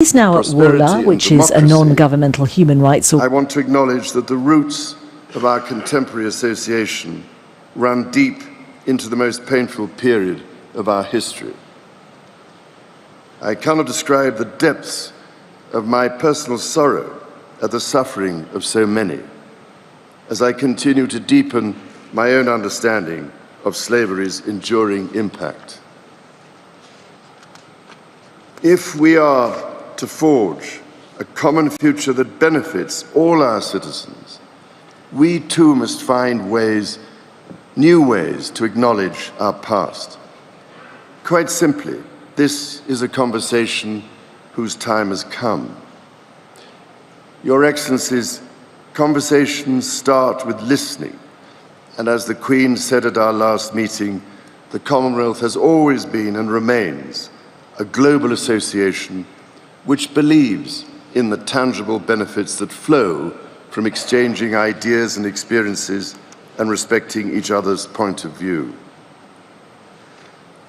He's now at WOLA, which is a non-governmental human rights I want to acknowledge that the roots of our contemporary association run deep into the most painful period of our history. I cannot describe the depths of my personal sorrow at the suffering of so many, as I continue to deepen my own understanding of slavery's enduring impact. If we are to forge a common future that benefits all our citizens, we too must find new ways to acknowledge our past. Quite simply, this is a conversation whose time has come. Your Excellencies, conversations start with listening, and as the Queen said at our last meeting, the Commonwealth has always been and remains a global association which believes in the tangible benefits that flow from exchanging ideas and experiences and respecting each other's point of view.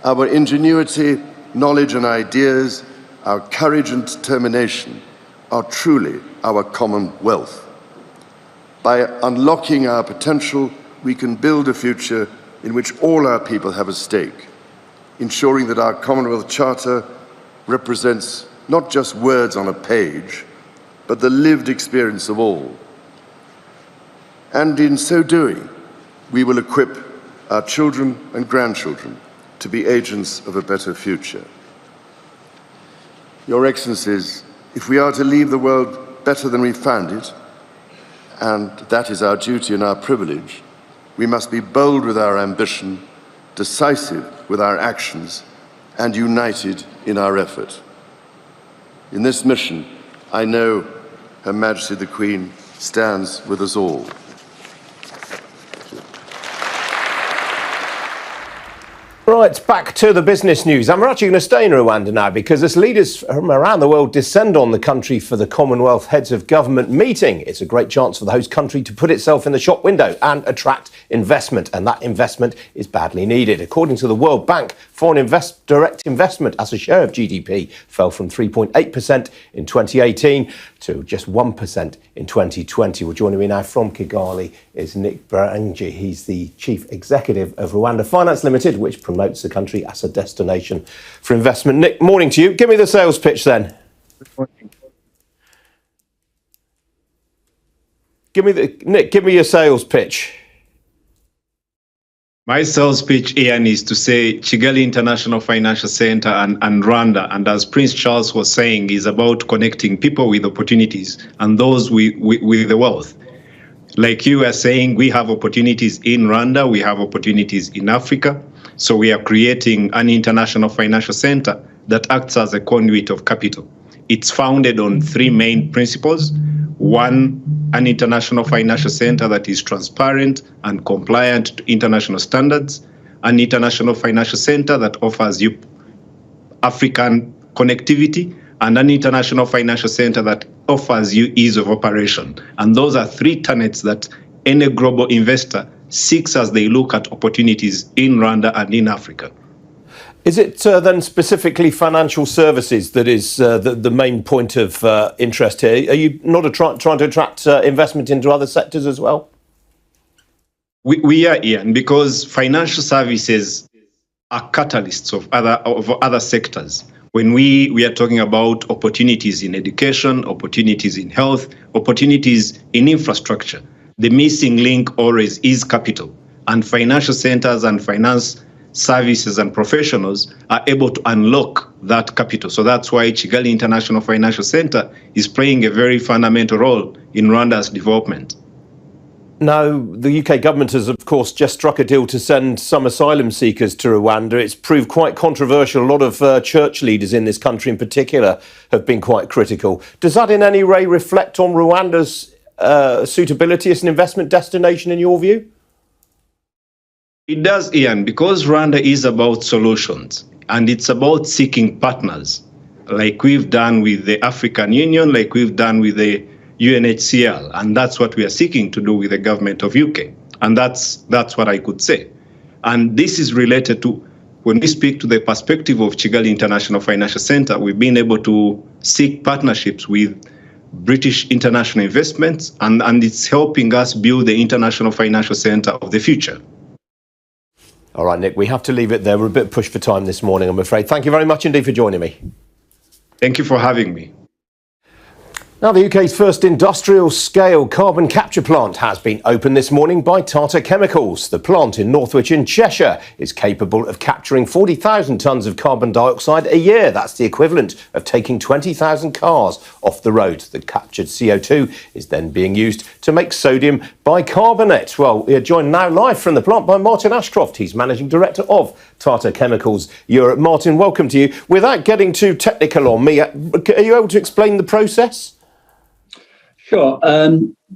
Our ingenuity, knowledge and ideas, our courage and determination are truly our common wealth. By unlocking our potential, we can build a future in which all our people have a stake, ensuring that our Commonwealth Charter represents not just words on a page, but the lived experience of all. And in so doing, we will equip our children and grandchildren to be agents of a better future. Your Excellencies, if we are to leave the world better than we found it, and that is our duty and our privilege, we must be bold with our ambition, decisive with our actions, and united in our effort. In this mission, I know Her Majesty the Queen stands with us all. Right, back to the business news. And we're actually going to stay in Rwanda now because as leaders from around the world descend on the country for the Commonwealth Heads of Government meeting, it's a great chance for the host country to put itself in the shop window and attract investment. And that investment is badly needed. According to the World Bank, foreign direct investment as a share of GDP fell from 3.8% in 2018 to just 1% in 2020. Well, joining me now from Kigali is Nick Barangi. He's the Chief Executive of Rwanda Finance Limited, which promotes the country as a destination for investment. Nick, morning to you. Give me the sales pitch then. Good morning. Nick, give me your sales pitch. My sales pitch, Ian, is to say Kigali International Financial Center and Rwanda, and as Prince Charles was saying, is about connecting people with opportunities and those with the wealth. Like you are saying, we have opportunities in Rwanda, we have opportunities in Africa. So we are creating an international financial center that acts as a conduit of capital. It's founded on three main principles. One, an international financial center that is transparent and compliant to international standards. An international financial center that offers you African connectivity, and an international financial center that offers you ease of operation. And those are three tenets that any global investor seeks as they look at opportunities in Rwanda and in Africa. Is it then specifically financial services that is the main point of interest here? Are you not trying to attract investment into other sectors as well? We are, Ian, because financial services are catalysts of other sectors. When we are talking about opportunities in education, opportunities in health, opportunities in infrastructure, the missing link always is capital. And financial centers and finance services and professionals are able to unlock that capital. So that's why Kigali International Financial Center is playing a very fundamental role in Rwanda's development. Now, the UK government has, of course, just struck a deal to send some asylum seekers to Rwanda. It's proved quite controversial. A lot of church leaders in this country in particular have been quite critical. Does that in any way reflect on Rwanda's suitability as an investment destination in your view? It does, Ian, because Rwanda is about solutions and it's about seeking partners like we've done with the African Union, like we've done with the UNHCR, and that's what we are seeking to do with the government of UK. And that's what I could say. And this is related to when we speak to the perspective of Kigali International Financial Center, we've been able to seek partnerships with British international investments, and it's helping us build the international financial center of the future. All right, Nick, we have to leave it there. We're a bit pushed for time this morning, I'm afraid. Thank you very much indeed for joining me. Thank you for having me. Now, the UK's first industrial-scale carbon capture plant has been opened this morning by Tata Chemicals. The plant in Northwich in Cheshire is capable of capturing 40,000 tonnes of carbon dioxide a year. That's the equivalent of taking 20,000 cars off the road. The captured CO2 is then being used to make sodium bicarbonate. Well, we are joined now live from the plant by Martin Ashcroft. He's Managing Director of Tata Chemicals Europe. Martin, welcome to you. Without getting too technical on me, are you able to explain the process? Sure.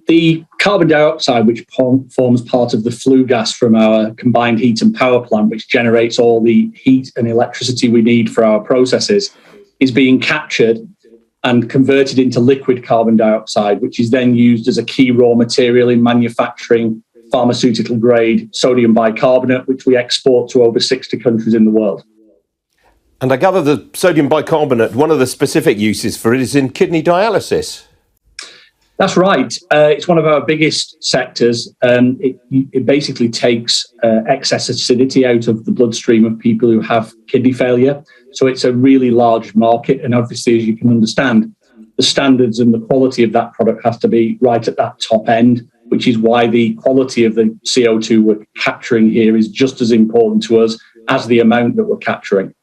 The carbon dioxide, which forms part of the flue gas from our combined heat and power plant, which generates all the heat and electricity we need for our processes, is being captured and converted into liquid carbon dioxide, which is then used as a key raw material in manufacturing pharmaceutical grade sodium bicarbonate, which we export to over 60 countries in the world. And I gather the sodium bicarbonate, one of the specific uses for it is in kidney dialysis. That's right. It's one of our biggest sectors. It basically takes excess acidity out of the bloodstream of people who have kidney failure. So it's a really large market. And obviously, as you can understand, the standards and the quality of that product has to be right at that top end, which is why the quality of the CO2 we're capturing here is just as important to us as the amount that we're capturing.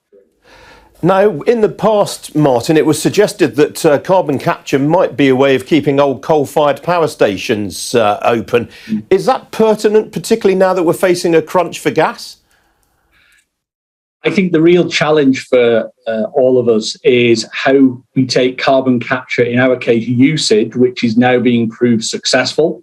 Now, in the past, Martin, it was suggested that carbon capture might be a way of keeping old coal-fired power stations open. Is that pertinent, particularly now that we're facing a crunch for gas? I think the real challenge for all of us is how we take carbon capture, in our case, usage, which is now being proved successful.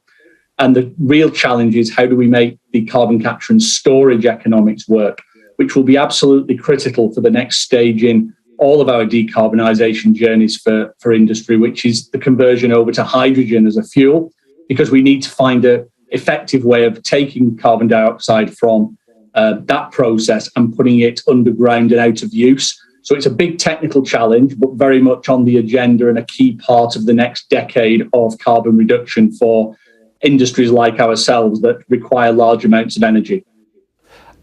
And the real challenge is how do we make the carbon capture and storage economics work, which will be absolutely critical for the next stage in all of our decarbonisation journeys for industry, which is the conversion over to hydrogen as a fuel, because we need to find an effective way of taking carbon dioxide from that process and putting it underground and out of use. So it's a big technical challenge, but very much on the agenda and a key part of the next decade of carbon reduction for industries like ourselves that require large amounts of energy.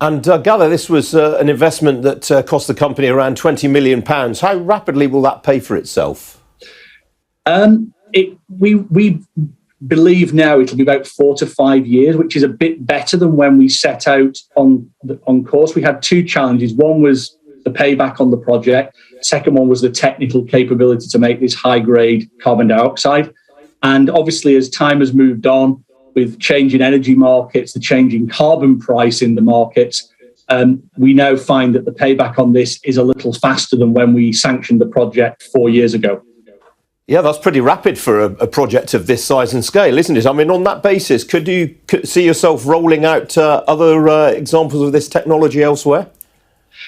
And I gather this was an investment that cost the company around £20 million. How rapidly will that pay for itself? We believe now it'll be about 4 to 5 years, which is a bit better than when we set out on course. We had two challenges. One was the payback on the project. Second one was the technical capability to make this high-grade carbon dioxide. And obviously, as time has moved on, with changing energy markets, the changing carbon price in the markets, we now find that the payback on this is a little faster than when we sanctioned the project 4 years ago. Yeah, that's pretty rapid for a project of this size and scale, isn't it? I mean, on that basis, could you see yourself rolling out other examples of this technology elsewhere?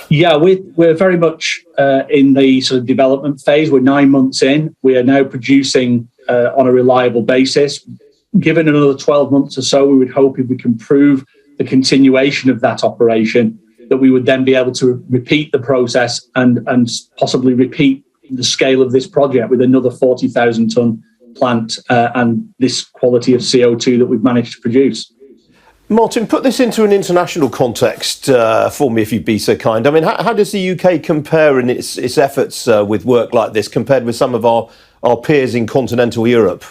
Yeah, we're very much in the sort of development phase. We're 9 months in. We are now producing on a reliable basis. Given another 12 months or so, we would hope if we can prove the continuation of that operation, that we would then be able to repeat the process and possibly repeat the scale of this project with another 40,000 tonne plant and this quality of CO2 that we've managed to produce. Martin, put this into an international context for me, if you'd be so kind. I mean, how does the UK compare in its efforts with work like this compared with some of our peers in continental Europe?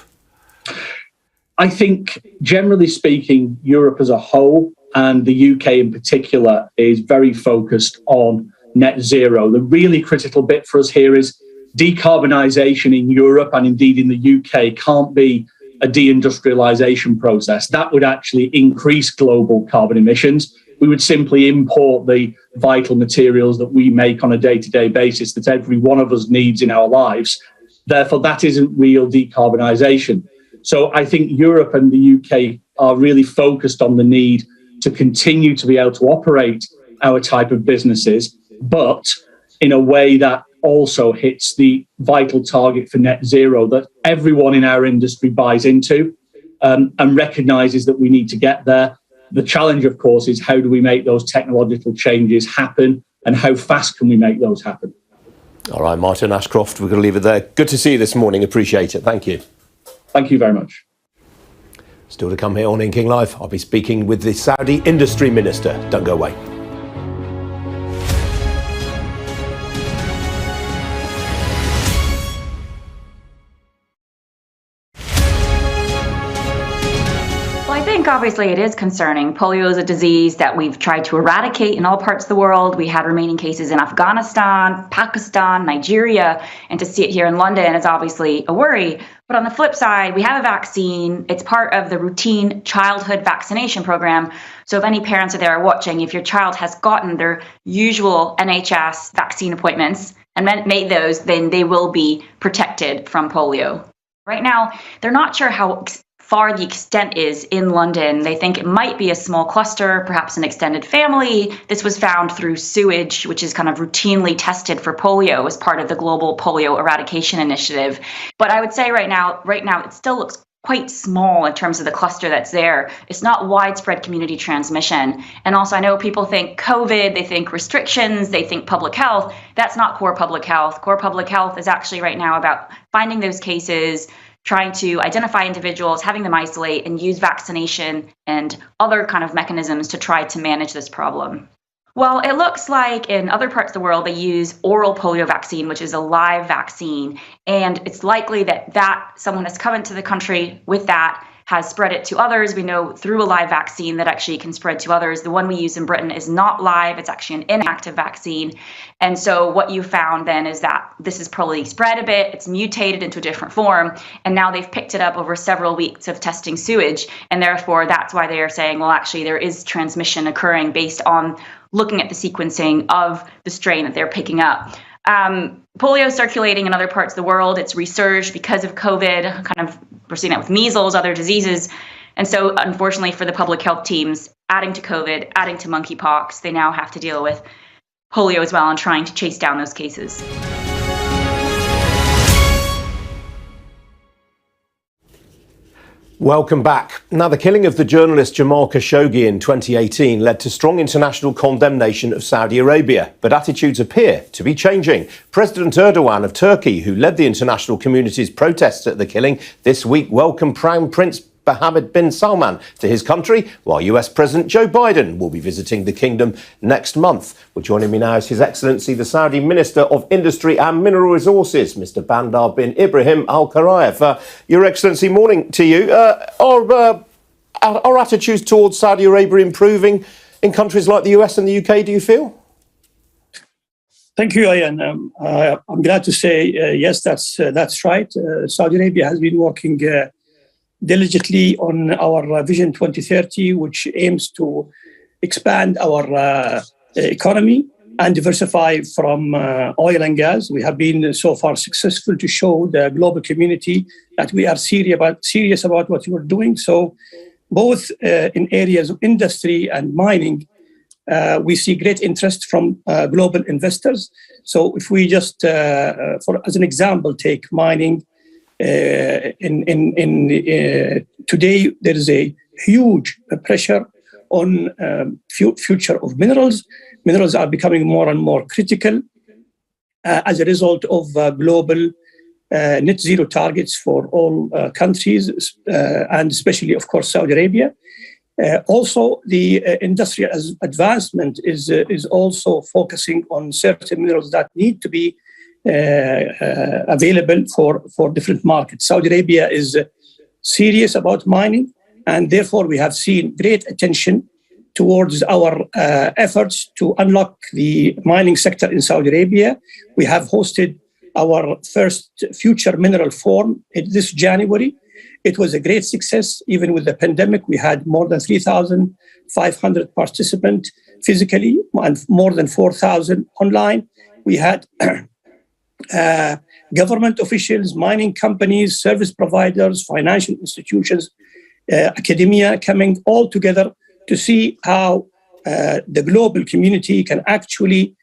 I think, generally speaking, Europe as a whole and the UK in particular is very focused on net zero. The really critical bit for us here is decarbonisation in Europe and indeed in the UK can't be a deindustrialisation process. That would actually increase global carbon emissions. We would simply import the vital materials that we make on a day-to-day basis that every one of us needs in our lives. Therefore, that isn't real decarbonisation. So I think Europe and the UK are really focused on the need to continue to be able to operate our type of businesses, but in a way that also hits the vital target for net zero that everyone in our industry buys into and recognises that we need to get there. The challenge, of course, is how do we make those technological changes happen and how fast can we make those happen. All right, Martin Ashcroft, we're going to leave it there. Good to see you this morning. Appreciate it. Thank you. Thank you very much. Still to come here on In King Live, I'll be speaking with the Saudi Industry Minister. Don't go away. I think obviously it is concerning. Polio is a disease that we've tried to eradicate in all parts of the world. We had remaining cases in Afghanistan, Pakistan, Nigeria, and to see it here in London is obviously a worry. But on the flip side, we have a vaccine. It's part of the routine childhood vaccination program. So if any parents are there watching, if your child has gotten their usual NHS vaccine appointments and made those, then they will be protected from polio. Right now, they're not sure how far the extent is in London. They think it might be a small cluster, perhaps an extended family. This was found through sewage, which is kind of routinely tested for polio as part of the global polio eradication initiative. But I would say right now, it still looks quite small in terms of the cluster that's there. It's not widespread community transmission. And also, I know people think COVID, they think restrictions, they think public health. That's not core public health. Core public health is actually right now about finding those cases, trying to identify individuals, having them isolate, and use vaccination and other kind of mechanisms to try to manage this problem. Well, it looks like in other parts of the world, they use oral polio vaccine, which is a live vaccine. And it's likely that someone has come into the country with that, has spread it to others. We know through a live vaccine that actually can spread to others. The one we use in Britain is not live. It's actually an inactive vaccine. And so what you found then is that this is probably spread a bit. It's mutated into a different form. And now they've picked it up over several weeks of testing sewage. And therefore, that's why they are saying, well, actually, there is transmission occurring based on looking at the sequencing of the strain that they're picking up. Polio circulating in other parts of the world. It's resurged because of COVID. We're seeing that with measles, other diseases. And so, unfortunately, for the public health teams, adding to COVID, adding to monkeypox, they now have to deal with polio as well and trying to chase down those cases. Welcome back. Now, the killing of the journalist Jamal Khashoggi in 2018 led to strong international condemnation of Saudi Arabia, but attitudes appear to be changing. President Erdogan of Turkey, who led the international community's protests at the killing, this week welcomed Crown Prince Mohammed bin Salman to his country, while US President Joe Biden will be visiting the kingdom next month. Well, joining me now is His Excellency the Saudi Minister of Industry and Mineral Resources, Mr. Bandar bin Ibrahim Al Karayev. Your Excellency, morning to you. Are attitudes towards Saudi Arabia improving in countries like the US and the UK, do you feel? Thank you, Ian. I'm glad to say, yes, that's right. Saudi Arabia has been working diligently on our Vision 2030, which aims to expand our economy and diversify from oil and gas. We have been so far successful to show the global community that we are serious about what we're doing. So both in areas of industry and mining, we see great interest from global investors. So if we just, as an example, take mining, today there is a huge pressure on future of minerals. Minerals are becoming more and more critical as a result of global net zero targets for all countries, and especially, of course, Saudi Arabia. Also, the industrial advancement is also focusing on certain minerals that need to be available for different markets. Saudi Arabia is serious about mining, and therefore we have seen great attention towards our efforts to unlock the mining sector in Saudi Arabia. We have hosted our first Future Mineral Forum this January. It was a great success. Even with the pandemic, we had more than 3,500 participants physically and more than 4,000 online. We had government officials, mining companies, service providers, financial institutions, academia coming all together to see how the global community can actually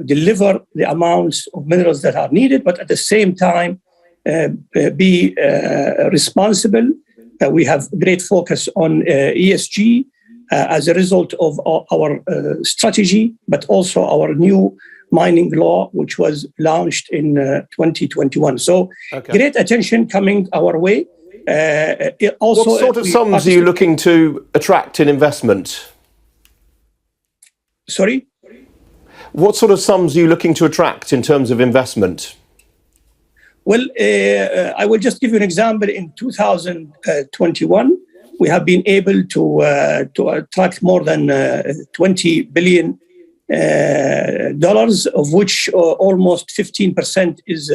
deliver the amounts of minerals that are needed, but at the same time be responsible. We have great focus on ESG as a result of our strategy, but also our new mining law, which was launched in 2021. So great attention coming our way. Also, what sort of sums are you looking to attract in investment? Sorry? What sort of sums are you looking to attract in terms of investment? Well, I will just give you an example. In 2021, we have been able to attract more than $20 billion, of which almost 15% is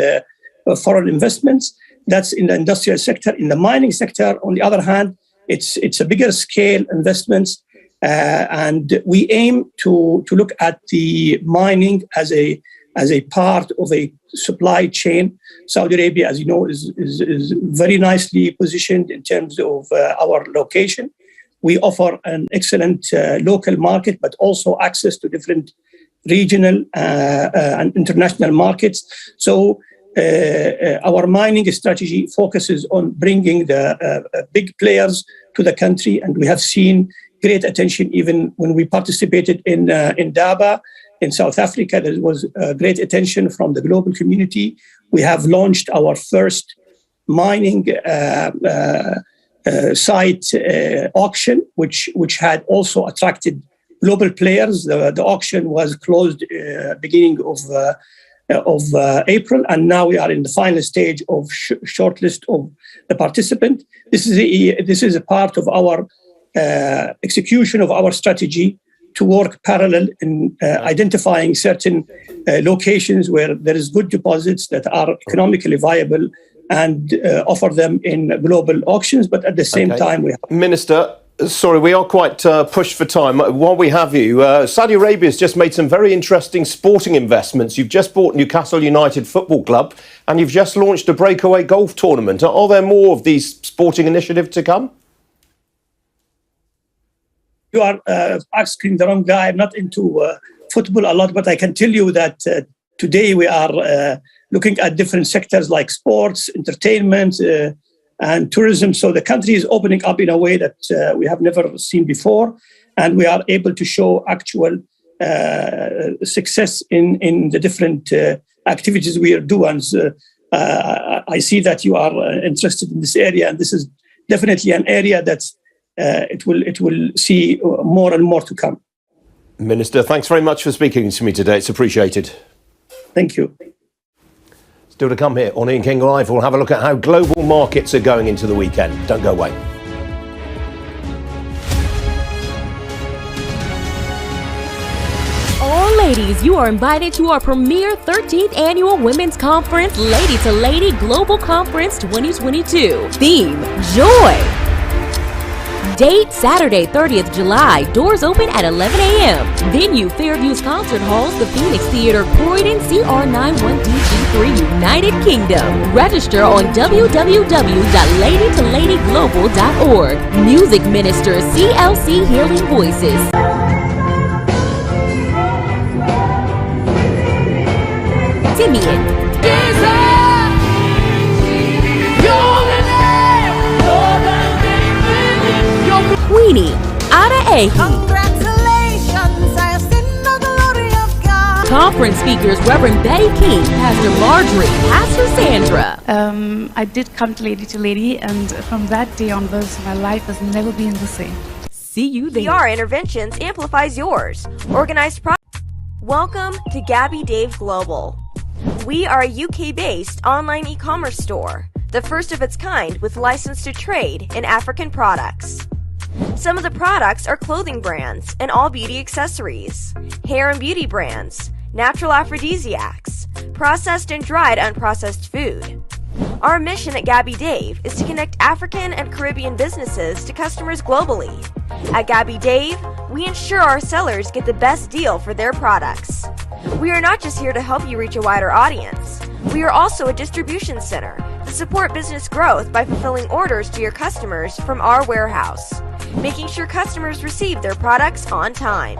foreign investments. That's in the industrial sector. In the mining sector, on the other hand, it's a bigger scale investments, and we aim to look at the mining as a part of a supply chain. Saudi Arabia, as you know, is very nicely positioned in terms of our location. We offer an excellent local market, but also access to different regional and international markets. So our mining strategy focuses on bringing the big players to the country, and we have seen great attention even when we participated in Daba in South Africa. There was great attention from the global community. We have launched our first mining site auction, which had also attracted global players. The auction was closed beginning of April, and now we are in the final stage of shortlist of the participant. This is a part of our execution of our strategy to work parallel in identifying certain locations where there is good deposits that are economically viable and offer them in global auctions. But at the same time, we have... Minister, sorry, we are quite pushed for time. While we have you, Saudi Arabia has just made some very interesting sporting investments. You've just bought Newcastle United Football Club, and you've just launched a breakaway golf tournament. Are there more of these sporting initiatives to come? You are asking the wrong guy. I'm not into football a lot, but I can tell you that today we are looking at different sectors like sports, entertainment, and tourism. So the country is opening up in a way that we have never seen before, and we are able to show actual success in the different activities we are doing. So, I see that you are interested in this area, and this is definitely an area that's it will see more and more to come. Minister, thanks very much for speaking to me today. It's appreciated. Thank you. Still to come here on Ian King Live. We'll have a look at how global markets are going into the weekend. Don't go away. All ladies, you are invited to our premier 13th annual Women's Conference, Lady to Lady Global Conference 2022. Theme, Joy. Date, Saturday, 30th July. Doors open at 11 a.m. Venue, Fairview's Concert Halls, the Phoenix Theater, Croydon, CR91DG3, United Kingdom. Register on www.ladytoladyglobal.org. Music Minister, CLC Healing Voices. Simeon. Queenie, Ada Ahi. Congratulations, I have seen the glory of God. Conference speakers, Reverend Betty King, Pastor Marjorie, Pastor Sandra. I did come to Lady, and from that day onwards, my life has never been the same. See you there. PR Interventions amplifies yours. Organized Welcome to Gabby Dave Global. We are a UK-based online e-commerce store, the first of its kind with license to trade in African products. Some of the products are clothing brands and all beauty accessories, hair and beauty brands, natural aphrodisiacs, processed and dried unprocessed food. Our mission at Gabby Dave is to connect African and Caribbean businesses to customers globally. At Gabby Dave, we ensure our sellers get the best deal for their products. We are not just here to help you reach a wider audience. We are also a distribution center to support business growth by fulfilling orders to your customers from our warehouse, making sure customers receive their products on time.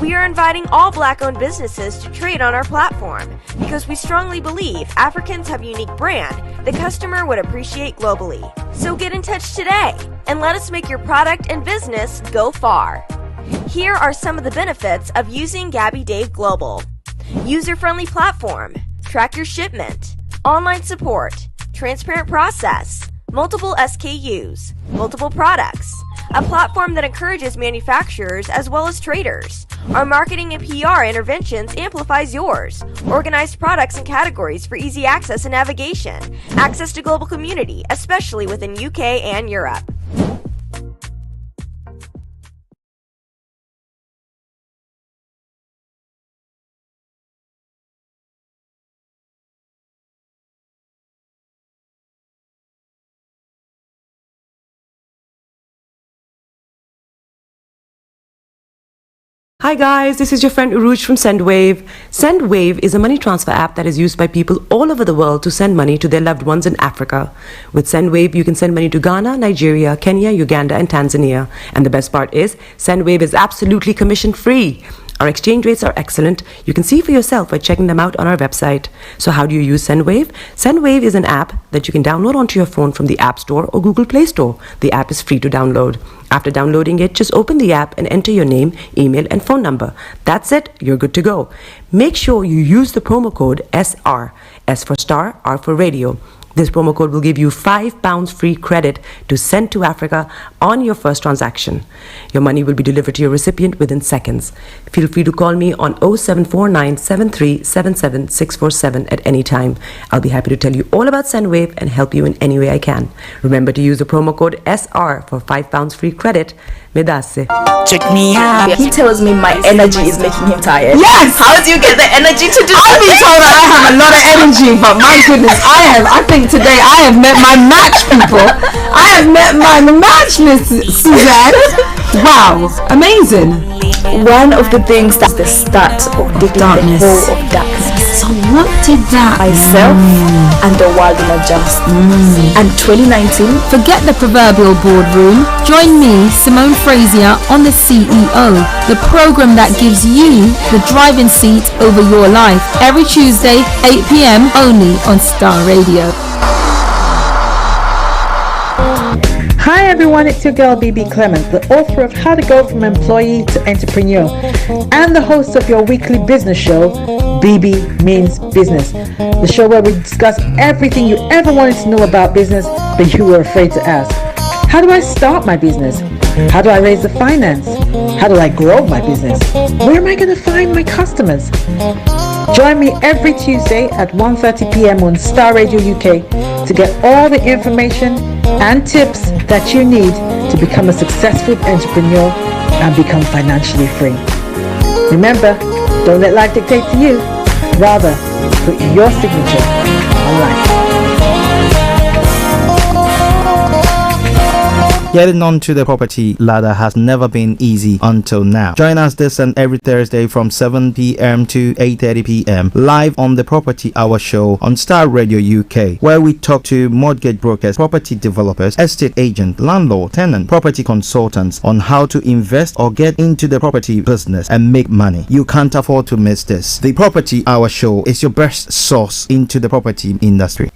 We are inviting all Black-owned businesses to trade on our platform because we strongly believe Africans have a unique brand the customer would appreciate globally. So get in touch today and let us make your product and business go far. Here are some of the benefits of using Gabby Dave Global. User-friendly platform, track your shipment, online support, transparent process, multiple SKUs, multiple products, a platform that encourages manufacturers as well as traders. Our marketing and PR interventions amplifies yours. Organized products and categories for easy access and navigation. Access to global community, especially within UK and Europe. Hi guys, this is your friend Uruj from Sendwave. Sendwave is a money transfer app that is used by people all over the world to send money to their loved ones in Africa. With Sendwave, you can send money to Ghana, Nigeria, Kenya, Uganda, and Tanzania. And the best part is, Sendwave is absolutely commission free. Our exchange rates are excellent. You can see for yourself by checking them out on our website. So how do you use Sendwave? Sendwave is an app that you can download onto your phone from the App Store or Google Play Store. The app is free to download. After downloading it, just open the app and enter your name, email, and phone number. That's it. You're good to go. Make sure you use the promo code SR. S for Starr, R for Radio. This promo code will give you £5 free credit to send to Africa on your first transaction. Your money will be delivered to your recipient within seconds. Feel free to call me on 0749 7377 647 at any time. I'll be happy to tell you all about Sendwave and help you in any way I can. Remember to use the promo code SR for £5 free credit. Medasse. Check me out. He tells me my energy is making him tired. Yes! How do you get the energy to do I've been told that I have a lot of energy, but my goodness, I think today I have met my match, people. I have met my match, Miss Suzanne. Wow, amazing. One of the things that's the start of the darkness. The whole of darkness. So what did that Myself and the world will adjust. And 2019. Forget the proverbial boardroom. Join me, Simone Frazier, on The CEO, the program that gives you the driving seat over your life. Every Tuesday, 8 p.m. only on Starr Radio. Hi everyone, it's your girl BB Clement, the author of How to Go From Employee to Entrepreneur and the host of your weekly business show, BB Means Business, the show where we discuss everything you ever wanted to know about business but you were afraid to ask. How do I start my business? How do I raise the finance? How do I grow my business? Where am I going to find my customers? Join me every Tuesday at 1:30 p.m. on Starr Radio UK to get all the information and tips that you need to become a successful entrepreneur and become financially free. Remember, don't let life dictate to you. Rather, put your signature on life. Getting onto the property ladder has never been easy until now. Join us this and every Thursday from 7 p.m. to 8:30 p.m. live on the Property Hour show on Starr Radio UK, where we talk to mortgage brokers, property developers, estate agents, landlord, tenant, property consultants on how to invest or get into the property business and make money. You can't afford to miss this. The Property Hour show is your best source into the property industry.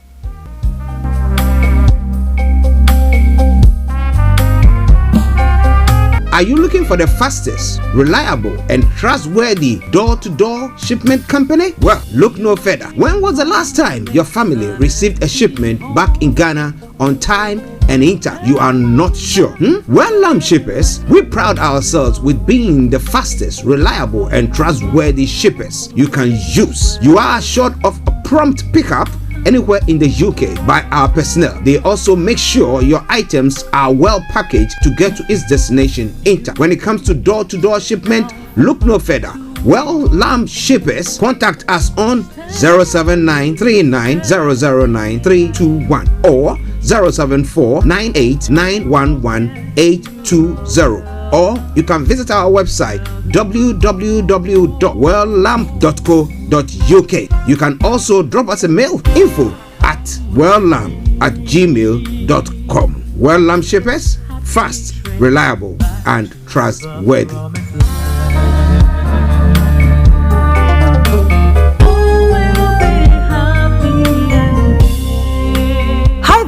Are you looking for the fastest, reliable, and trustworthy door-to-door shipment company? Well, look no further. When was the last time your family received a shipment back in Ghana on time and in time? You are not sure? Well, shippers, we pride ourselves with being the fastest, reliable, and trustworthy shippers you can use. You are assured of a prompt pickup anywhere in the UK by our personnel. They also make sure your items are well packaged to get to its destination in time. When it comes to door-to-door shipment, look no further. Well, shippers, contact us on 07939009321 or 07498911820. Or you can visit our website www.welllamp.co.uk. You can also drop us a mail, info@welllamp@gmail.com. Well Lamp Shippers, fast, reliable, and trustworthy.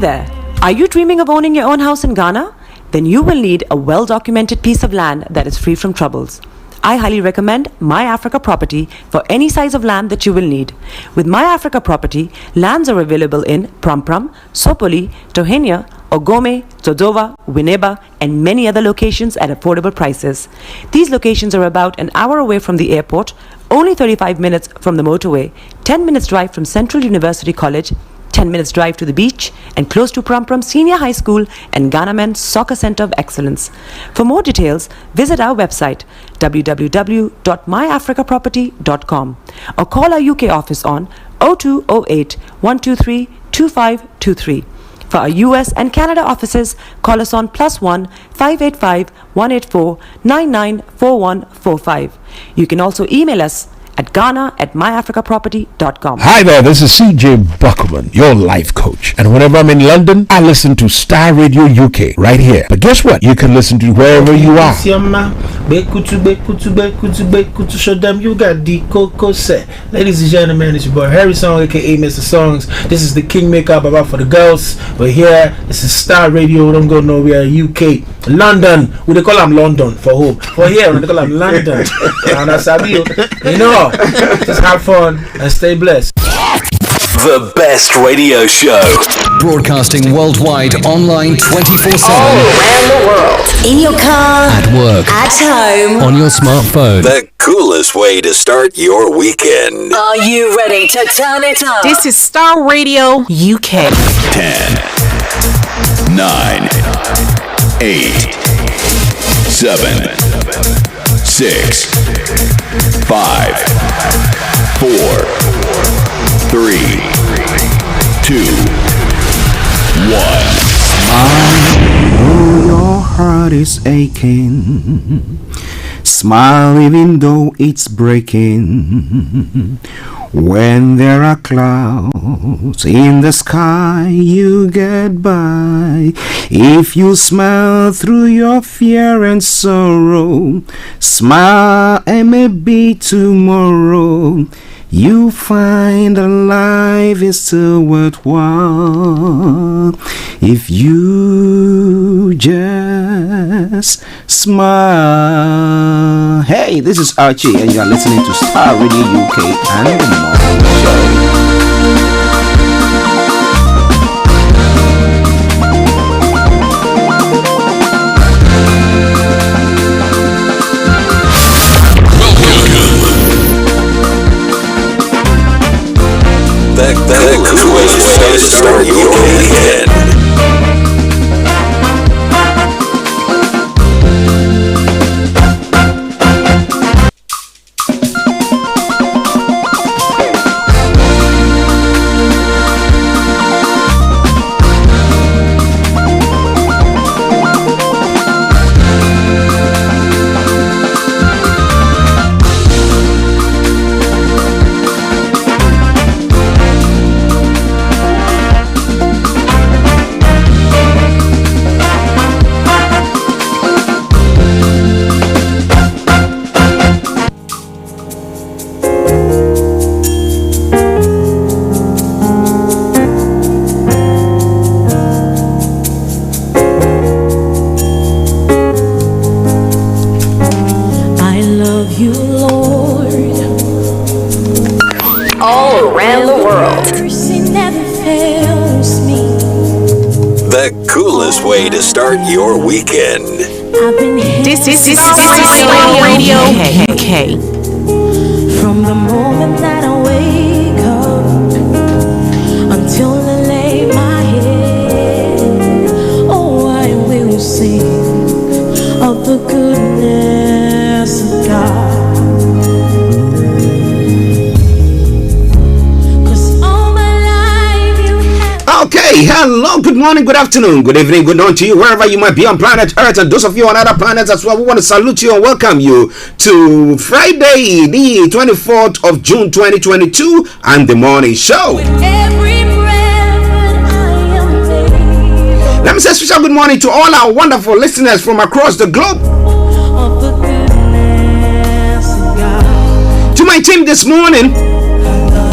there! Are you dreaming of owning your own house in Ghana? Then you will need a well-documented piece of land that is free from troubles. I highly recommend My Africa Property for any size of land that you will need. With My Africa Property, lands are available in Pram, Sopoli, Tohenia, Ogome, Dodova, Winneba, and many other locations at affordable prices. These locations are about an hour away from the airport, only 35 minutes from the motorway, 10 minutes drive from Central University College, 10 minutes drive to the beach, and close to Pram Senior High School and Ghana Men's Soccer Center of Excellence. For more details, visit our website www.myafricaproperty.com or call our UK office on 0208 123 2523. For our US and Canada offices, call us on +1 585 184 994145. You can also email us at ghana@myafricaproperty.com. Hi there, this is CJ Buckman, your life coach. And whenever I'm in London, I listen to Star Radio UK right here. But guess what? You can listen to wherever you are. Show them you got the cocoa set. Ladies and gentlemen, it's your boy Harry Song, aka Mr. Songs. This is the Kingmaker Baba for the girls. We're here. This is Star Radio. Don't go nowhere. UK, London. We they call them London for who? For here, we they call them London. And that's how you know. Just have fun and stay blessed. The best radio show. Broadcasting worldwide, online 24/7. All around the world. In your car. At work. At home. On your smartphone. The coolest way to start your weekend. Are you ready to turn it up? This is Star Radio UK. 10, 9, 8, 7, 6, 5, 4, 3, 2, 1. Oh, your heart is aching. Smile even though it's breaking. When there are clouds in the sky, you get by. If you smile through your fear and sorrow, smile and maybe tomorrow you find that life is still worthwhile if you just smile. Hey, this is Archie and you are listening to Star Radio UK and the Morning Show. The coolest way to start your weekend. Way to start your weekend. This is Star Radio UK. From the moment that I wake up until I lay my head, oh, I will sing of the goodness of God. Okay, hello, good morning, good afternoon, good evening, good night to you, wherever you might be on planet Earth, and those of you on other planets as well. We want to salute you and welcome you to Friday, the 24th of June, 2022, and the Morning Show. Let me say a special good morning to all our wonderful listeners from across the globe. To my team this morning,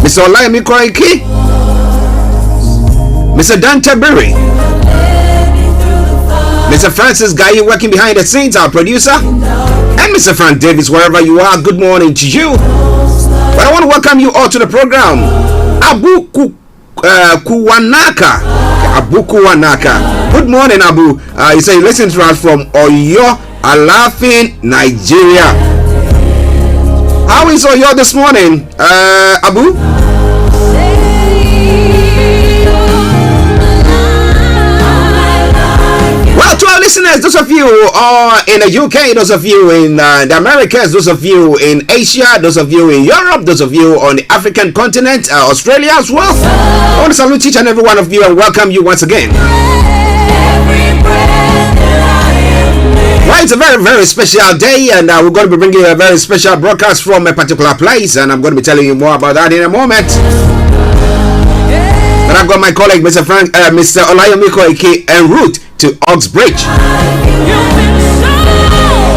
Mr. Olayomi, Mr. Dan Tabiri, Mr. Francis Guy working behind the scenes, our producer, and Mr. Frank Davis, wherever you are, good morning to you. But I want to welcome you all to the program. Abu Kuwanaka. Abu Kuwanaka. Good morning, Abu. You say you listen to us from Oyo, Alafin, Nigeria. How is Oyo this morning, Abu? Well, to our listeners, those of you who are in the UK, those of you in the Americas, those of you in Asia, those of you in Europe, those of you on the African continent, Australia as well, I want to salute each and every one of you and welcome you once again. Well, it's a very, very special day, and we're going to be bringing you a very special broadcast from a particular place, and I'm going to be telling you more about that in a moment. But I've got my colleague, Mr. Olayomi en route to Oxbridge.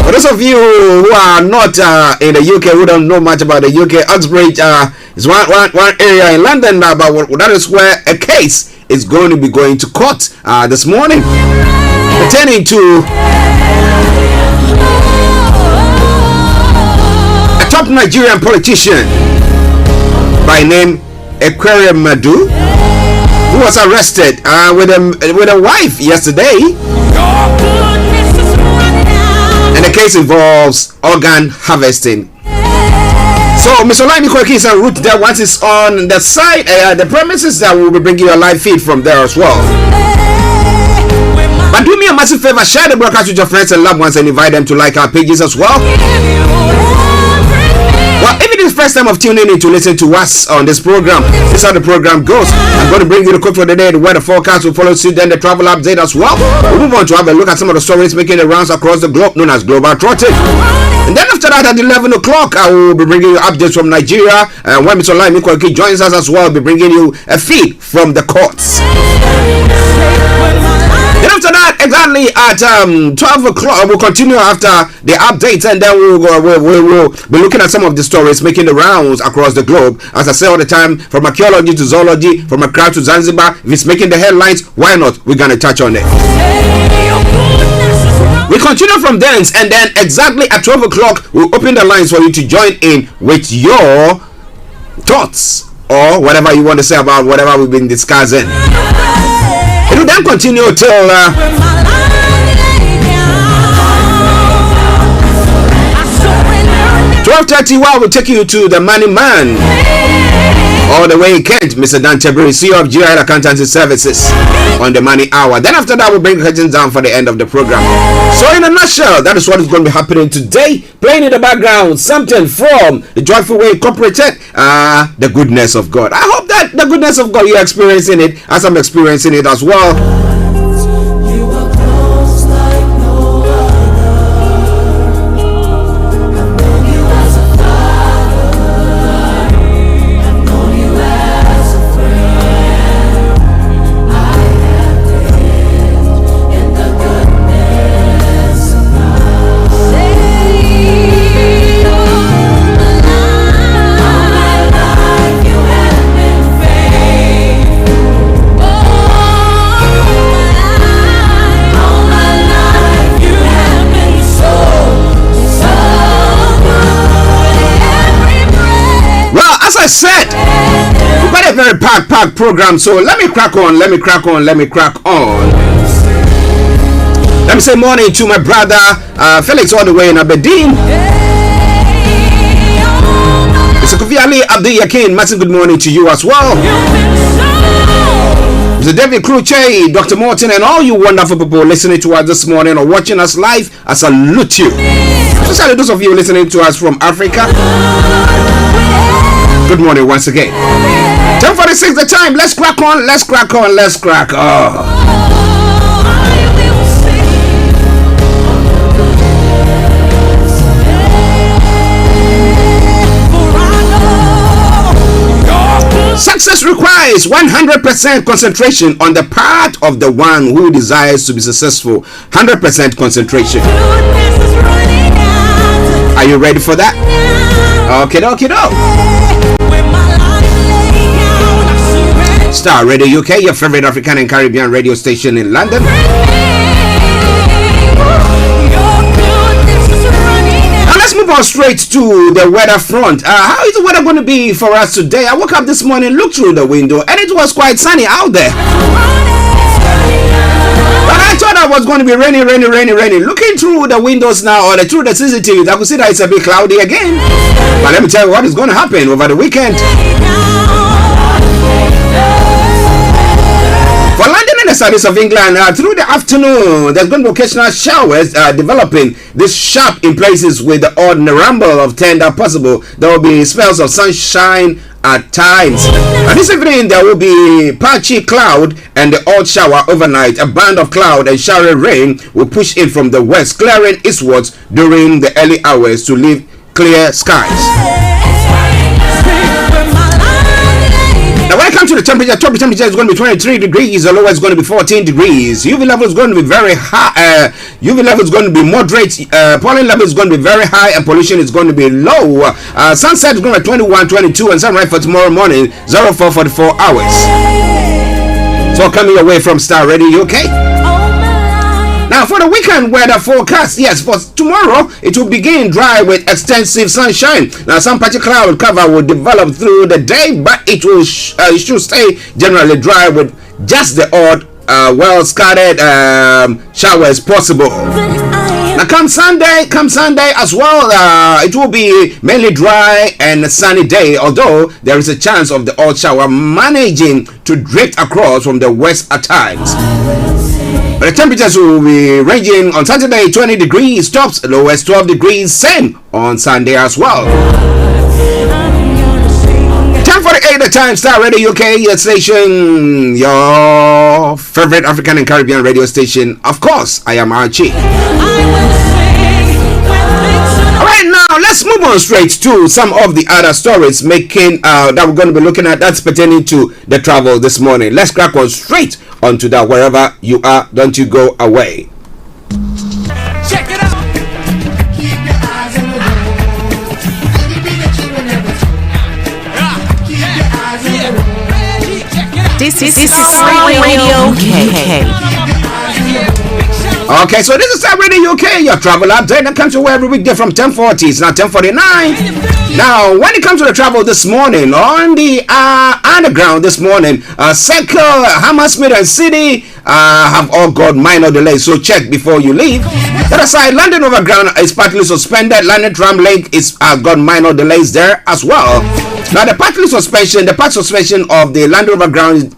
For those of you who are not in the UK, who don't know much about the UK, Oxbridge is one area in London, but that is where a case is going to be going to court this morning, pertaining to a top Nigerian politician by name Ekwere Madu, who was arrested with a wife yesterday, and the case involves organ harvesting. So Mr. Olayomi is en route there. Once it's on the site, the premises, that will be bringing you a live feed from there as well. But do me a massive favor, share the broadcast with your friends and loved ones and invite them to like our pages as well. Well, if it is first time of tuning in to listen to us on this program, this is how the program goes. I'm going to bring you the quote for the day, the weather forecast will follow suit, then the travel update as well. We'll move on to have a look at some of the stories making the rounds across the globe, known as Global Trotting. And then after that, at 11 o'clock, I will be bringing you updates from Nigeria. And when Mr. Olayomi joins us as well, I'll be bringing you a feed from the courts. Then after that, exactly at 12 o'clock, we'll continue after the updates, and then we'll be looking at some of the stories making the rounds across the globe. As I say all the time, from archaeology to zoology, from Accra to Zanzibar, if it's making the headlines, why not? We're going to touch on it. We continue from thence, and then exactly at 12 o'clock, we'll open the lines for you to join in with your thoughts or whatever you want to say about whatever we've been discussing. It will then continue till 12:30, while we'll take you to the Money Man all the way in Kent, Mr. Dan Tabiri, CEO of GI Accountancy Services, on the Money Hour. Then after that, we'll bring curtains down for the end of the program. So in a nutshell, that is what is going to be happening today. Playing in the background, something from the Joyful Way Incorporated, the goodness of God. I hope that the goodness of God, you're experiencing it as I'm experiencing it as well. I said, we've got a very packed program, so let me crack on. Let me say morning to my brother Felix, all the way in Aberdeen. Mr. Kofi Ali Abdul Yakin, massive good morning to you as well. Mr. David Cruche, Dr. Morton, and all you wonderful people listening to us this morning or watching us live, I salute you. Especially those of you listening to us from Africa. Good morning once again. 10:46 the time. Let's crack on. Success requires 100% concentration on the part of the one who desires to be successful. 100% concentration. Are you ready for that? Okay. Star Radio UK, your favorite African and Caribbean radio station in London. Now let's move on straight to the weather front. How is the weather going to be for us today? I woke up this morning, looked through the window, and it was quite sunny out there. But I thought I was going to be rainy. Looking through the windows now, or through the CCTV, I could see that it's a bit cloudy again. But let me tell you what is going to happen over the weekend. For London and the southeast of England, through the afternoon, there's going to be occasional showers developing. This sharp in places with the odd rumble of thunder possible. There will be spells of sunshine at times. And this evening there will be patchy cloud and the odd shower overnight. A band of cloud and showery rain will push in from the west, clearing eastwards during the early hours to leave clear skies. Now when it comes to the temperature, top temperature is going to be 23 degrees, the lowest is going to be 14 degrees. UV level is going to be very high, UV level is going to be moderate, pollen level is going to be very high, and pollution is going to be low. Sunset is going to be 21, 22, and sunrise for tomorrow morning, 04:44 hours. So coming away from Star Radio UK. Now for the weekend weather forecast, yes, for tomorrow it will begin dry with extensive sunshine. Now some patchy cloud cover will develop through the day, but it will should stay generally dry with just the odd well scattered showers possible. Now come Sunday as well, it will be mainly dry and sunny day, although there is a chance of the odd shower managing to drift across from the west at times. But the temperatures will be ranging on Saturday 20 degrees tops, lowest 12 degrees, same on Sunday as well. 10:48 the time, Star Radio UK, your station, your favorite African and Caribbean radio station. Of course, I am Archie. Alright, now let's move on straight to some of the other stories making that we're going to be looking at that's pertaining to the travel this morning. Let's crack on straight onto that. Wherever you are, don't you go away. Check it out. Keep your eyes on the road. Anything that you will never do. Keep your eyes on the road. This is Radio UK. Okay, so this is Star Radio UK, your travel update that comes to every weekday from 10:40. It's now 10:49. Now, when it comes to the travel this morning, on the underground this morning, Circle, Hammersmith and City have all got minor delays, so check before you leave. The other side, London Overground is partly suspended. London Tram Link is got minor delays there as well. Now, the part suspension of the London Overground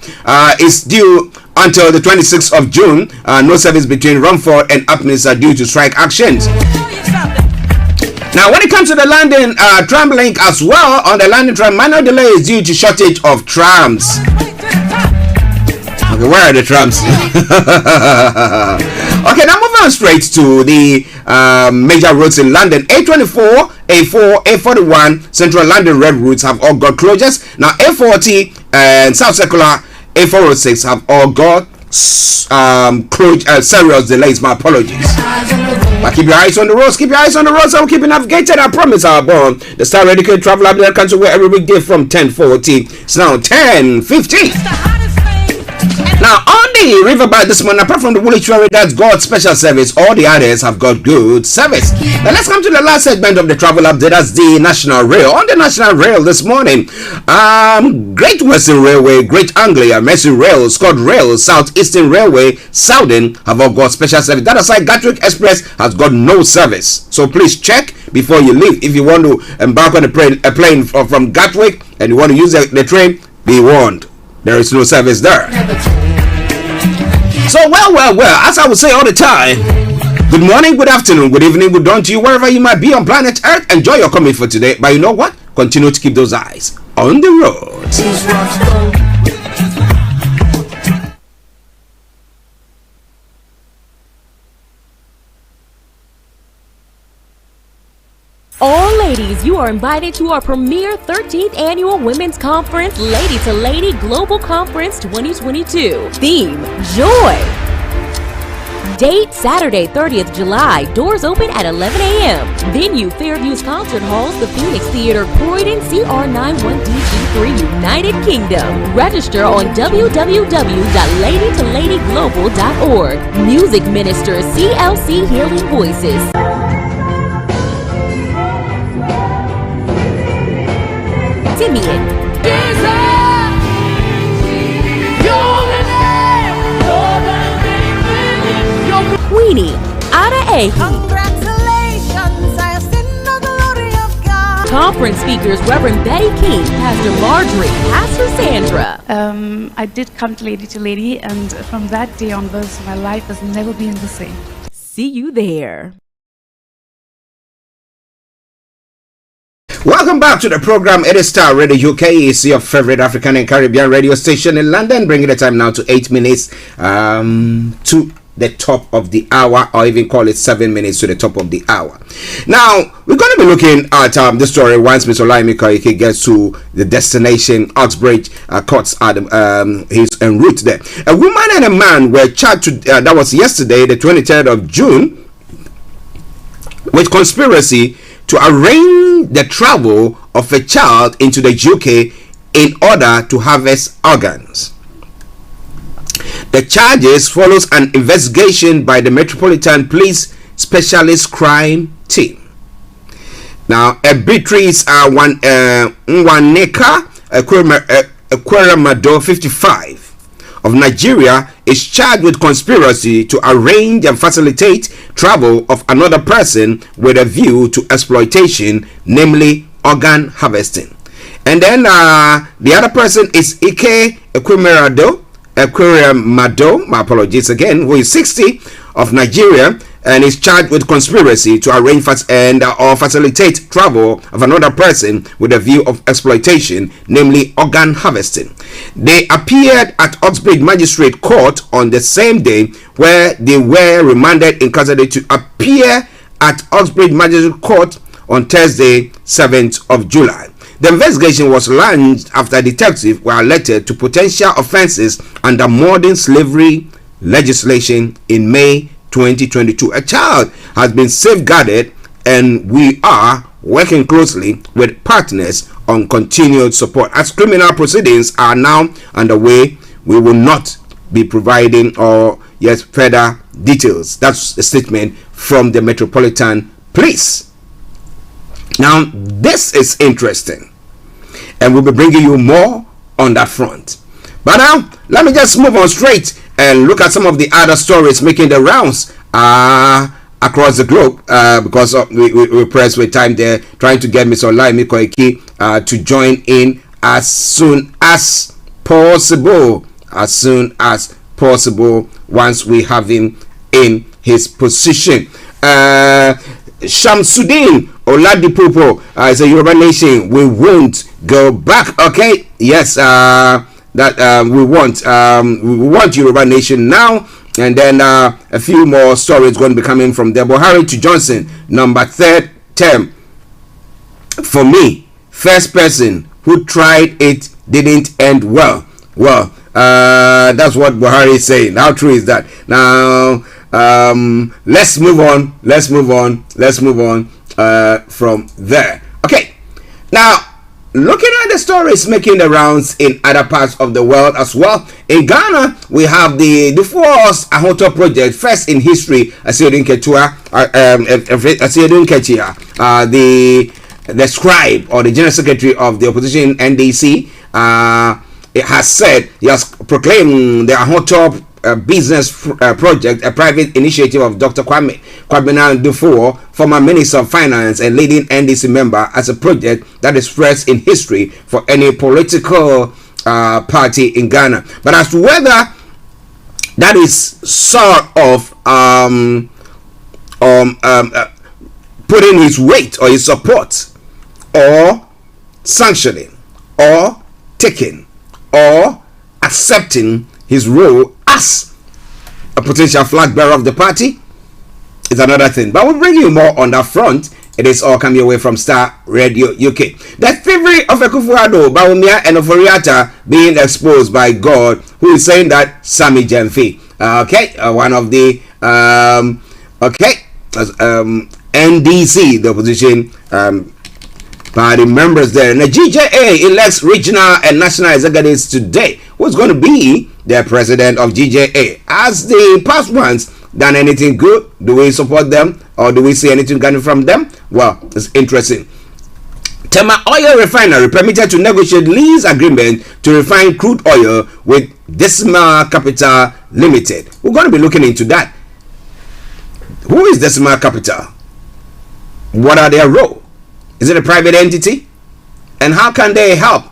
is due until the 26th of June. No service between Romford and Upness are due to strike actions. Now, when it comes to the London Tram Link as well, on the London Tram, minor delay is due to shortage of trams. Okay, where are the trams? Okay, now moving on straight to the major roads in London. A24, A4, A41, Central London Red routes have all got closures. Now, A40 and South Circular, A406 have all got serious delays. My apologies. But keep your eyes on the roads. Keep your eyes on the roads. I will keep you navigated. I promise. I'll born the Star Radio Travel Update comes away every weekday from 10:40. It's now 10:50. Now on the riverbank this morning, apart from the Woolwich Ferry that's got special service, all the others have got good service. Now let's come to the last segment of the travel update. That's the National Rail. On the National Rail this morning, Great Western Railway, Great Anglia, Mersey Rail, Scott Rail, South Eastern Railway, Southern have all got special service. That aside, Gatwick Express has got no service. So please check before you leave. If you want to embark on a plane from Gatwick and you want to use the train, be warned. There is no service there. So, well, as I would say all the time, good morning, good afternoon, good evening, good dawn to you, wherever you might be on planet Earth. Enjoy your commute for today. But you know what? Continue to keep those eyes on the road. All ladies, you are invited to our premier 13th annual Women's Conference, Lady to Lady Global Conference 2022. Theme, Joy. Date, Saturday, 30th July. Doors open at 11 a.m. Venue, Fairview's Concert Halls, the Phoenix Theater, Croydon, CR91DG country, United Kingdom. Register on www.ladytoladyglobal.org. Music Minister CLC Healing Voices. Simeon. Queenie. Ada Ahi. Conference speakers Reverend Betty King, Pastor Marjorie, Pastor Sandra. I did come to Lady, and from that day onwards, my life has never been the same. See you there. Welcome back to the program. It is Starr Radio UK. It's your favorite African and Caribbean radio station in London, bringing the time now to 8 minutes to the top of the hour, or even call it 7 minutes to the top of the hour. Now, we're going to be looking at the story once Mr. Olayomi gets to the destination. Outbreak cuts at his en route there. A woman and a man were charged that was yesterday, the 23rd of June, with conspiracy to arrange the travel of a child into the UK in order to harvest organs. The charges follows an investigation by the Metropolitan Police Specialist Crime Team. Now, Beatrice Nwaneka Ekweramado, 55, of Nigeria, is charged with conspiracy to arrange and facilitate travel of another person with a view to exploitation, namely organ harvesting. And then the other person is Ike Ekweramado, my apologies again, who is 60, of Nigeria, and is charged with conspiracy to arrange or facilitate travel of another person with a view of exploitation, namely organ harvesting. They appeared at Outbreak Magistrate Court on the same day, where they were remanded in custody to appear at Outbreak Magistrate Court on Thursday, 7th of July. The investigation was launched after detectives were alerted to potential offenses under modern slavery legislation in May 2022. A child has been safeguarded, and we are working closely with partners on continued support. As criminal proceedings are now underway, we will not be providing further details. That's a statement from the Metropolitan Police. Now, this is interesting, and we'll be bringing you more on that front. But now, let me just move on straight and look at some of the other stories making the rounds across the globe, because we're pressed with time there, trying to get Mr. Olayomi to join in as soon as possible. Once we have him in his position. Shamsuddin Oladipopo is a Yoruba nation. We won't go back. Okay, yes, we want Yoruba nation now. And then a few more stories going to be coming from there. Buhari to Johnson, number 3rd term. For me, first person who tried it didn't end well. Well, that's what Buhari is saying. How true is that? Now, let's move on from there. Okay, now looking at the stories making the rounds in other parts of the world as well. In Ghana, we have the Force Ahoto project, first in history. Asiodun Ketia, the scribe or the general secretary of the opposition NDC, it has said, he has proclaimed the Ahoto business project a private initiative of Dr. Kwame Dufour, former Minister of Finance and leading NDC member, as a project that is first in history for any political party in Ghana. But as to whether that is sort of putting his weight or his support, or sanctioning, or taking, or accepting his role as a potential flag bearer of the party, is another thing. But we'll bring you more on that front. It is all coming away from Starr Radio UK. The thievery of Akufo-Addo, Bawumia and Oforiatta being exposed by God, who is saying that Sammy Gyamfi, one of the NDC, the opposition party members there. And the GJA elects regional and national executives today. Who's going to be the president of GJA? As the past ones done anything good? Do we support them, or do we see anything coming from them? Well, it's interesting. Tema Oil Refinery permitted to negotiate lease agreement to refine crude oil with Decimal Capital Limited. We're going to be looking into that. Who is Decimal Capital? What are their role? Is it a private entity? And how can they help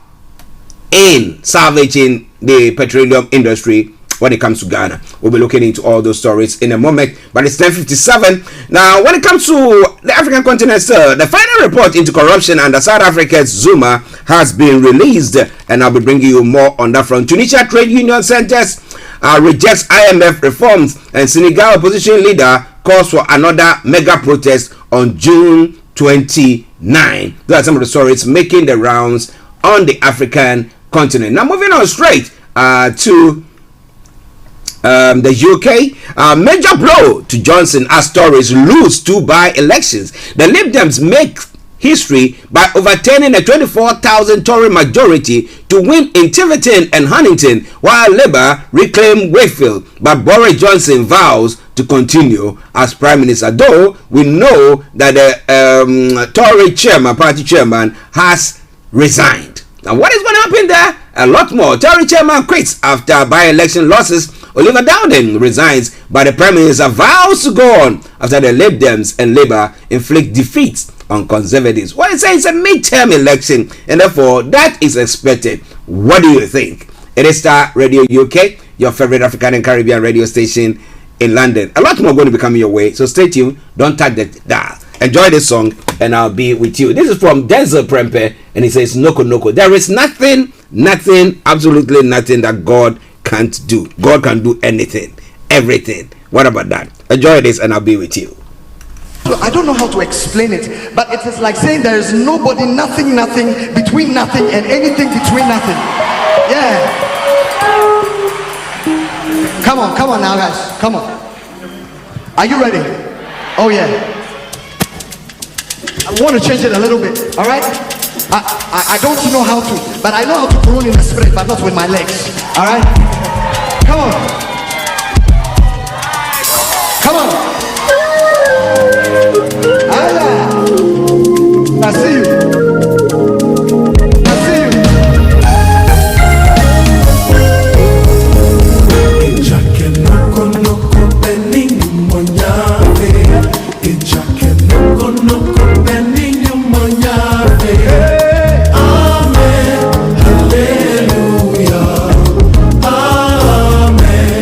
in salvaging the petroleum industry when it comes to Ghana? We'll be looking into all those stories in a moment, but it's 10:57. Now, when it comes to the African continent, sir, the final report into corruption under South Africa's Zuma has been released, and I'll be bringing you more on that front. Tunisia Trade Union Centers rejects IMF reforms, and Senegal opposition leader calls for another mega protest on June 29. Those are some of the stories making the rounds on the African continent. Now, moving on straight to the UK, major blow to Johnson as Tories lose 2 by-elections. The Lib Dems make history by overturning a 24,000 Tory majority to win in Tiverton and Huntington, while Labour reclaim Wakefield. But Boris Johnson vows to continue as Prime Minister, though we know that the Tory party chairman has resigned. Now, what is going to happen there? A lot more. Tory chairman quits after by-election losses. Oliver Dowden resigns, but the Prime Minister vows to go on after the Lib Dems and Labour inflict defeats on Conservatives. Well, it says it's a mid-term election, and therefore that is expected. What do you think? It is Star Radio UK, your favorite African and Caribbean radio station in London. A lot more going to be coming your way, so stay tuned. Don't touch the dial. Enjoy this song, and I'll be with you. This is from Denzel Prempe, and he says, Noko Noko. There is nothing, absolutely nothing that God can't do. God can do anything, everything. What about that? Enjoy this, and I'll be with you. I don't know how to explain it, but it is like saying there is nobody, nothing, between nothing and anything between nothing. Yeah. Come on now, guys. Come on. Are you ready? Oh yeah. I want to change it a little bit. All right. I don't know how to, but I know how to groan in the spirit, but not with my legs. All right. Come on. Come on. I see you. I see you. Amen. Hallelujah. Amen.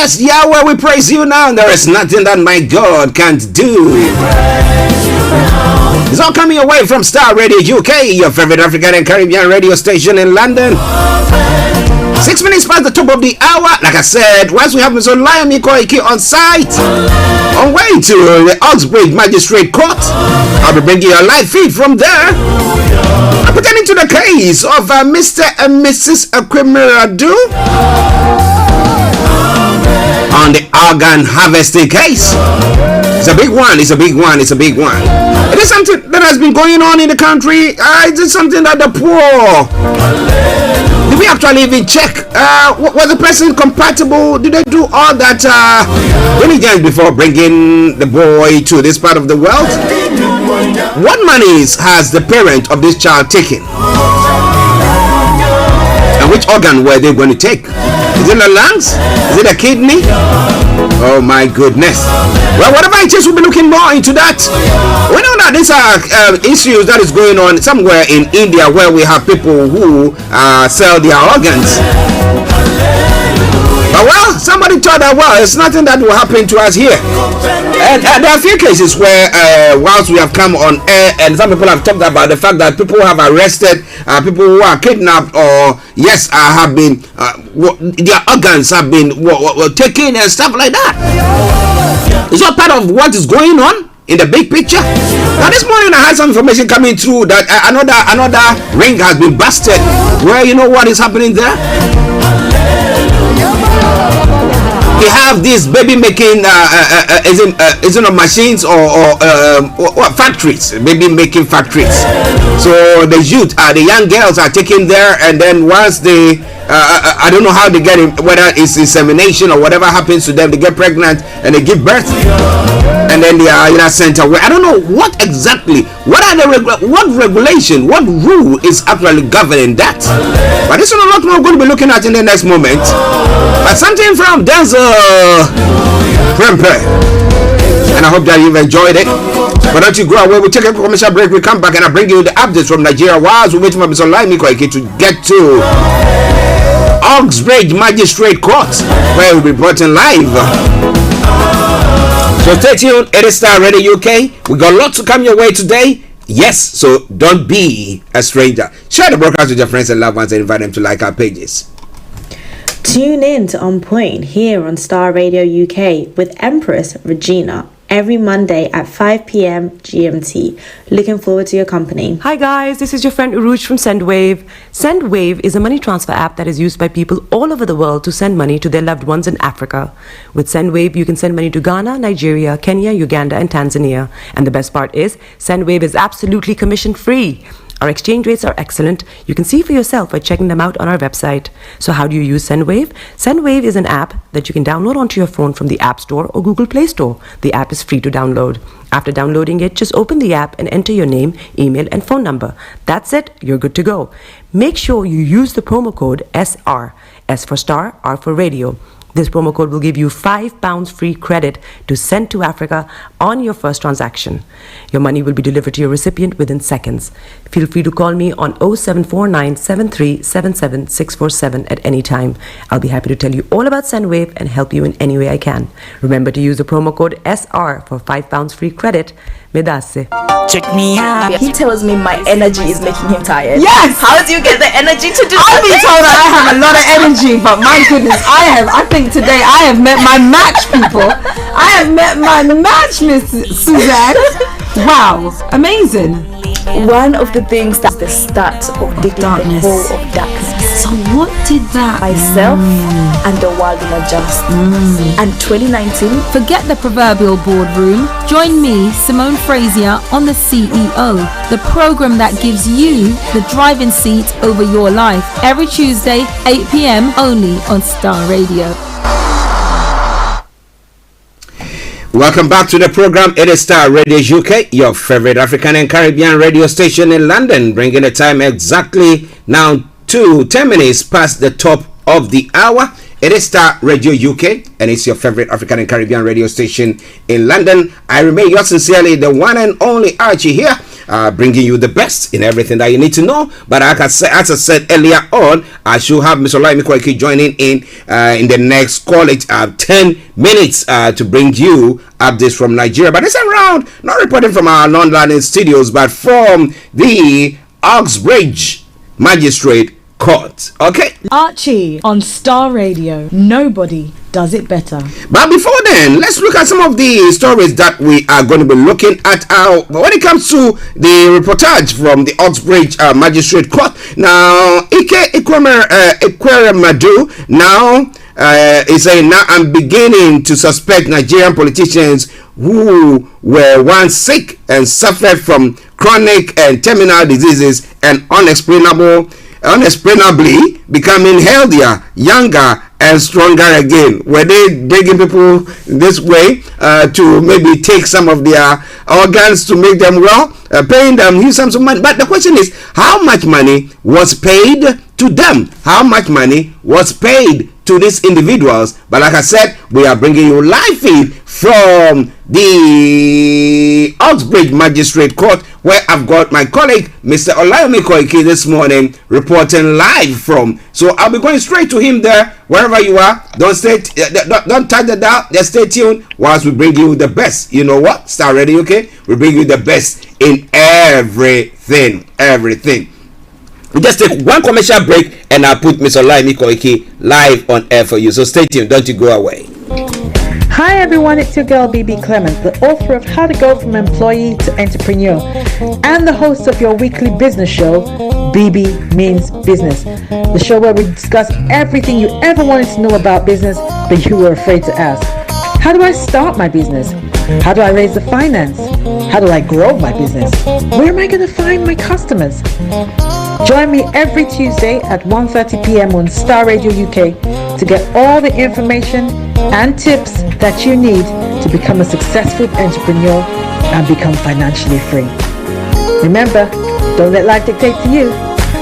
Yes, Yahweh, we praise you now. There is nothing that my God can't do. It's all coming away from Starr Radio UK, your favorite African and Caribbean radio station in London. 6 minutes past the top of the hour. Like I said, once we have Mr. Olayomi on site, on way to the Outbreak Magistrate Court, I'll be bringing you a live feed from there. Pertaining to the case of Mr. and Mrs. Akwemiradu on the organ harvesting case. It's a big one. It's a big one. It's a big one. It is something that has been going on in the country. It is something that the poor. Did we actually even check? Was the person compatible? Did they do all that diligence before bringing the boy to this part of the world? What monies has the parent of this child taken? And which organ were they going to take? Is it the lungs? Is it a kidney? Oh my goodness. Well, whatever it is, we'll be looking more into that. We know that these are issues that is going on somewhere in India, where we have people who sell their organs. But well, somebody thought that, well, it's nothing that will happen to us here. And there are a few cases where whilst we have come on air, and some people have talked about the fact that people have arrested people who are kidnapped, or yes, have been their organs have been taken and stuff like that. It's all part of what is going on in the big picture. Now this morning I had some information coming through that another ring has been busted. Where you know what is happening there? They have these baby making machines or factories, baby making factories. So the youth, the young girls are taken there, and then once they I don't know how they get it, whether it's insemination or whatever happens to them, they get pregnant and they give birth, and then they are sent away. I don't know what exactly, what regulation, what rule is actually governing that. But this is a lot more we're going to be looking at in the next moment. But something from Denzel Prempe, and I hope that you've enjoyed it. But don't you go away. We'll take a commercial break. We come back and I bring you the updates from Nigeria whilst we wait for Mr. Olayomi to get to Outbreak Magistrate Court, where we'll be brought in live. So stay tuned. It is Starr Radio UK. We got lots to come your way today. Yes, so don't be a stranger. Share the broadcast with your friends and loved ones and invite them to like our pages. Tune in to On Point here on Starr Radio UK with Empress Regina every Monday at 5 p.m. GMT. Looking forward to your company. Hi guys, this is your friend Uruj from Sendwave. Sendwave is a money transfer app that is used by people all over the world to send money to their loved ones in Africa. With Sendwave, you can send money to Ghana, Nigeria, Kenya, Uganda, and Tanzania. And the best part is, Sendwave is absolutely commission free. Our exchange rates are excellent. You can see for yourself by checking them out on our website. So how do you use Sendwave? Sendwave is an app that you can download onto your phone from the App Store or Google Play Store. The app is free to download. After downloading it, just open the app and enter your name, email, and phone number. That's it. You're good to go. Make sure you use the promo code SR. S for Star, R for Radio. This promo code will give you £5 free credit to send to Africa on your first transaction. Your money will be delivered to your recipient within seconds. Feel free to call me on 0749 7377 647 at any time. I'll be happy to tell you all about Sendwave and help you in any way I can. Remember to use the promo code SR for £5 free credit. Medasse. Check me out. He tells me my energy is making him tired. Yes! How do you get the energy to do I've been told that I have a lot of energy, but my goodness, I think today I have met my match, people. I have met my match, Miss Suzanne. Wow, amazing. One of the things that's the start of the darkness. The whole of darkness. So what did that myself and the world will adjust. And 2019, forget the proverbial boardroom. Join me, Simone Frazier, on the CEO, the program that gives you the driving seat over your life. Every Tuesday, 8 p.m. only on Starr Radio. Welcome back to the program. It is Starr Radio UK, your favorite African and Caribbean radio station in London, bringing the time exactly now to 10 minutes past the top of the hour. It is Starr Radio UK, and it's your favorite African and Caribbean radio station in London. I remain yours sincerely, the one and only Archie here. bringing you the best in everything that you need to know. But as I said earlier on, I should have Mr. Olayomi Koiki joining in the next, call it 10 minutes to bring you updates from Nigeria. But this round, not reporting from our London studios, but from the Uxbridge Magistrate Court. Okay, Archie on Starr Radio. Nobody does it better. But before then, let's look at some of the stories that we are going to be looking at. When it comes to the reportage from the Uxbridge Magistrate Court, now Ike Ekweremadu now is saying, now I'm beginning to suspect Nigerian politicians who were once sick and suffered from chronic and terminal diseases and unexplainably becoming healthier, younger, and stronger again. Were they begging people this way to maybe take some of their organs to make them well, paying them huge sums of money? But the question is, how much money was paid to them? How much money was paid to these individuals? But like I said, we are bringing you live feed from the Uxbridge Magistrate Court, where I've got my colleague Mr. Olayomi Koiki this morning reporting live from. So I'll be going straight to him there, wherever you are. Don't touch the dial. Just stay tuned whilst we bring you the best. You know what? Starr Radio, okay? We bring you the best in everything. We just take one commercial break and I'll put Mr. Olayomi Koiki live on air for you. So stay tuned. Don't you go away. Hi everyone, it's your girl BB Clement, the author of How to Go From Employee to Entrepreneur and the host of your weekly business show, BB Means Business, the show where we discuss everything you ever wanted to know about business but you were afraid to ask. How do I start my business? How do I raise the finance? How do I grow my business? Where am I going to find my customers? Join me every Tuesday at 1:30 p.m. on Starr Radio UK to get all the information and tips that you need to become a successful entrepreneur and become financially free. Remember, don't let life dictate to you.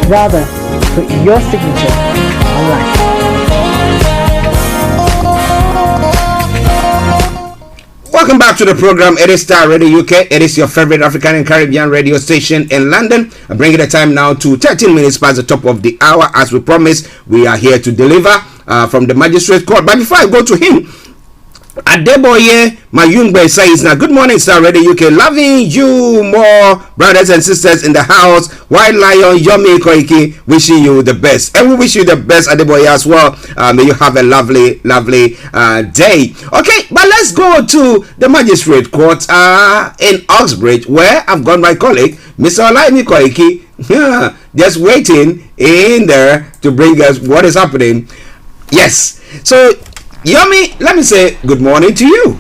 Rather, put your signature on life. Welcome back to the program. It is Starr Radio UK. It is your favorite African and Caribbean radio station in London. I'm bringing the time now to 13 minutes past the top of the hour. As we promised, we are here to deliver from the Magistrate Court. But before I go to him, Adeboye Mayungbe says, now good morning, Starr Radio UK. Loving you more, brothers and sisters in the house. White Lion Yomi Koiki, wishing you the best. And we wish you the best, Adeboye, as well. May you have a lovely day. Okay, but let's go to the Magistrate Court in Uxbridge, where I've got my colleague, Mr. Olayomi Koiki, just waiting in there to bring us what is happening. Yes. So, Yomi, let me say good morning to you.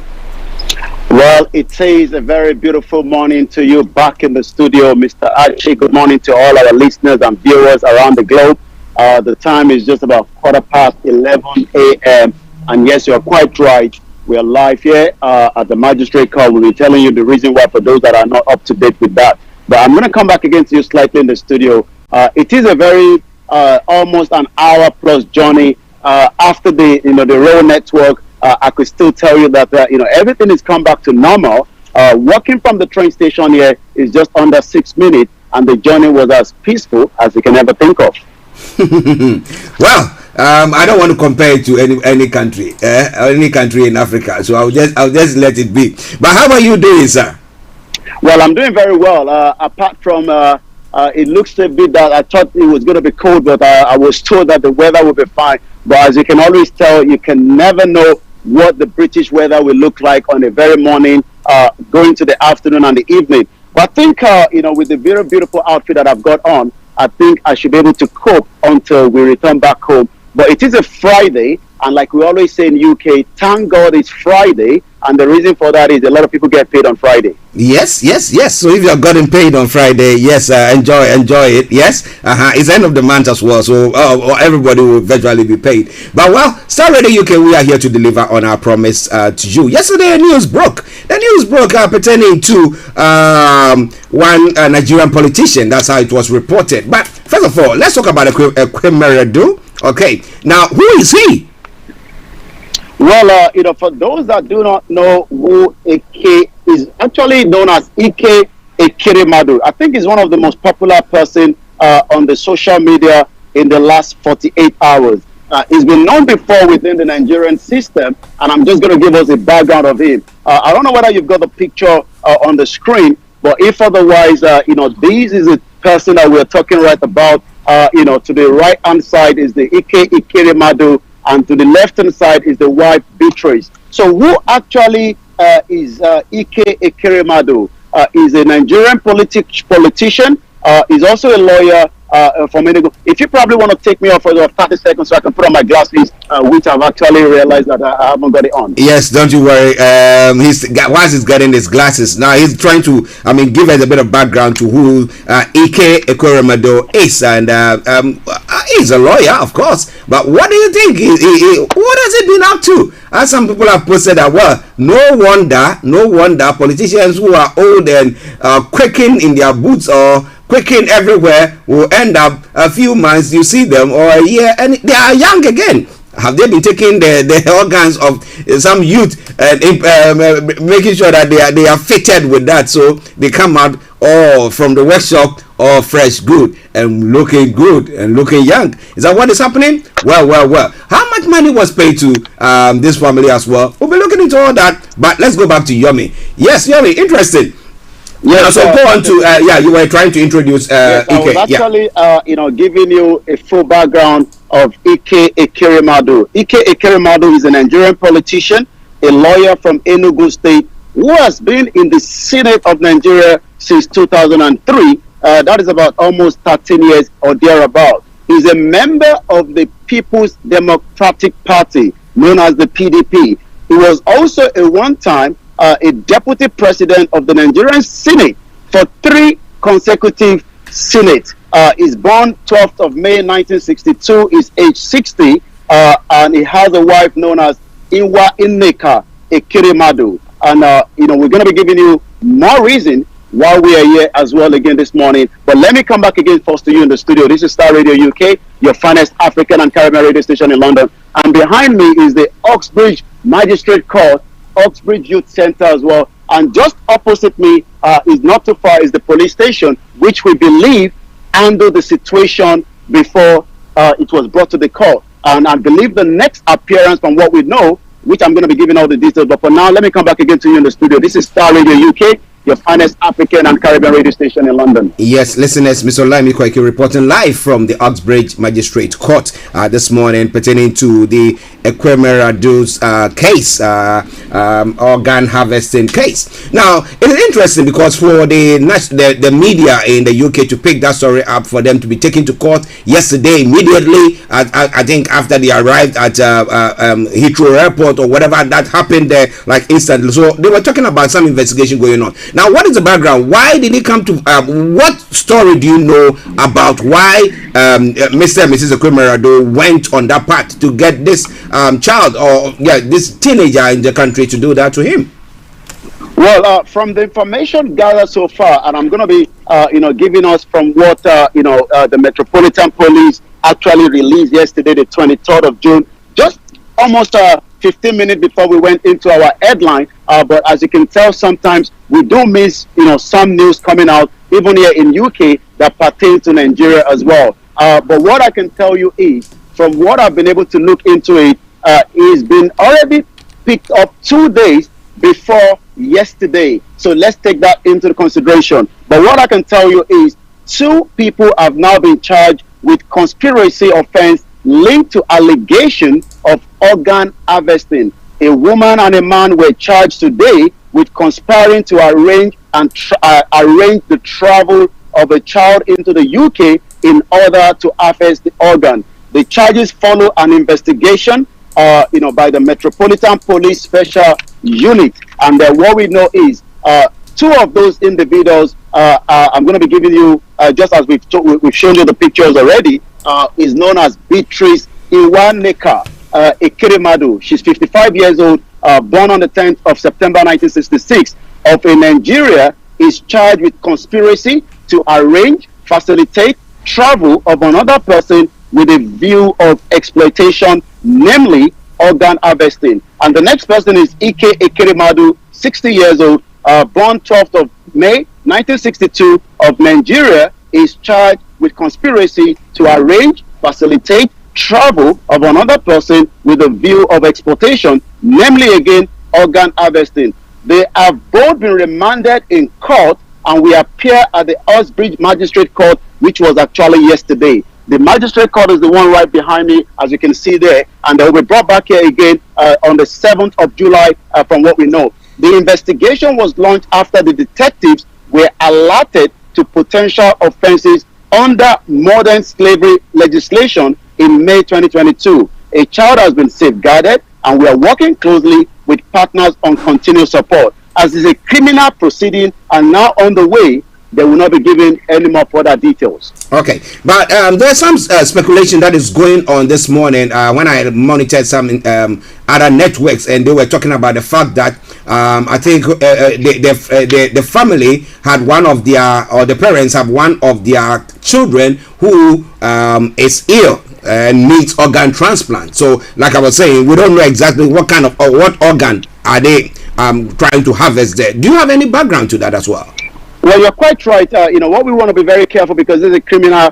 Well, it is a very beautiful morning to you back in the studio, Mr. Archie. Good morning to all our listeners and viewers around the globe. The time is just about 11:15 a.m. And yes, you're quite right. We are live here at the Magistrate Court. We'll be telling you the reason why for those that are not up to date with that. But I'm going to come back again to you slightly in the studio. It is a very almost an hour plus journey after the rail network. I could still tell you that everything has come back to normal. Walking from the train station here is just under 6 minutes, and the journey was as peaceful as you can ever think of. Well, I don't want to compare it to any country, any country in Africa. So I'll just let it be. But how are you doing, sir? Well, I'm doing very well. Apart from it looks a bit that I thought it was going to be cold, but I was told that the weather will be fine. But as you can always tell, you can never know what the British weather will look like on a very morning, going to the afternoon and the evening. But I think, with the very beautiful outfit that I've got on, I think I should be able to cope until we return back home. But it is a Friday, and like we always say in UK, thank God it's Friday, and the reason for that is a lot of people get paid on Friday. Yes. So if you're getting paid on Friday, yes, enjoy it. Yes, it's end of the month as well, so everybody will virtually be paid. But well, Starr Radio UK, we are here to deliver on our promise to you. Yesterday, the news broke pertaining to one Nigerian politician. That's how it was reported. But first of all, let's talk about Ekweremadu. Okay, now who is he? Well, for those that do not know who Ike is, actually known as Ike Ekirimadu. I think he's one of the most popular person on the social media in the last 48 hours. He's been known before within the Nigerian system, and I'm just going to give us a background of him. I don't know whether you've got the picture on the screen, but if otherwise, this is a person that we're talking right about. To the right-hand side is the Ike Ekirimadu, and to the left-hand side is the wife Beatrice. So who actually is Ike Ekirimadu? He's a Nigerian politician. He's also a lawyer from Enugu. If you probably want to take me off for 30 seconds so I can put on my glasses, which I've actually realized that I haven't got it on. Yes, don't you worry. Whilst he's getting his glasses, now he's trying to, give us a bit of background to who Ike Ekirimadu is. And he's a lawyer, of course. But what do you think? What has he been up to? As some people have posted that, well, no wonder politicians who are old and quaking in their boots or quaking everywhere will end up a few months, you see them, or a year, and they are young again. Have they been taking the organs of some youth and making sure that they are fitted with that, so they come out all from the workshop all fresh, good, and looking good and looking young? Is that what is happening? Well. How much money was paid to this family as well? We'll be looking into all that, but let's go back to Yomi. Yes, Yomi, interesting. Yeah, so go on to you were trying to introduce yes, Ike. I was actually giving you a full background of Ike Ekirimadu. Ike Ekirimadu is a Nigerian politician, a lawyer from Enugu State, who has been in the Senate of Nigeria since 2003. That is about almost 13 years or thereabout. He's a member of the People's Democratic Party, known as the PDP. He was also a one-time a deputy president of the Nigerian Senate for 3 consecutive Senates. He's born 12th of May 1962, is age 60, and he has a wife known as Inwa Inneka Ekirimadu. And, we're going to be giving you more reason why we are here as well again this morning. But let me come back again first to you in the studio. This is Starr Radio UK, your finest African and Caribbean radio station in London. And behind me is the Oxbridge Magistrate Court, Oxbridge Youth Center as well, and just opposite me is not too far is the police station, which we believe handled the situation before it was brought to the court. And I believe the next appearance, from what we know, which I'm going to be giving all the details, but for now, let me come back again to you in the studio. This is Starr Radio UK, your finest African and Caribbean radio station in London. Yes, listeners, Mr. Olayomi Kweke reporting live from the Oxbridge Magistrate Court this morning pertaining to the Ekirimadu case, organ harvesting case. Now, it is interesting because for the media in the UK to pick that story up, for them to be taken to court yesterday immediately, I think after they arrived at Heathrow Airport or whatever that happened there, like instantly. So they were talking about some investigation going on. Now, what is the background? Why did it come to? What story do you know about why Mr. and Mrs. Ekirimadu went on that path to get this child or this teenager in the country to do that to him? Well, from the information gathered so far, and I'm going to be, giving us from what the Metropolitan Police actually released yesterday, the 23rd of June, just almost 15 minutes before we went into our headline. But as you can tell, sometimes we do miss, some news coming out, even here in UK, that pertains to Nigeria as well. But what I can tell you is, from what I've been able to look into it, it's been already picked up 2 days before yesterday. So let's take that into consideration. But what I can tell you is 2 people have now been charged with conspiracy offense linked to allegation of organ harvesting. A woman and a man were charged today with conspiring to arrange the travel of a child into the UK in order to harvest the organ. The charges follow an investigation, by the Metropolitan Police Special Unit. And what we know is 2 of those individuals, I'm going to be giving you, just as we've shown you the pictures already, is known as Beatrice Inneka Ekirimadu. She's 55 years old, born on the 10th of September 1966, of Nigeria, is charged with conspiracy to arrange, facilitate travel of another person with a view of exploitation, namely organ harvesting. And the next person is Ike Ekirimadu, 60 years old, born 12th of May 1962 of Nigeria is charged with conspiracy to arrange, facilitate travel of another person with a view of exportation, namely again organ harvesting. They have both been remanded in court and we appear at the Osbridge Magistrate Court, which was actually yesterday. The Magistrate Court is the one right behind me, as you can see there, and they will be brought back here again on the 7th of July from what we know. The investigation was launched after the detectives were alerted to potential offenses under modern slavery legislation in May 2022. A child has been safeguarded and we are working closely with partners on continued support. As is a criminal proceeding and now on the way, they will not be given any more further details. Okay, but there's some speculation that is going on this morning when I monitored some other networks, and they were talking about the fact that I think the family had one of their, or the parents have one of their children who is ill and needs organ transplant. So, like I was saying, we don't know exactly what kind of or what organ are they trying to harvest there. Do you have any background to that as well? Well, you're quite right. What we want to be very careful, because this is a criminal,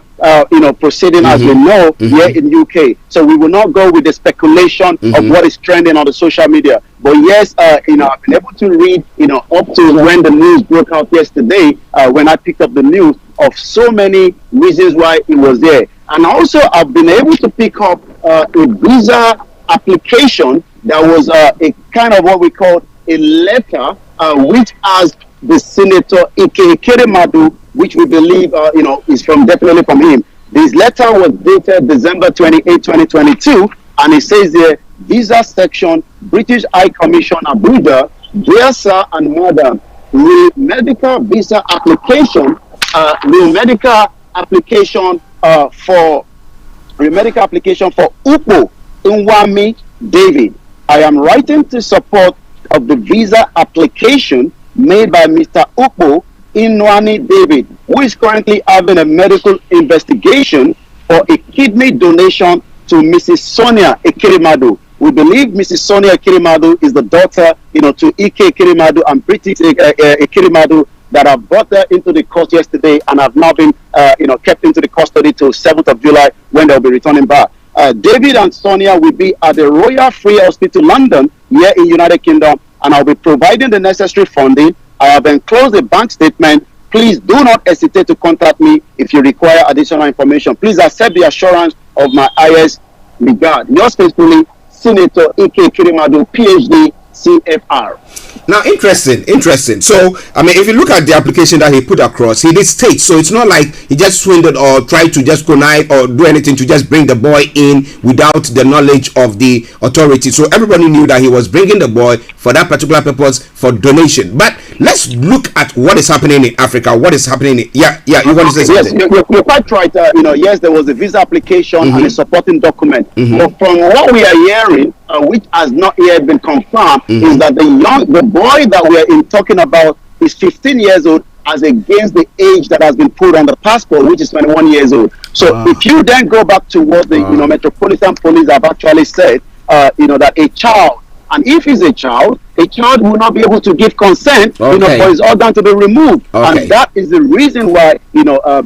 proceeding, as we know, here in UK. So we will not go with the speculation of what is trending on the social media. But yes, I've been able to read, up to when the news broke out yesterday, when I picked up the news of so many reasons why it was there. And also, I've been able to pick up a visa application that was a kind of what we call a letter, which has the Senator Ike Ekweremadu, which we believe, is definitely from him. This letter was dated December 28, 2022, and it says there, Visa Section, British High Commission, Abuja, dear sir and madam, medical visa application, medical application for Upo Nwami David. I am writing to support of the visa application made by Mr. Upo Nwami David, who is currently having a medical investigation for a kidney donation to Mrs. Sonia Ekweremadu. We believe Mrs. Sonia Ekweremadu is the daughter, to Ike Ekweremadu and British Ekweremadu, that have brought her into the court yesterday and have now been, kept into the custody till 7th of July when they'll be returning back. David and Sonia will be at the Royal Free Hospital, London, here in United Kingdom, and I'll be providing the necessary funding. I have enclosed a bank statement. Please do not hesitate to contact me if you require additional information. Please accept the assurance of my highest regard. Yours faithfully, Senator Ike Ekweremadu, PhD, CFR. Now, interesting. So, if you look at the application that he put across, he did state. So it's not like he just swindled or tried to just connive or do anything to just bring the boy in without the knowledge of the authority. So everybody knew that he was bringing the boy for that particular purpose, for donation. But let's look at what is happening in Africa. What is happening? You want to say something? Yes, you're quite right. Yes, there was a visa application and a supporting document. But from what we are hearing, which has not yet been confirmed, is that the boy that we are talking about is 15 years old, as against the age that has been put on the passport, which is 21 years old. So if you then go back to what the Metropolitan Police have actually said, that a child, and if he's a child will not be able to give consent, for his organ to be removed. And that is the reason why,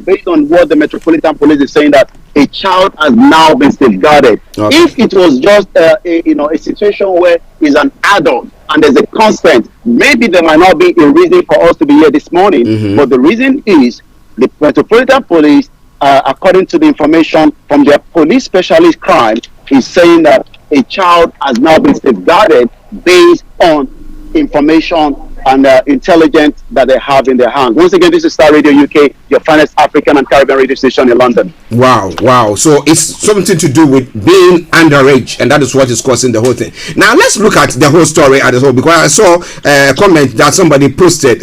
based on what the Metropolitan Police is saying, that a child has now been safeguarded. If it was just a situation where he's an adult and there's a consent, maybe there might not be a reason for us to be here this morning. But the reason is the Metropolitan Police, according to the information from their police specialist crime, is saying that a child has now been safeguarded based on information and intelligence that they have in their hands. Once again, this is Starr Radio UK, your finest African and Caribbean radio station in London. Wow. So it's something to do with being underage, and that is what is causing the whole thing. Now let's look at the whole story as a whole, because I saw a comment that somebody posted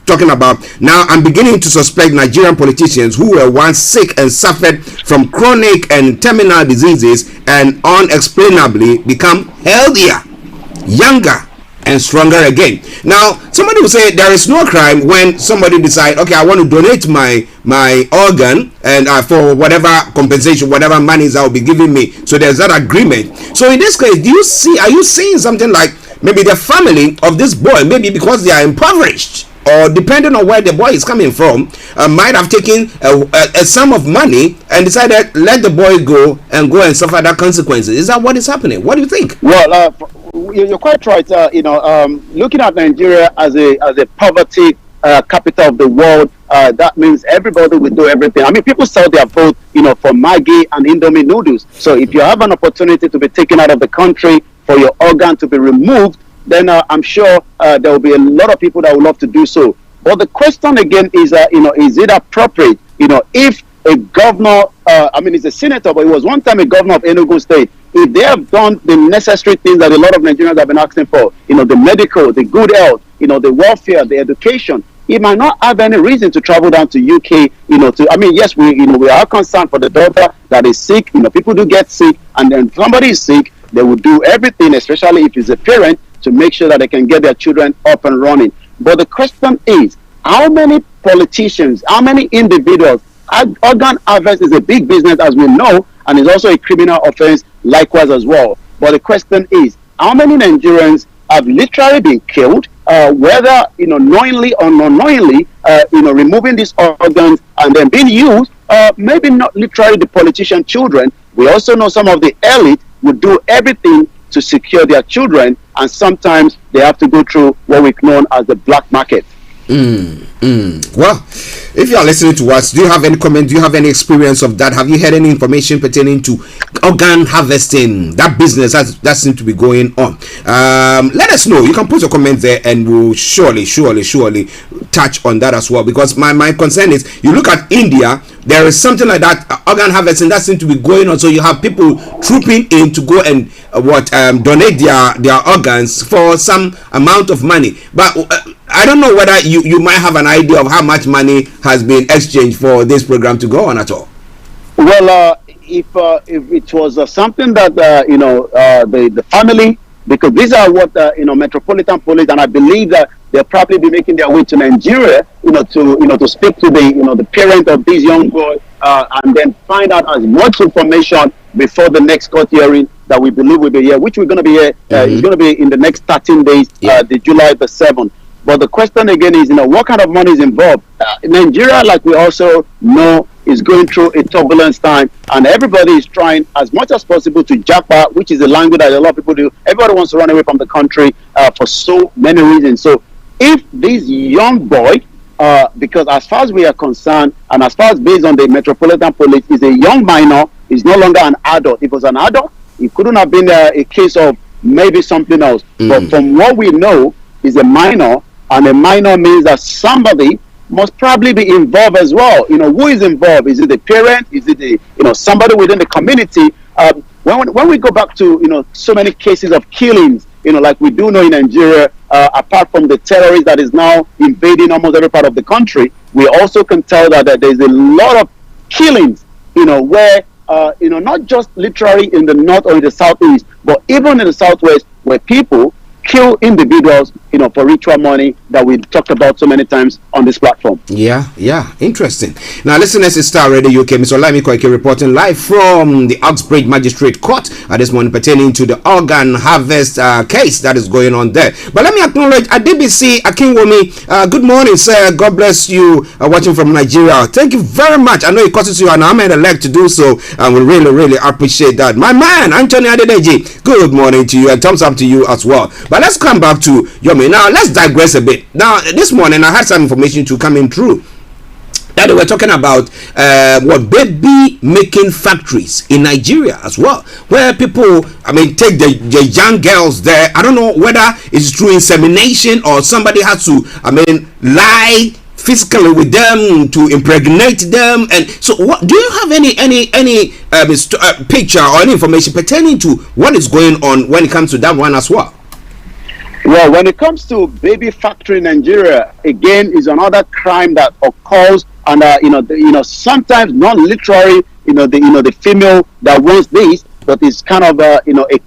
talking about, now I'm beginning to suspect Nigerian politicians who were once sick and suffered from chronic and terminal diseases and unexplainably become healthier, younger, and stronger again. Now, somebody will say there is no crime when somebody decides, okay, I want to donate my organ, and for whatever compensation, whatever monies I will be giving me. So there's that agreement. So in this case, are you seeing something like maybe the family of this boy, maybe because they are impoverished, or depending on where the boy is coming from, might have taken a sum of money and decided let the boy go and suffer that consequences. Is that what is happening? What do you think? Well, you're quite right. Looking at Nigeria as a poverty capital of the world, that means everybody will do everything. I mean, people sell their vote, for Maggi and Indomie noodles. So if you have an opportunity to be taken out of the country for your organ to be removed, then I'm sure there will be a lot of people that would love to do so. But the question again is, is it appropriate? If a governor, he's a senator, but he was one time a governor of Enugu State. If they have done the necessary things that a lot of Nigerians have been asking for, the medical, the good health, the welfare, the education, he might not have any reason to travel down to UK, yes, we are concerned for the daughter that is sick. People do get sick, and then somebody is sick, they will do everything, especially if it's a parent, to make sure that they can get their children up and running. But the question is, how many politicians, how many individuals? Organ harvest is a big business, as we know, and is also a criminal offense likewise as well. But the question is, how many Nigerians have literally been killed, whether knowingly or unknowingly, removing these organs and then being used, maybe not literally the politician children. We also know some of the elite would do everything to secure their children, and sometimes they have to go through what we know as the black market. Well, if you are listening to us, do you have any comment? Do you have any experience of that? Have you heard any information pertaining to organ harvesting, that business that seems to be going on? Let us know. You can put a comment there, and we'll surely touch on that as well. Because my concern is, you look at India, there is something like that, organ harvesting that seems to be going on. So you have people trooping in to go and donate their organs for some amount of money. But I don't know whether you might have an idea of how much money has been exchanged for this program to go on at all. Well, if it was something that the family, because these are what Metropolitan Police, and I believe that they'll probably be making their way to Nigeria, to speak to the parent of this young boy, and then find out as much information before the next court hearing that we believe will be here, which we're going to be here. It's going to be in the next 13 days, the July the 7th. But the question again is, what kind of money is involved? Nigeria, like we also know, is going through a turbulence time, and everybody is trying as much as possible to japa, which is a language that a lot of people do. Everybody wants to run away from the country for so many reasons. So if this young boy, because as far as we are concerned, and as far as based on the Metropolitan Police, is a young minor, is no longer an adult. If it was an adult, it couldn't have been a case of maybe something else. But from what we know, is a minor, and a minor means that somebody must probably be involved as well. Who is involved? Is it the parent? Is it the somebody within the community? When we go back to so many cases of killings, like we do know in Nigeria, apart from the terrorists that is now invading almost every part of the country, we also can tell that there's a lot of killings, where not just literally in the north or in the southeast, but even in the southwest, where people kill individuals, for ritual money that we talked about so many times on this platform. Yeah, interesting. Now, listeners, it's Starr Radio UK. Mr. Olayomi Koike reporting live from the Outbreak Magistrate Court this morning pertaining to the organ harvest case that is going on there. But let me acknowledge DBC Akinwomi. Good morning, sir. God bless you. Watching from Nigeria. Thank you very much. I know it costs you an arm and a leg to do so, and we really appreciate that. My man, Anthony Adedeji. Good morning to you, and thumbs up to you as well. But let's come back to Yomi. Now, let's digress a bit. Now, this morning I had some information to coming through that they were talking about baby making factories in Nigeria as well, where people take the young girls there. I don't know whether it's through insemination or somebody has to lie physically with them to impregnate them. And so what do you have any picture or any information pertaining to what is going on when it comes to that one as well? Well, when it comes to baby factory in Nigeria, again, is another crime that occurs, and sometimes not literally, the female that wants this, but it's kind of a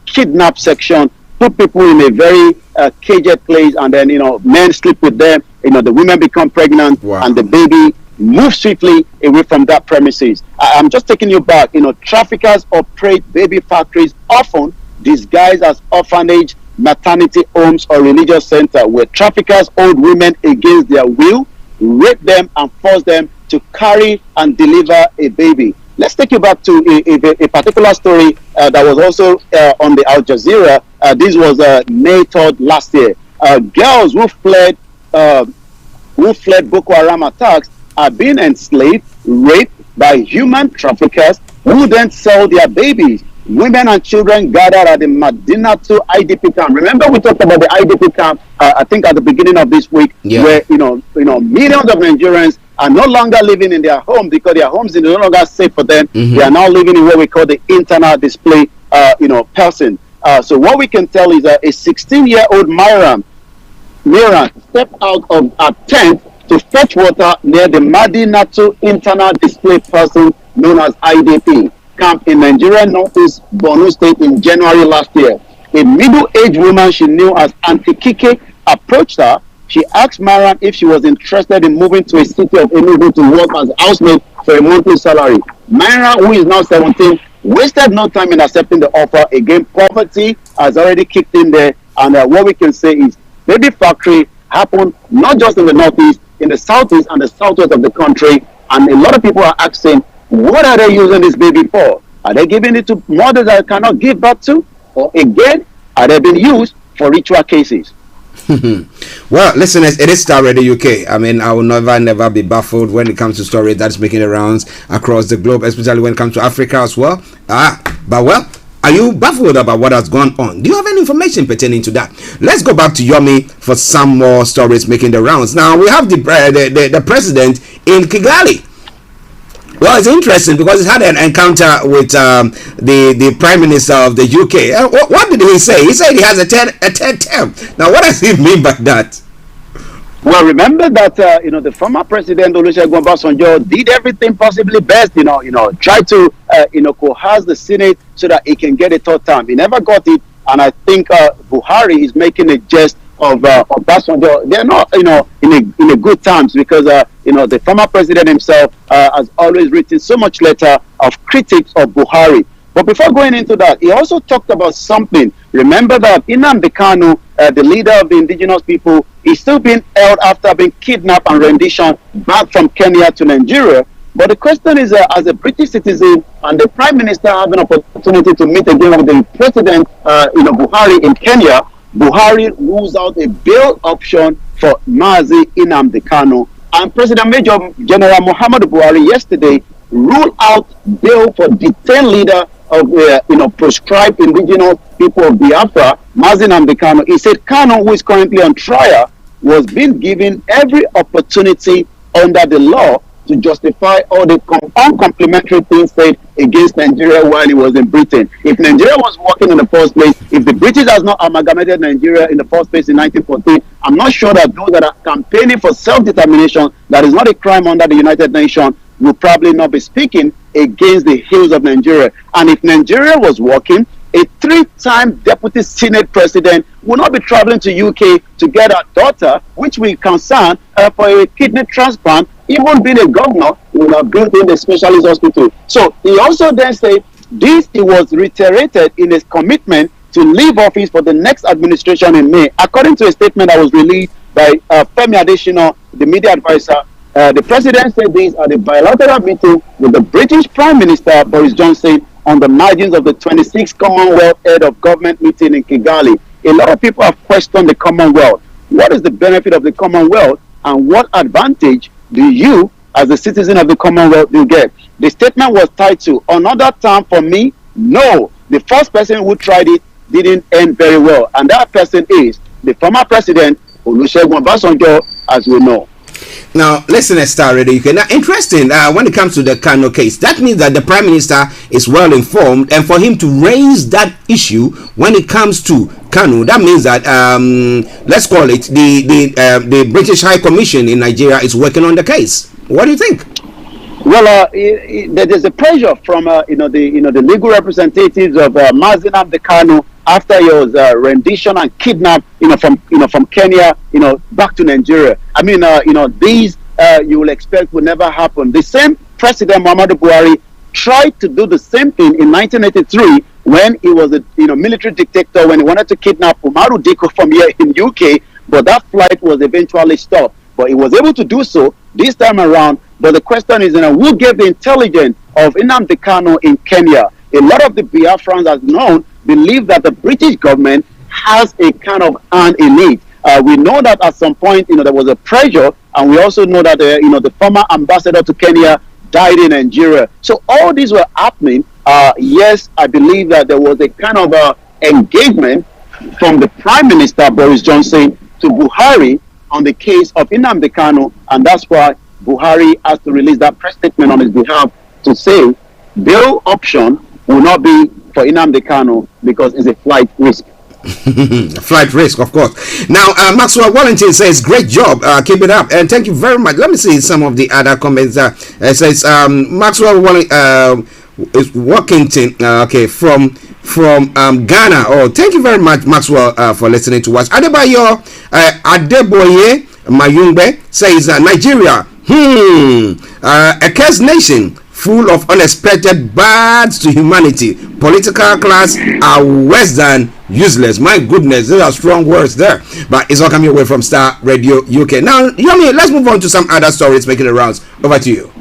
kidnap section, put people in a very caged place, and then men sleep with them. The women become pregnant, and the baby moves swiftly away from that premises. I'm just taking you back. Traffickers operate baby factories often disguised as orphanage maternity homes or religious center where traffickers hold women against their will, rape them, and force them to carry and deliver a baby. Let's take you back to a particular story that was also on the Al Jazeera. This was May 3rd last year. Girls who fled Boko Haram attacks are being enslaved, raped by human traffickers who then sell their babies. Women and children gathered at the Madinatu IDP camp. Remember, we talked about the IDP camp, I think at the beginning of this week, where millions of Nigerians are no longer living in their homes because their homes are no longer safe for them. They are now living in what we call the internal display, person. So what we can tell is that a 16-year-old Myran stepped out of a tent to fetch water near the Madinatu internal display person known as IDP camp in Nigeria Northeast Borno State in January last year. A middle-aged woman she knew as Auntie Kike approached her. She asked Myran if she was interested in moving to a city of Enugu to work as a housemaid for a monthly salary. Myran, who is now 17, wasted no time in accepting the offer. Again, poverty has already kicked in there, and what we can say is baby factory happened not just in the Northeast, in the Southeast and the Southwest of the country, and a lot of people are asking, what are they using this baby for? Are they giving it to mothers that cannot give birth to? Or again, are they being used for ritual cases? Well, listeners, it is Star Radio UK. I mean, I will never be baffled when it comes to stories that's making the rounds across the globe, especially when it comes to Africa as well. Are you baffled about what has gone on? Do you have any information pertaining to that? Let's go back to Yomi for some more stories making the rounds. Now, we have the president in Kigali. Well, it's interesting because he had an encounter with the Prime Minister of the UK. What did he say? He said he has a third term. Now, what does he mean by that? Well, remember that the former president Olusegun Obasanjo did everything possibly best. Tried to coerce the Senate so that he can get a third term. He never got it, and I think Buhari is making a jest of Obasanjo. They're not, in a good terms because the former president himself has always written so much letter of critics of Buhari. But before going into that, he also talked about something. Remember that Nnamdi Kanu, the leader of the indigenous people, is still being held after being kidnapped and renditioned back from Kenya to Nigeria. But the question is, as a British citizen and the Prime Minister having an opportunity to meet again with the President, Buhari in Kenya, Buhari rules out a bail option for Mazi Nnamdi Kanu, and President Major General Muhammadu Buhari yesterday ruled out bail for detained leader of proscribed indigenous people of Biafra, Mazi Nnamdi Kanu. He said Kanu, who is currently on trial, was being given every opportunity under the law to justify all the uncomplimentary things said against Nigeria while he was in Britain. If Nigeria was working in the first place, if the British has not amalgamated Nigeria in the first place in 1914, I'm not sure that those that are campaigning for self-determination, that is not a crime under the United Nations, will probably not be speaking against the hills of Nigeria. And if Nigeria was working, a 3-time deputy Senate president will not be traveling to UK to get our daughter, which we concern for a kidney transplant. Even being a governor, he will have built in the specialist hospital. So he also then said this, he was reiterated in his commitment to leave office for the next administration in May. According to a statement that was released by Femi Adesina, the media advisor, the president said this at a bilateral meeting with the British Prime Minister Boris Johnson on the margins of the 26th Commonwealth Head of Government meeting in Kigali. A lot of people have questioned the Commonwealth. What is the benefit of the Commonwealth, and what advantage do you, as a citizen of the Commonwealth, do get? The statement was tied to another term for me. No, the first person who tried it didn't end very well, and that person is the former president Olusegun Obasanjo, as we know. Now, listen to Star Radio UK. Now, interesting, when it comes to the Kano case, that means that the Prime Minister is well informed, and for him to raise that issue when it comes to Kano, that means that, let's call it, the British High Commission in Nigeria is working on the case. What do you think? Well, there's a pressure from the legal representatives of Mazi Nnamdi Kanu after he was rendition and kidnapped from Kenya back to Nigeria. I mean these you will expect will never happen. The same President Muhammadu Buhari tried to do the same thing in 1983 when he was a military dictator, when he wanted to kidnap Umaru Diko from here in UK, but that flight was eventually stopped. But he was able to do so this time around. But the question is, who gave the intelligence of Nnamdi Kanu in Kenya? A lot of the Biafrans, as known, believe that the British government has a kind of hand in it. We know that at some point, there was a pressure, and we also know that the former ambassador to Kenya died in Nigeria. So all these were happening. Yes, I believe that there was a kind of engagement from the Prime Minister Boris Johnson to Buhari on the case of Nnamdi Kanu, and that's why Buhari has to release that press statement on his behalf to say bail option will not be for Nnamdi Kanu because it's a flight risk. Flight risk, of course. Now, Maxwell Wallington says, great job, keep it up, and thank you very much. Let me see some of the other comments. It says, Maxwell Wallington, okay, from Ghana. Oh, thank you very much, Maxwell, for listening to us. Adebayo Adeboye Mayungbe says, Nigeria, a cursed nation full of unexpected bads to humanity. Political class are worse than useless. My goodness, these are strong words there. But it's all coming away from Star Radio UK. Now, Yomi, let's move on to some other stories making the rounds. Over to you.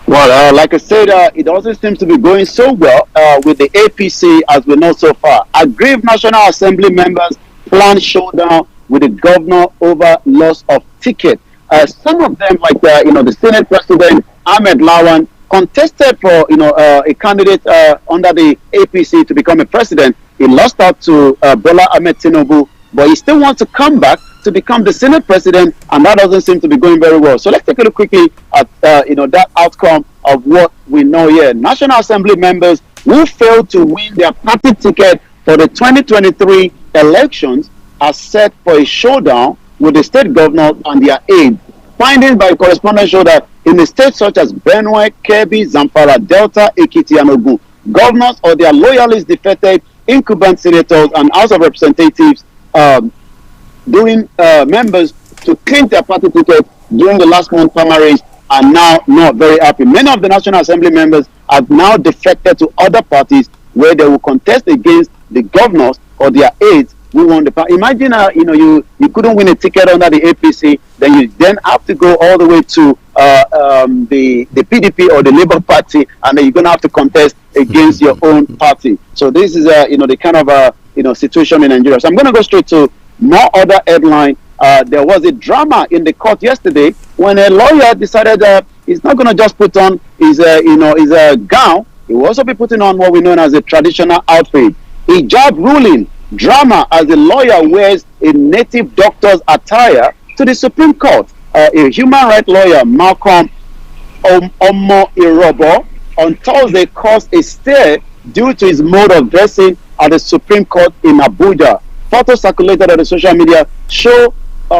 Well, like I said, it also seems to be going so well with the APC as we know so far. Aggrieved National Assembly members plan showdown with the governor over loss of ticket. Some of them, like the Senate President Ahmed Lawan, contested for a candidate under the APC to become a president. He lost out to Bola Ahmed Tinubu, but he still wants to come back to become the Senate president, and that doesn't seem to be going very well. So let's take a look quickly at that outcome of what we know here. National Assembly members who failed to win their party ticket for the 2023 elections are set for a showdown with the state governors and their aides. Findings by correspondents show that in the states such as Benue, Kebbi, Zamfara, Delta, Ekiti, and Ogun, governors or their loyalists defeated incumbent senators and House of Representatives during members to claim their party ticket during the last month primaries are now not very happy. Many of the National Assembly members have now defected to other parties where they will contest against the governors or their aides who won the party. Imagine, you couldn't win a ticket under the APC, then you then have to go all the way to the PDP or the Labour Party, and then you're going to have to contest against your own party. So this is the kind of situation in Nigeria. So I'm going to go straight to more other headline. There was a drama in the court yesterday when a lawyer decided he's not going to just put on his gown. He will also be putting on what we know as a traditional outfit. Hijab ruling drama as a lawyer wears a native doctor's attire to the Supreme Court. A human rights lawyer, Malcolm Omo Irobo, on Thursday caused a stir due to his mode of dressing at the Supreme Court in Abuja. Photos circulated on the social media show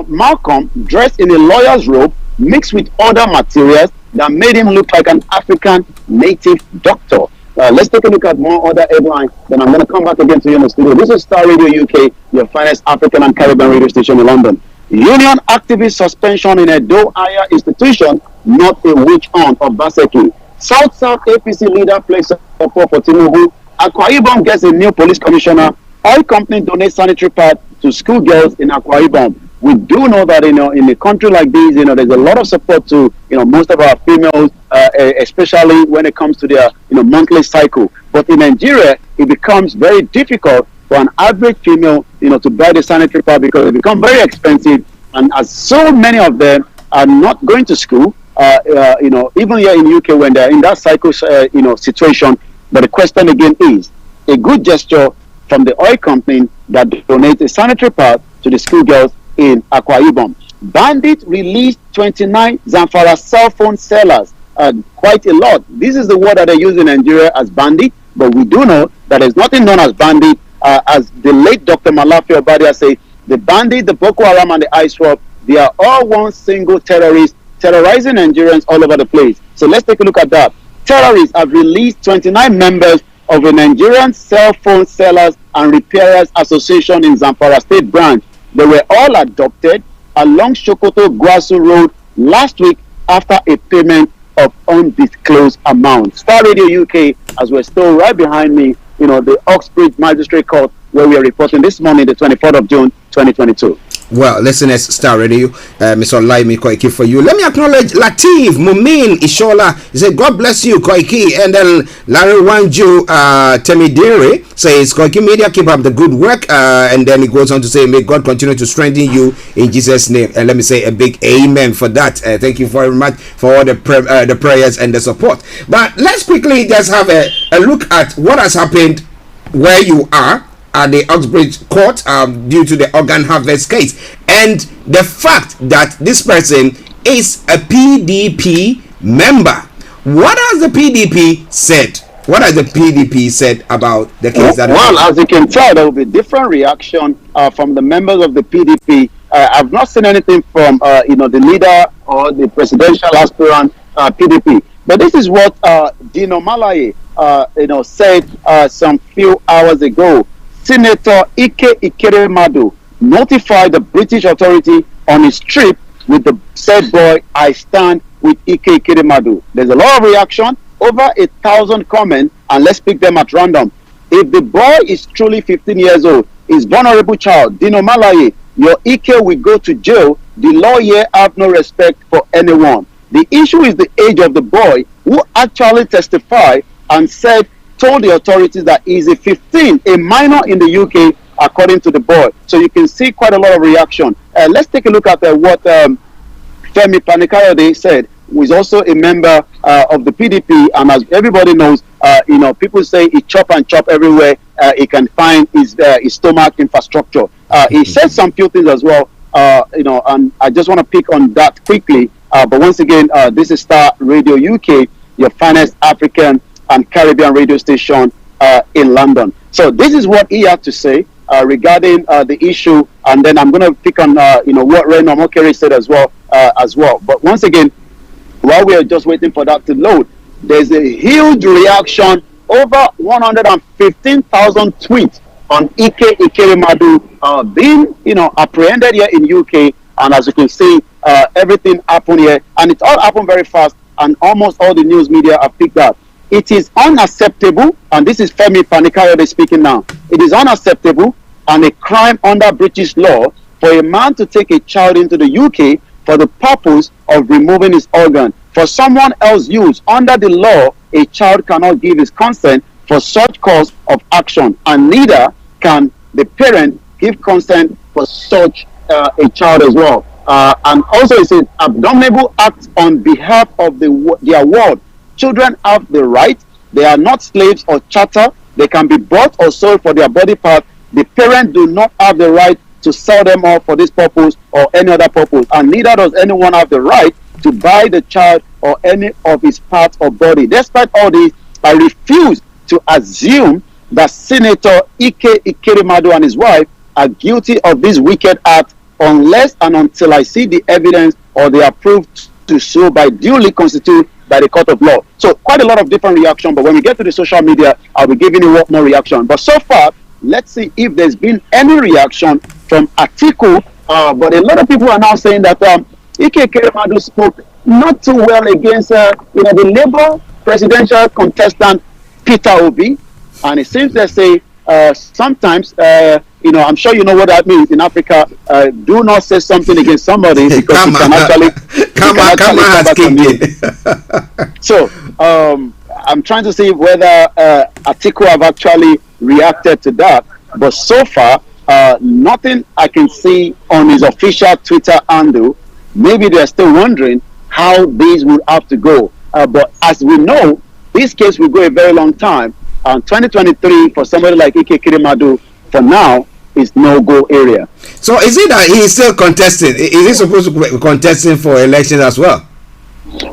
Malcolm dressed in a lawyer's robe mixed with other materials that made him look like an African native doctor. Let's take a look at more other headlines. Then I'm going to come back again to you in the studio. This is Star Radio UK, your finest African and Caribbean radio station in London. Union activist suspension in Edo Higher Institution, not a witch hunt of Baseki. South APC leader plays support for Tinubu. Akwa Ibom gets a new police commissioner. Oil company donates sanitary pads to schoolgirls in Akwa Ibom. We do know that in a country like this, there's a lot of support to most of our females, especially when it comes to their monthly cycle. But in Nigeria, it becomes very difficult for an average female to buy the sanitary pad because it becomes very expensive, and as so many of them are not going to school, even here in UK when they're in that cycle situation. But the question again is a good gesture from the oil company that donates a sanitary pad to the schoolgirls in Akwa Ibom. Bandit released 29 Zamfara cell phone sellers, quite a lot. This is the word that they use in Nigeria as bandit, but we do know that there's nothing known as bandit. As the late Dr. Malafi Obadia said, the bandit, the Boko Haram, and the ISWAP, they are all one single terrorist terrorizing Nigerians all over the place. So let's take a look at that. Terrorists have released 29 members of a Nigerian cell phone sellers and repairers association in Zamfara State Branch. They were all adopted along Sokoto Guasu Road last week after a payment of undisclosed amount. Star Radio UK, as we're still right behind me, the Oxbridge Magistrate Court, where we are reporting this morning, the 24th of June, 2022. Well, listeners, Star Radio, Mr. Olayomi Koiki for you. Let me acknowledge Latif Mumin Ishola. He said, God bless you, Koiki. And then Larry Wanju Temidire says, Koiki Media, keep up the good work. And then he goes on to say, may God continue to strengthen you in Jesus' name. And let me say a big amen for that. Thank you very much for all the prayers and the support. But let's quickly just have a look at what has happened where you are at the Oxbridge Court due to the organ harvest case, and the fact that this person is a PDP member. What has the PDP said? What has the PDP said about the case? Well, as you can tell, there will be different reaction from the members of the PDP. I've not seen anything from the leader or the presidential aspirant PDP. But this is what Dino Malaye said some few hours ago. Senator Ike Ikeremadu notified the British authority on his trip with the said boy, I stand with Ike Ikeremadu. There's a lot of reaction, over 1,000 comments, and let's pick them at random. If the boy is truly 15 years old, his vulnerable child, Dino Malaye, your Ike will go to jail. The law here have no respect for anyone. The issue is the age of the boy, who actually testified and told the authorities that he is a 15, a minor in the UK, according to the boy. So you can see quite a lot of reaction. Let's take a look at what Femi Panikayode said, who is also a member of the PDP, and as everybody knows, people say he chop and chop everywhere he can find his stomach infrastructure. He said some few things as well, and I just want to pick on that quickly. But once again, this is Star Radio UK, your finest African and Caribbean radio station in London. So this is what he had to say regarding the issue, and then I'm going to pick on what Reno Mokere said as well. But once again, while we are just waiting for that to load, there's a huge reaction, over 115,000 tweets on Ike Ikeremadu being apprehended here in UK, and as you can see, everything happened here, and it all happened very fast, and almost all the news media have picked up. It is unacceptable, and this is Femi Panikayode speaking now. It is unacceptable and a crime under British law for a man to take a child into the UK for the purpose of removing his organ. For someone else's use, under the law, a child cannot give his consent for such cause of action, and neither can the parent give consent for such a child as well. And also it's an abominable act on behalf of their ward. Children have the right. They are not slaves or chattel. They can be bought or sold for their body part. The parents do not have the right to sell them off for this purpose or any other purpose. And neither does anyone have the right to buy the child or any of his parts or body. Despite all this, I refuse to assume that Senator Ike Ikeremadu and his wife are guilty of this wicked act unless and until I see the evidence or they are proved to so by duly constituted by the court of law. So quite a lot of different reaction, but when we get to the social media, I'll be giving you more reaction. But so far, let's see if there's been any reaction from Atiku. But a lot of people are now saying that Ike Ikeremadu spoke not too well against the Labour presidential contestant Peter Obi, and it seems they say sometimes I'm sure you know what that means in Africa. Do not say something against somebody because you can actually So I'm trying to see whether Atiku have actually reacted to that, but so far nothing I can see on his official Twitter handle. Maybe they're still wondering how these would have to go, but as we know, this case will go a very long time. 2023 for somebody like Ike Ikeremadu for now is no-go area. So is it that he's still contesting? Is he supposed to be contesting for elections as well?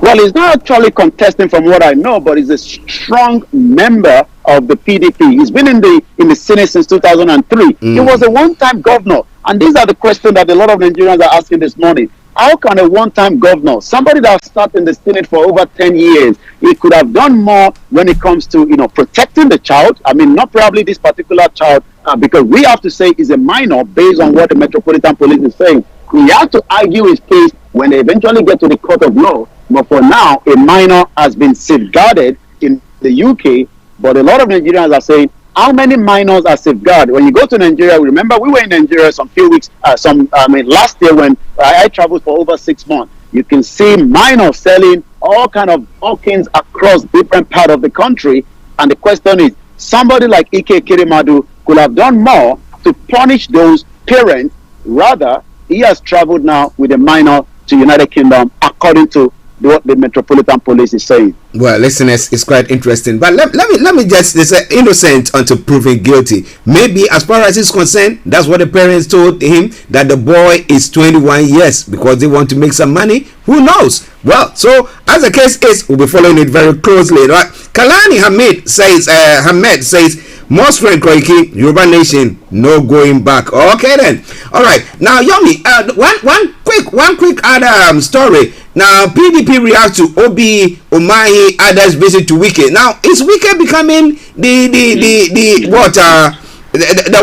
Well, he's not actually contesting from what I know, but he's a strong member of the PDP. He's been in the Senate since 2003. He was a one-time governor, and these are the questions that a lot of Nigerians are asking this morning. How can a one-time governor, somebody that sat in the Senate for over 10 years, he could have done more when it comes to protecting the child? I mean, not probably this particular child, because we have to say is a minor based on what the Metropolitan Police is saying. He has to argue his case when they eventually get to the court of law. But for now, a minor has been safeguarded in the UK. But a lot of Nigerians are saying, how many minors are safeguarded? When you go to Nigeria, remember we were in Nigeria some few weeks, last year when I traveled for over 6 months. You can see minors selling all kind of Hawkins across different parts of the country. And the question is, somebody like Ike Kirimadu could have done more to punish those parents. Rather, he has traveled now with a minor to United Kingdom, according to what the Metropolitan Police is saying. Well, listeners, it's quite interesting. But let me just say, innocent until proven guilty. Maybe as far as he's concerned, that's what the parents told him, that the boy is 21 years because they want to make some money. Who knows? Well, so as the case is, we'll be following it very closely. Right? Kalani Hamed says, most friend Koiki, Yoruba Nation, no going back. Okay then. All right. Now, Yomi, one quick other story. Now, PDP reacts to Obi Umahi others visit to Wike. Now, is Wike becoming the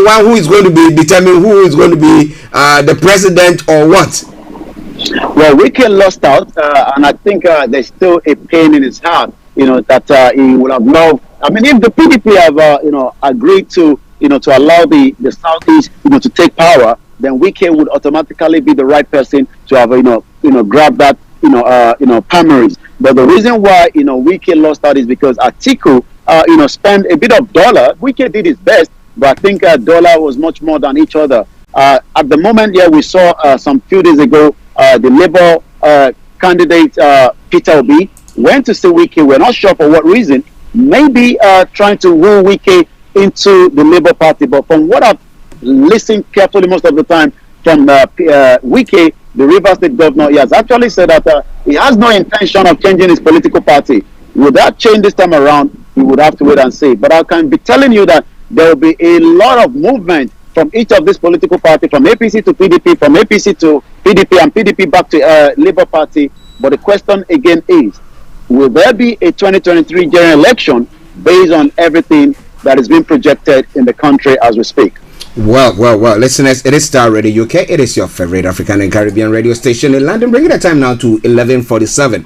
one who is going to be determining who is going to be the president or what? Well, Wike lost out, and I think there's still a pain in his heart. That he would have loved. I mean, if the PDP have agreed to to allow the Southeast to take power, then Wike would automatically be the right person to have grab that primaries. But the reason why Wike lost out is because Atiku spent a bit of dollar. Wike did his best, but I think dollar was much more than each other. At the moment, we saw some few days ago the Labour candidate Peter Obi went to see Wike. We're not sure for what reason. Maybe trying to woo Wike into the Labour Party. But from what I've listened carefully most of the time from Wike, the Rivers State governor, he has actually said that he has no intention of changing his political party. Would that change this time around? We would have to wait and see. But I can be telling you that there will be a lot of movement from each of these political parties, from APC to PDP, from APC to PDP, and PDP back to Labour Party. But the question again is, will there be a 2023 general election based on everything that is being projected in the country as we speak? Well, listeners, it is Star Radio UK. It is your favorite African and Caribbean radio station in London. Bringing the time now to 11:47.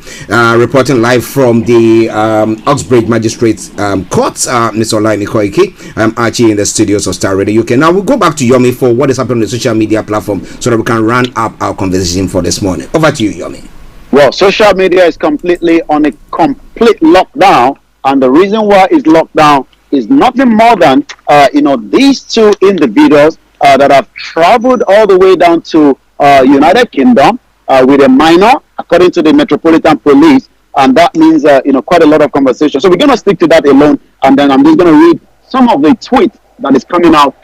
Reporting live from the Outbreak Magistrates Court. Ms. Olayomi Koiki. I'm Archie in the studios of Star Radio UK. Now we'll go back to Yomi for what is happening on the social media platform so that we can run up our conversation for this morning. Over to you, Yomi. Well, social media is completely on a complete lockdown, and the reason why it's locked down is nothing more than these two individuals that have traveled all the way down to United Kingdom with a minor, according to the Metropolitan Police, and that means quite a lot of conversation. So we're going to stick to that alone, and then I'm just going to read some of the tweets that is coming out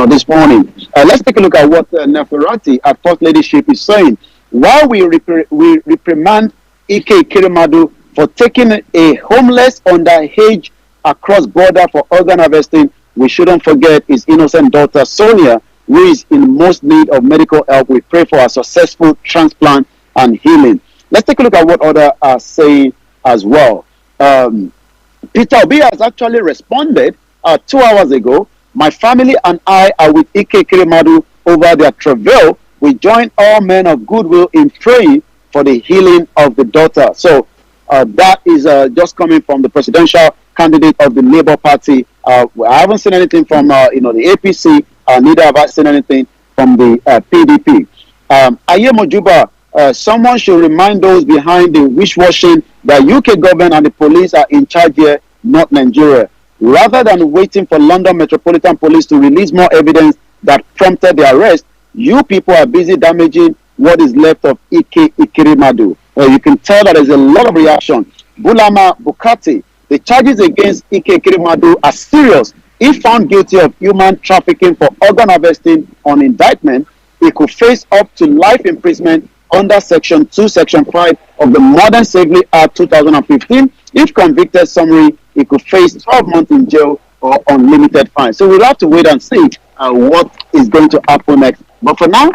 this morning. Let's take a look at what Neferati at First Ladyship is saying. While we reprimand Ike Kirimadu for taking a homeless underage across border for organ harvesting, we shouldn't forget his innocent daughter Sonia, who is in most need of medical help. We pray for a successful transplant and healing. Let's take a look at what others are saying as well. Peter Obi has actually responded 2 hours ago. My family and I are with Ike Kirimadu over their travail. We join all men of goodwill in praying for the healing of the daughter. So that is just coming from the presidential candidate of the Labour Party. I haven't seen anything from the APC. Neither have I seen anything from the PDP. Aye Mojuba, someone should remind those behind the wish-washing that UK government and the police are in charge here, not Nigeria. Rather than waiting for London Metropolitan Police to release more evidence that prompted the arrest, you people are busy damaging what is left of Ike Ikirimadu. You can tell that there's a lot of reaction. Bulama Bukati, the charges against Ike Ikirimadu are serious. If found guilty of human trafficking for organ harvesting on indictment, he could face up to life imprisonment under Section 2, Section 5 of the Modern Slavery Act 2015. If convicted summary, he could face 12 months in jail or unlimited fine. So we'll have to wait and see what is going to happen next. But for now,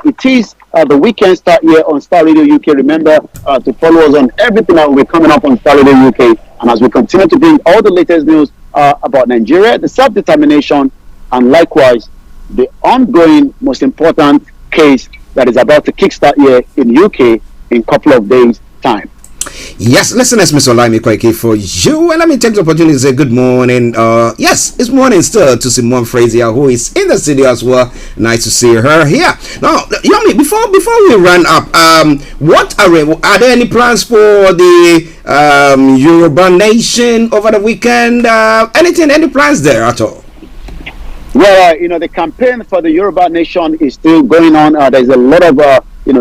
it is the weekend start here on Star Radio UK. Remember to follow us on everything that will be coming up on Star Radio UK. And as we continue to bring all the latest news about Nigeria, the self-determination, and likewise the ongoing most important case that is about to kickstart here in UK in a couple of days' time. Yes, listeners, Mr. Olayomi Kweke for you. And let me take the opportunity to say good morning. Yes, it's morning still to Simone Frazier, who is in the studio as well. Nice to see her here. Now, Yomi, before we run up, what are there any plans for the Yoruba Nation over the weekend? Any plans there at all? Well, the campaign for the Yoruba Nation is still going on. There's a lot of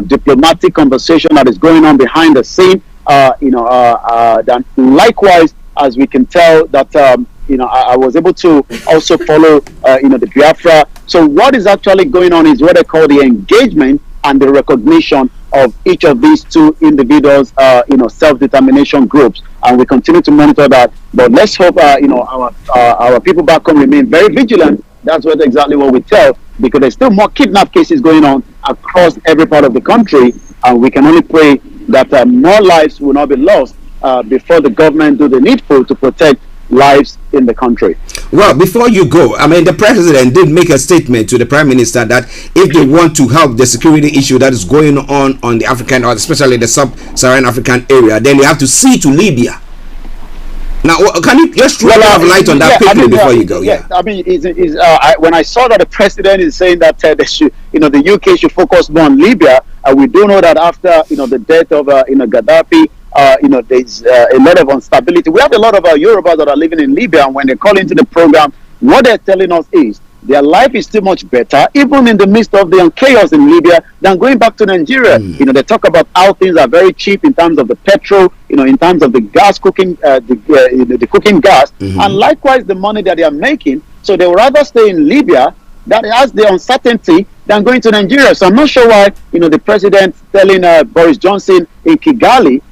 diplomatic conversation that is going on behind the scene. Then likewise, as we can tell that I was able to also follow the Biafra. So what is actually going on is what they call the engagement and the recognition of each of these two individuals, self-determination groups, and we continue to monitor that. But let's hope our people back home remain very vigilant. That's exactly what we tell, because there's still more kidnap cases going on across every part of the country, and we can only pray that more lives will not be lost before the government do the needful to protect lives in the country. Well, before you go, the president did make a statement to the prime minister that if they want to help the security issue that is going on the African, or especially the sub-Saharan African area, then they have to see to Libya. Now, can you just throw a lot of light on that quickly before you go? When I saw that the president is saying that the UK should focus more on Libya, we do know that after the death of Gaddafi, there's a lot of instability. We have a lot of Yorubas that are living in Libya, and when they call into the program, what they're telling us is their life is still much better, even in the midst of the chaos in Libya, than going back to Nigeria. They talk about how things are very cheap in terms of the petrol, in terms of the gas cooking, the cooking gas, and likewise the money that they are making. So they would rather stay in Libya that has the uncertainty than going to Nigeria. So I'm not sure why, the president telling Boris Johnson in Kigali,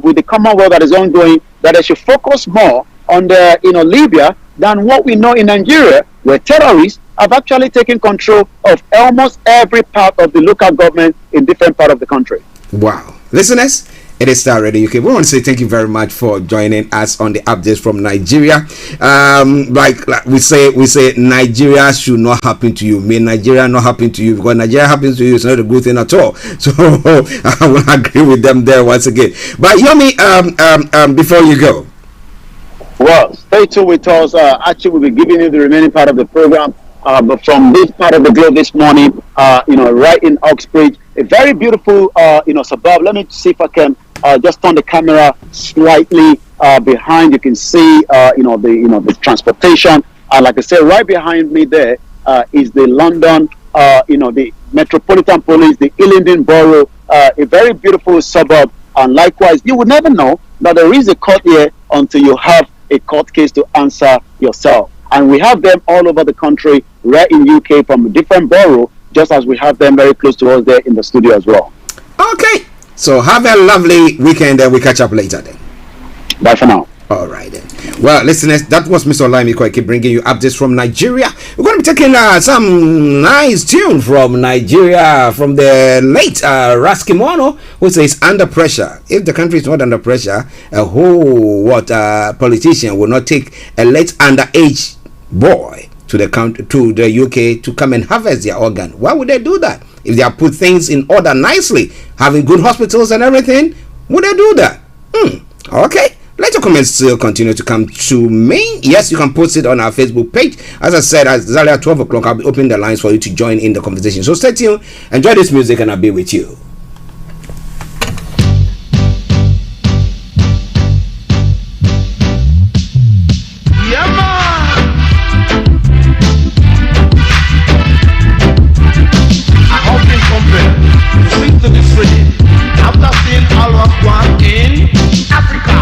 with the Commonwealth that is ongoing, that they should focus more on the, Libya than what we know in Nigeria, where terrorists have actually taken control of almost every part of the local government in different part of the country. Wow. Listeners, it is Starr Radio UK. We want to say thank you very much for joining us on the updates from Nigeria. Like we say Nigeria should not happen to you. May Nigeria not happen to you, because Nigeria happens to you, it's not a good thing at all. So I will agree with them there once again. But Yomi, before you go. Well, stay tuned with us. Archie will be giving you the remaining part of the program. But from this part of the globe this morning, right in Oxbridge, a very beautiful, suburb. Let me see if I can just turn the camera slightly behind. You can see, the transportation. Like I said, right behind me there is the London, the Metropolitan Police, the Hillingdon Borough, a very beautiful suburb. And likewise, you would never know that there is a court here until you have a court case to answer yourself. And we have them all over the country, right in UK, from a different borough, just as we have them very close to us there in the studio as well. Okay, so have a lovely weekend, and we catch up later then. Bye for now. All right then. Well, listeners, that was Mr. Olayomi Kweke bringing you updates from Nigeria. We're going to be taking some nice tune from Nigeria, from the late Raskimono, who says under pressure. If the country is not under pressure, a whole politician will not take a late underage boy to the country, to the UK, to come and harvest their organ. Why would they do that? If they have put things in order nicely, having good hospitals and everything, would they do that? Okay. Let your comments still continue to come to me. Yes, you can post it on our Facebook page. As I said, at 12 o'clock, I'll be opening the lines for you to join in the conversation. So stay tuned, enjoy this music, and I'll be with you. After seeing all of one in Africa.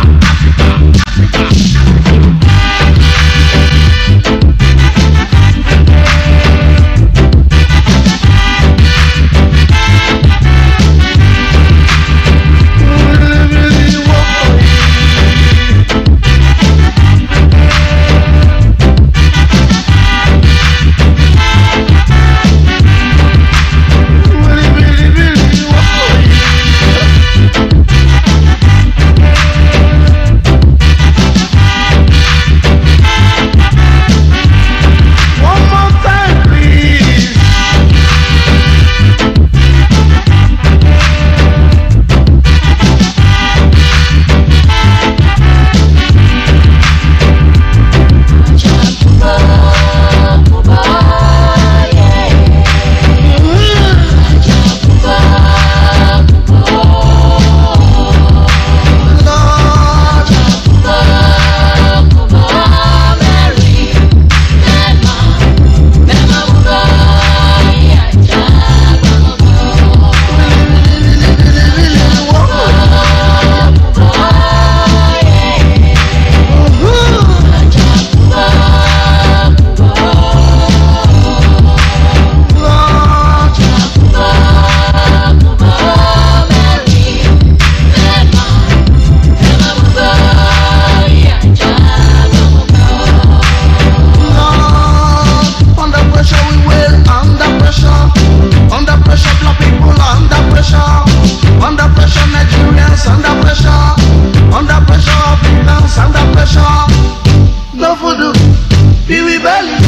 feel we belly.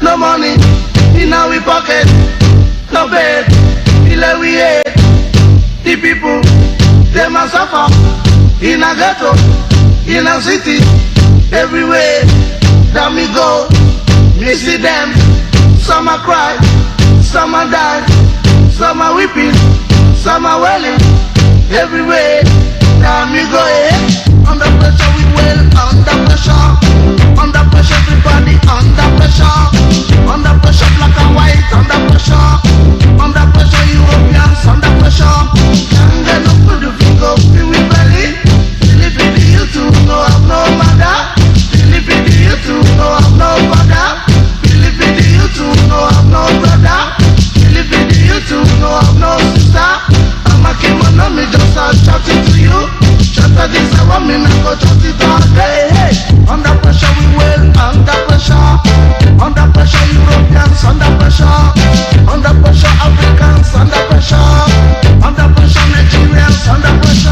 No money in our pocket, no bed, feel like we hate. The people, they must suffer in a ghetto, in a city, everywhere that we go. We see them, some are cry, some are die, some are weeping, some are wailing, everywhere that we go. Under pressure we well, under pressure everybody, under pressure black and white, under pressure Europeans, under pressure. Can't get no food if you go feel we belly. Feel it you too, no have no mother. Feel it you too, no have no father. Feel it you too, no have no brother. Feel it you too, no have no sister. I'm a king, no me just shout it to you. Shout at this, I want me not go shout it all day. Hey, under pressure we well, under pressure Europeans, under pressure Africans, under pressure Nigerians, under pressure.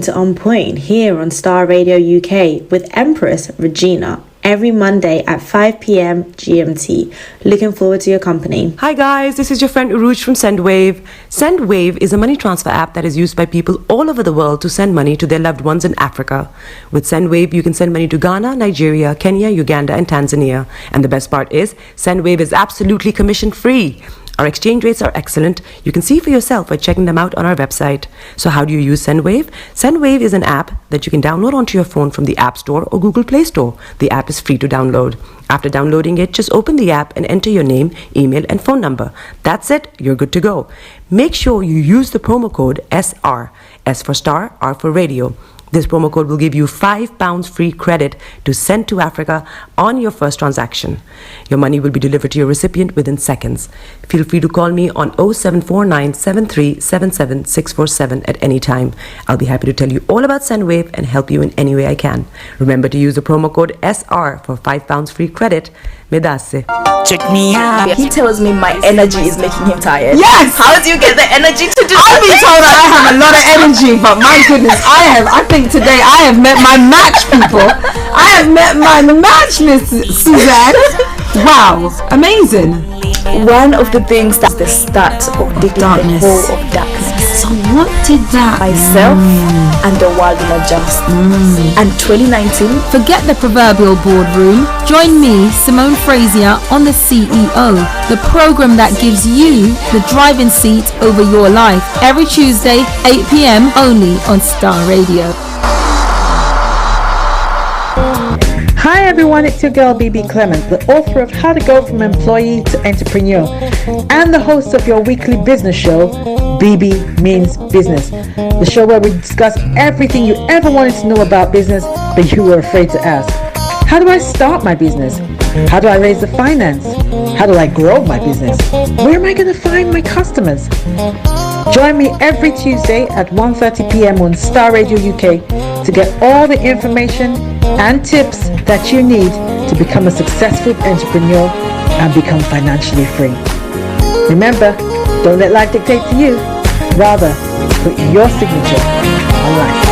To On Point here on Starr Radio UK with Empress Regina every Monday at 5 p.m. GMT. Looking forward to your company. Hi guys, this is your friend Uruj from Sendwave. Sendwave is a money transfer app that is used by people all over the world to send money to their loved ones in Africa. With Sendwave, you can send money to Ghana, Nigeria, Kenya, Uganda and Tanzania. And the best part is, Sendwave is absolutely commission free. Our exchange rates are excellent. You can see for yourself by checking them out on our website. So how do you use Sendwave? Sendwave is an app that you can download onto your phone from the App Store or Google Play Store. The app is free to download. After downloading it, just open the app and enter your name, email and phone number. That's it, you're good to go. Make sure you use the promo code SR, S for Star, R for Radio. This promo code will give you £5 free credit to send to Africa on your first transaction. Your money will be delivered to your recipient within seconds. Feel free to call me on 0749 7377 647 at any time. I'll be happy to tell you all about Sendwave and help you in any way I can. Remember to use the promo code SR for £5 free credit. Medasse. Check me out. He tells me my energy is making him tired. Yes! How do you get the energy to do I've been told that I have a lot of energy, but my goodness, I think today I have met my match people. I have met my match, Miss Suzanne. Wow, amazing. One of the things that's the start of digging the hole of darkness. So what did that? Myself and the world will adjust. And 2019. Forget the proverbial boardroom. Join me, Simone Frazier, on the CEO, the program that gives you the driving seat over your life. Every Tuesday, 8 p.m. only on Starr Radio. Hi everyone, it's your girl BB Clement, the author of How to Go from Employee to Entrepreneur and the host of your weekly business show, BB Means Business, the show where we discuss everything you ever wanted to know about business but you were afraid to ask. How do I start my business? How do I raise the finance? How do I grow my business? Where am I going to find my customers? Join me every Tuesday at 1:30 p.m. on Starr Radio UK to get all the information and tips that you need to become a successful entrepreneur and become financially free. Remember, don't let life dictate to you. Rather, put your signature on life.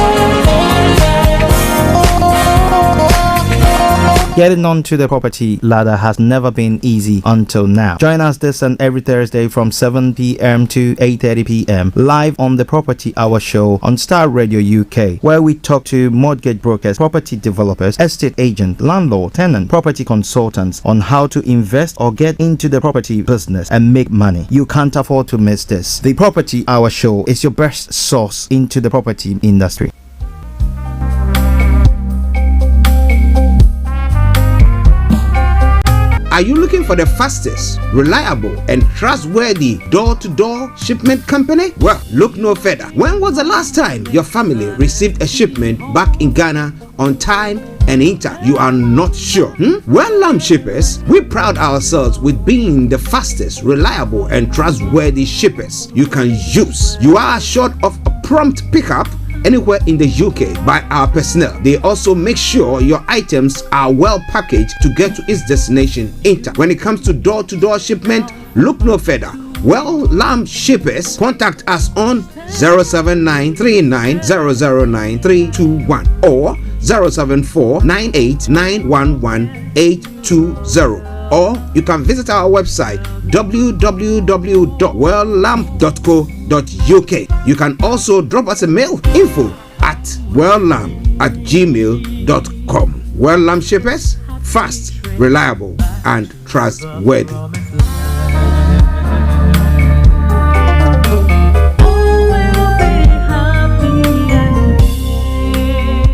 Getting onto the property ladder has never been easy until now. Join us this and every Thursday from 7 p.m. to 8:30 p.m. live on the Property Hour show on Starr Radio UK, where we talk to mortgage brokers, property developers, estate agents, landlord, tenant, property consultants on how to invest or get into the property business and make money. You can't afford to miss this. The Property Hour show is your best source into the property industry. Are you looking for the fastest, reliable, and trustworthy door-to-door shipment company? Well, look no further. When was the last time your family received a shipment back in Ghana on time and in time? You are not sure? Well, shippers, we pride ourselves with being the fastest, reliable, and trustworthy shippers you can use. You are assured of a prompt pickup anywhere in the UK by our personnel. They also make sure your items are well packaged to get to its destination in time. When it comes to door-to-door shipment, look no further. Well, shippers, contact us on 07939009321 or 07498911820. Or you can visit our website www.welllamp.co.uk. You can also drop us a mail, info@welllamp@gmail.com. Well Lamp Shippers, fast, reliable, and trustworthy.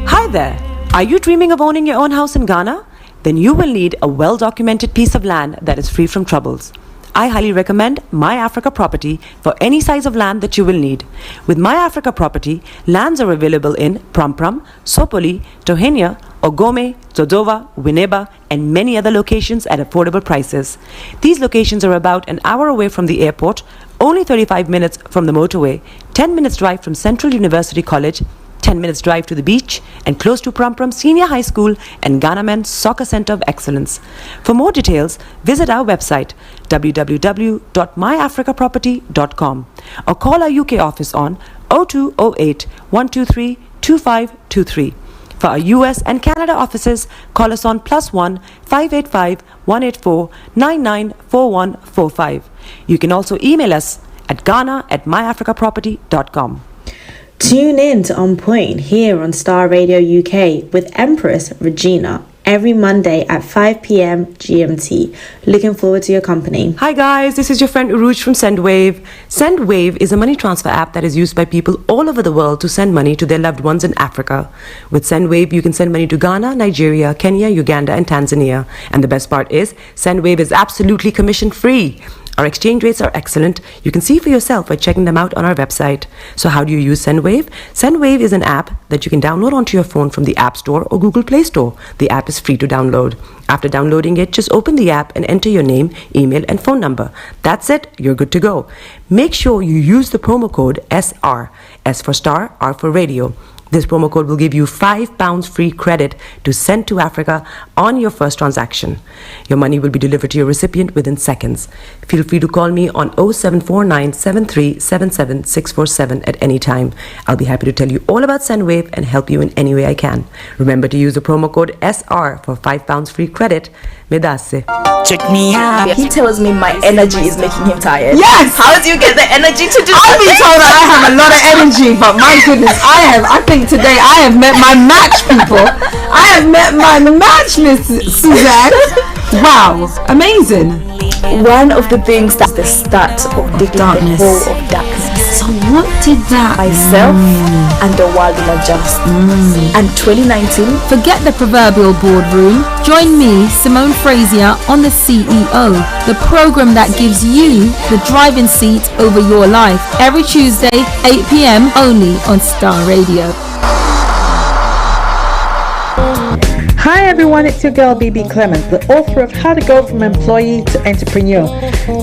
Hi there. Are you dreaming of owning your own house in Ghana? Then you will need a well-documented piece of land that is free from troubles. I highly recommend My Africa Property for any size of land that you will need. With My Africa Property, lands are available in Programme, Sopoli, Tohenia, Ogome, Dodova, Winneba, and many other locations at affordable prices. These locations are about an hour away from the airport, only 35 minutes from the motorway, 10 minutes drive from Central University College, 10 minutes drive to the beach, and close to Programme Senior High School and Ghana Men's Soccer Center of Excellence. For more details, visit our website www.myafricaproperty.com or call our UK office on 0208 123 2523. For our US and Canada offices, call us on +1 585 184 994145. You can also email us at ghana@myafricaproperty.com. Tune in to On Point here on Starr Radio UK with Empress Regina every Monday at 5 p.m. GMT. Looking forward to your company. Hi guys, this is your friend Uruj from Sendwave. Sendwave is a money transfer app that is used by people all over the world to send money to their loved ones in Africa. With Sendwave, you can send money to Ghana, Nigeria, Kenya, Uganda, and Tanzania. And the best part is, Sendwave is absolutely commission free. Our exchange rates are excellent. You can see for yourself by checking them out on our website. So how do you use Sendwave? Sendwave is an app that you can download onto your phone from the App Store or Google Play Store. The app is free to download. After downloading it, just open the app and enter your name, email, and phone number. That's it. You're good to go. Make sure you use the promo code SR. S for Star, R for Radio. This promo code will give you £5 free credit to send to Africa on your first transaction. Your money will be delivered to your recipient within seconds. Feel free to call me on 0749 7377 647 at any time. I'll be happy to tell you all about Sendwave and help you in any way I can. Remember to use the promo code SR for £5 free credit. Medasse. Check me out. He tells me my energy is making him tired. Yes! How do you get the energy to do I've been told that I have a lot of energy, but my goodness, I think today I have met my match, people. I have met my match, Miss Suzanne. Wow, amazing. One of the things that's the start of the darkness. Of darkness. So what did that myself and the world will adjust? And 2019, Forget the proverbial boardroom. Join me, Simone Frazier, on the CEO, the program that gives you the driving seat over your life. Every Tuesday, 8 p.m. only on Starr Radio. Hi everyone, it's your girl BB Clement, the author of How to Go from Employee to Entrepreneur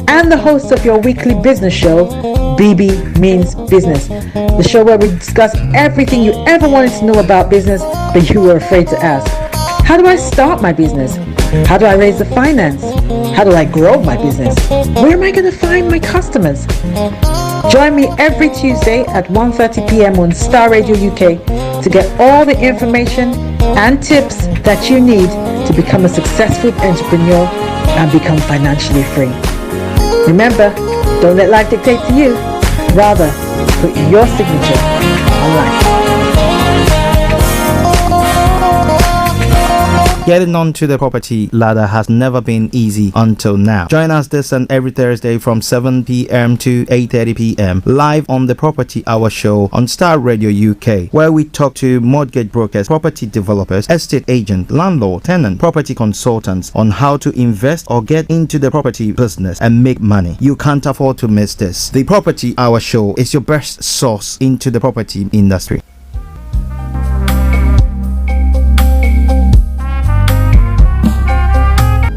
and the host of your weekly business show, BB Means Business, the show where we discuss everything you ever wanted to know about business but you were afraid to ask. How do I start my business? How do I raise the finance? How do I grow my business? Where am I going to find my customers? Join me every Tuesday at 1:30 p.m. on Starr Radio UK to get all the information and tips that you need to become a successful entrepreneur and become financially free. Remember, don't let life dictate to you. Rather, put your signature on life. Getting onto the property ladder has never been easy until now. Join us this and every Thursday from 7 p.m. to 8:30 p.m. live on the Property Hour show on Starr Radio UK, where we talk to mortgage brokers, property developers, estate agents, landlord, tenant, property consultants on how to invest or get into the property business and make money. You can't afford to miss this. The Property Hour show is your best source into the property industry.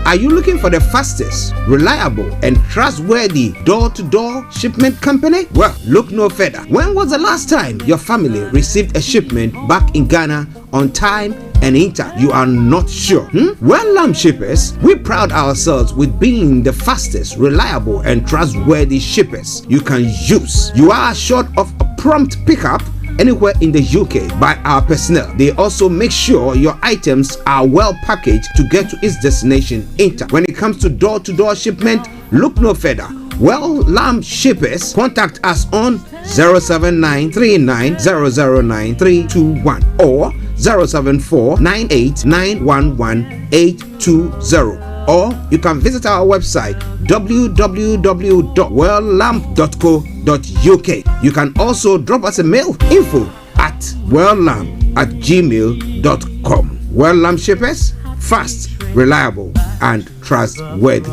Are you looking for the fastest, reliable, and trustworthy door-to-door shipment company? Well, look no further. When was the last time your family received a shipment back in Ghana on time and in time? You are not sure? Well, shippers, we pride ourselves with being the fastest, reliable, and trustworthy shippers you can use. You are assured of a prompt pickup anywhere in the UK by our personnel. They also make sure your items are well packaged to get to its destination in time. When it comes to door-to-door shipment, look no further. Well, shippers, contact us on 07939009321 or 07498911820. Or you can visit our website www.welllamp.co.uk. You can also drop us a mail, info@welllamp@gmail.com. Well Lamp Shippers, fast, reliable, and trustworthy.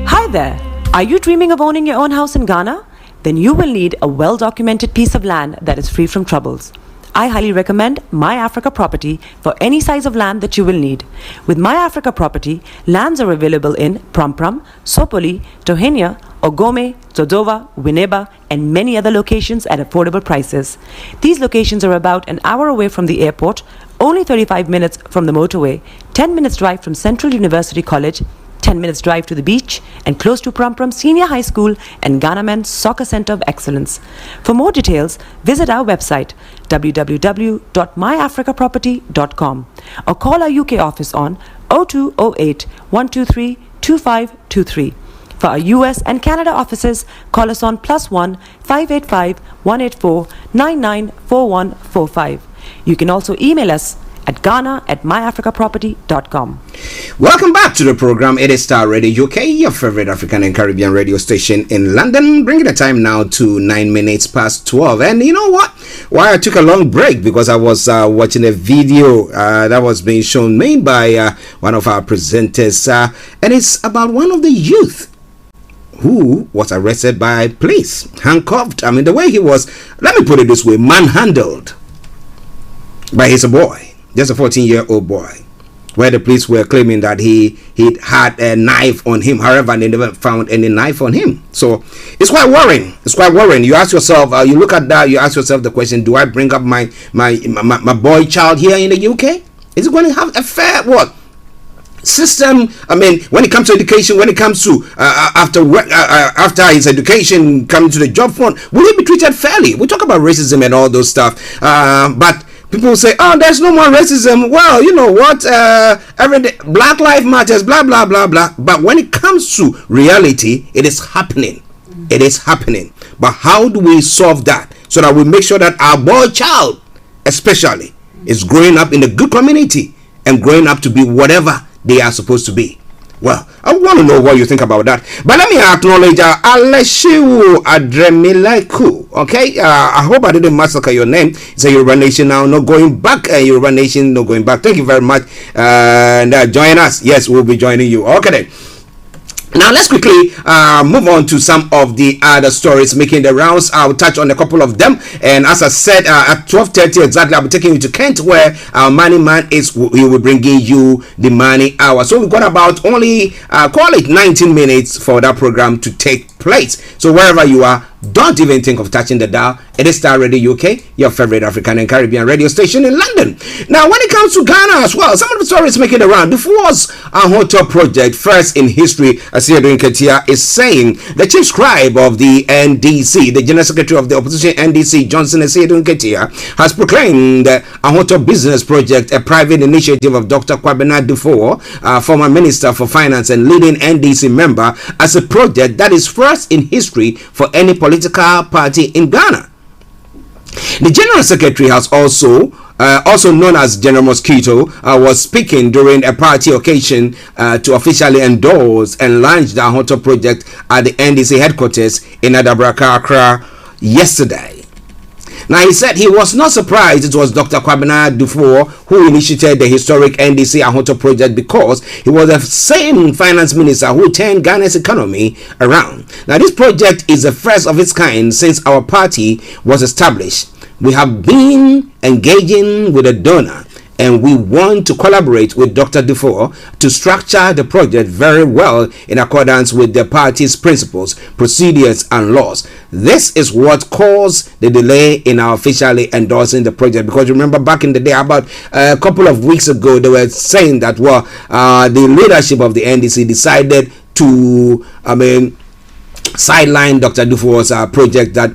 Hi there. Are you dreaming of owning your own house in Ghana? Then you will need a well-documented piece of land that is free from troubles. I highly recommend My Africa Property for any size of land that you will need. With My Africa Property, lands are available in Programme, Sopoli, Tohenia, Ogome, Dodova, Winneba, and many other locations at affordable prices. These locations are about an hour away from the airport, only 35 minutes from the motorway, 10 minutes drive from Central University College, 10 minutes drive to the beach, and close to Programme Senior High School and Ghana Men's Soccer Center of Excellence. For more details, visit our website www.myafricaproperty.com or call our UK office on 0208 123 2523. For our US and Canada offices, call us on +1 585 184 994145. You can also email us at ghana@myafricaproperty.com. Welcome back to the program. It is Starr Radio UK, your favorite African and Caribbean radio station in London, bringing the time now to 9 minutes past 12. And you know what? Why I took a long break? Because I was watching a video that was being shown me by one of our presenters, and it's about one of the youth who was arrested by police, handcuffed. I mean, the way he was, let me put it this way, manhandled by his boy. Just a 14-year-old boy, where the police were claiming that he had a knife on him. However, they never found any knife on him. So it's quite worrying. It's quite worrying. You ask yourself, you look at that, you ask yourself the question: do I bring up my boy child here in the UK? Is it going to have a fair system? I mean, when it comes to education, when it comes to after his education coming to the job front, will he be treated fairly? We talk about racism and all those stuff, but people say, oh, there's no more racism. Well, you know what? Every day, Black Lives Matters, blah, blah, blah, blah. But when it comes to reality, it is happening. It is happening. But how do we solve that so that we make sure that our boy child, especially, is growing up in a good community and growing up to be whatever they are supposed to be. Well, I want to know what you think about that. But let me acknowledge Aleshiwu Adremileku. Okay, I hope I didn't massacre your name. It's a Yoruba Nation now, not going back. Yoruba Nation, not going back. Thank you very much. And join us. Yes, we'll be joining you. Okay then. Now let's quickly move on to some of the other stories making the rounds. I'll touch on a couple of them, and as I said, at 12:30 exactly, I'll be taking you to Kent, where our money man is. He will bring you the money hour. So we've got about only call it 19 minutes for that program to take place. So wherever you are, don't even think of touching the dial. It is Starr Radio UK, your favorite African and Caribbean radio station in London. Now, when it comes to Ghana as well, some of the stories making around. The Force Hotel project, first in history, as Sendwave Ketia is saying. The chief scribe of the NDC, the general secretary of the opposition NDC, Johnson Sendwave Ketia, has proclaimed the Hotel business project a private initiative of Dr. Kwabena Dufour, former minister for finance and leading NDC member, as a project that is first in history for any political party in Ghana. The general secretary has also known as General Mosquito, was speaking during a party occasion to officially endorse and launch the Hotel project at the NDC headquarters in Adabraka, Accra yesterday. Now, he said he was not surprised it was Dr. Kwabena Dufour who initiated the historic NDC Ahoto project, because he was the same finance minister who turned Ghana's economy around. Now, this project is the first of its kind since our party was established. We have been engaging with a donor, and we want to collaborate with Dr. Dufour to structure the project very well in accordance with the party's principles, procedures, and laws. This is what caused the delay in our officially endorsing the project, because remember back in the day, about a couple of weeks ago, they were saying that the leadership of the NDC decided to sideline Dr. Dufour's project that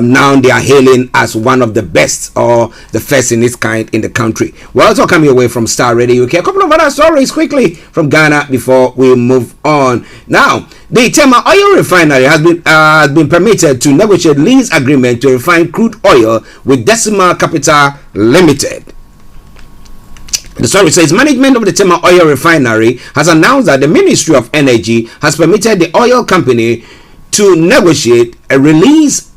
now they are hailing as one of the best or the first in its kind in the country. We're also coming away from Starr Radio UK. A couple of other stories quickly from Ghana before we move on. Now, the Tema Oil Refinery has been permitted to negotiate lease agreement to refine crude oil with Decimal Capital Limited. The story says management of the Tema Oil Refinery has announced that the Ministry of Energy has permitted the oil company to negotiate a lease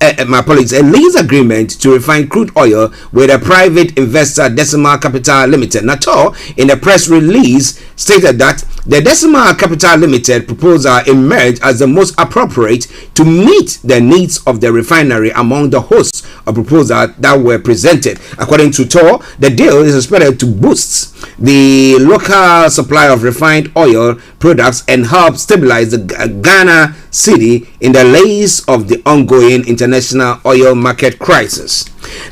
agreement to refine crude oil with a private investor, Decimal Capital Limited. Nato, in a press release, stated that the Decimal Capital Limited proposal emerged as the most appropriate to meet the needs of the refinery among the hosts of proposals that were presented. According to TOR, the deal is expected to boost the local supply of refined oil products and help stabilize the Ghana city in the lace of the ongoing international oil market crisis.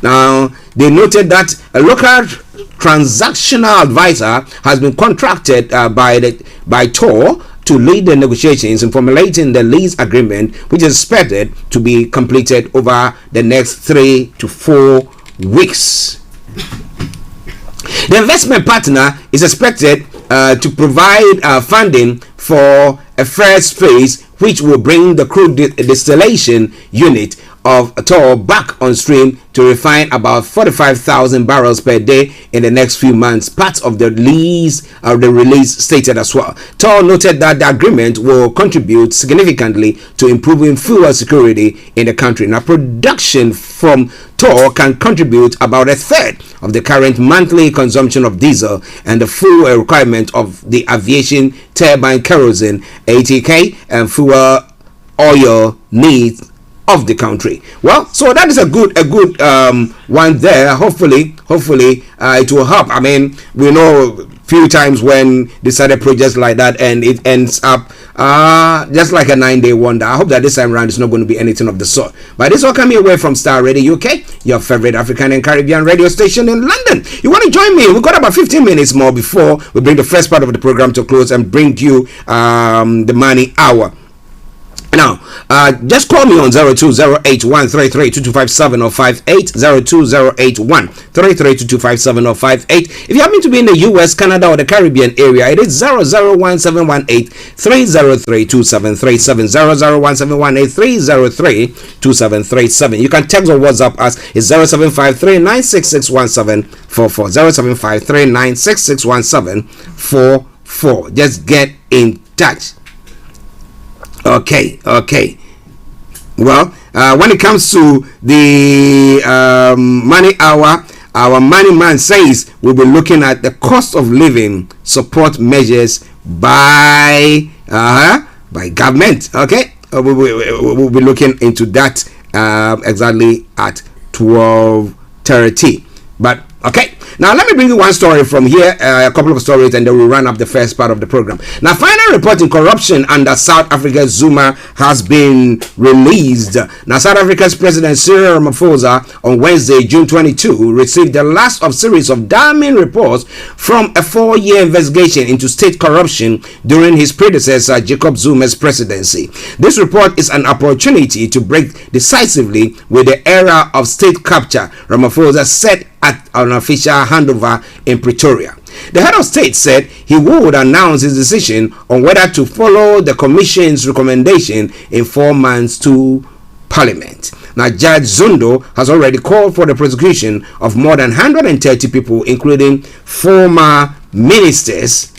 Now, they noted that a local transactional advisor has been contracted by TOR to lead the negotiations in formulating the lease agreement, which is expected to be completed over the next 3 to 4 weeks. The investment partner is expected to provide funding for a first phase, which will bring the crude distillation unit of TOR back on stream to refine about 45,000 barrels per day in the next few months. Part of the release stated as well. TOR noted that the agreement will contribute significantly to improving fuel security in the country. Now, production from TOR can contribute about a third of the current monthly consumption of diesel and the fuel requirement of the aviation turbine kerosene, ATK, and fuel oil needs of the country. Well, so that is a good one there. Hopefully it will help. I mean, we know few times when they started projects like that and it ends up just like a 9-day wonder. I hope that this time around it's not going to be anything of the sort. But this all coming away from Starr Radio UK, your favorite African and Caribbean radio station in London. You want to join me? We've got about 15 minutes more before we bring the first part of the program to close and bring you the money hour. Now, just call me on 0208-133-2257 or 58, 0208-133-2257 or 58. If you happen to be in the US, Canada, or the Caribbean area, it is 001-718-303-2737, 001-718-303-2737. You can text or WhatsApp us. It's 0753-966-1744, 0753-966-1744. Just get in touch. Okay. Well, when it comes to the money hour, our money man says we'll be looking at the cost of living support measures by government. Okay, we'll be looking into that exactly at 12:30. But okay, now let me bring you one story from here, a couple of stories, and then we'll run up the first part of the program. Now, final report in corruption under South Africa's Zuma has been released. Now, South Africa's President Cyril Ramaphosa on Wednesday, June 22, received the last of series of damning reports from a 4-year investigation into state corruption during his predecessor Jacob Zuma's presidency. This report is an opportunity to break decisively with the era of state capture Ramaphosa said at an official handover in Pretoria. The head of state said he would announce his decision on whether to follow the commission's recommendation in 4 months to Parliament. Now, Judge Zondo has already called for the prosecution of more than 130 people, including former ministers.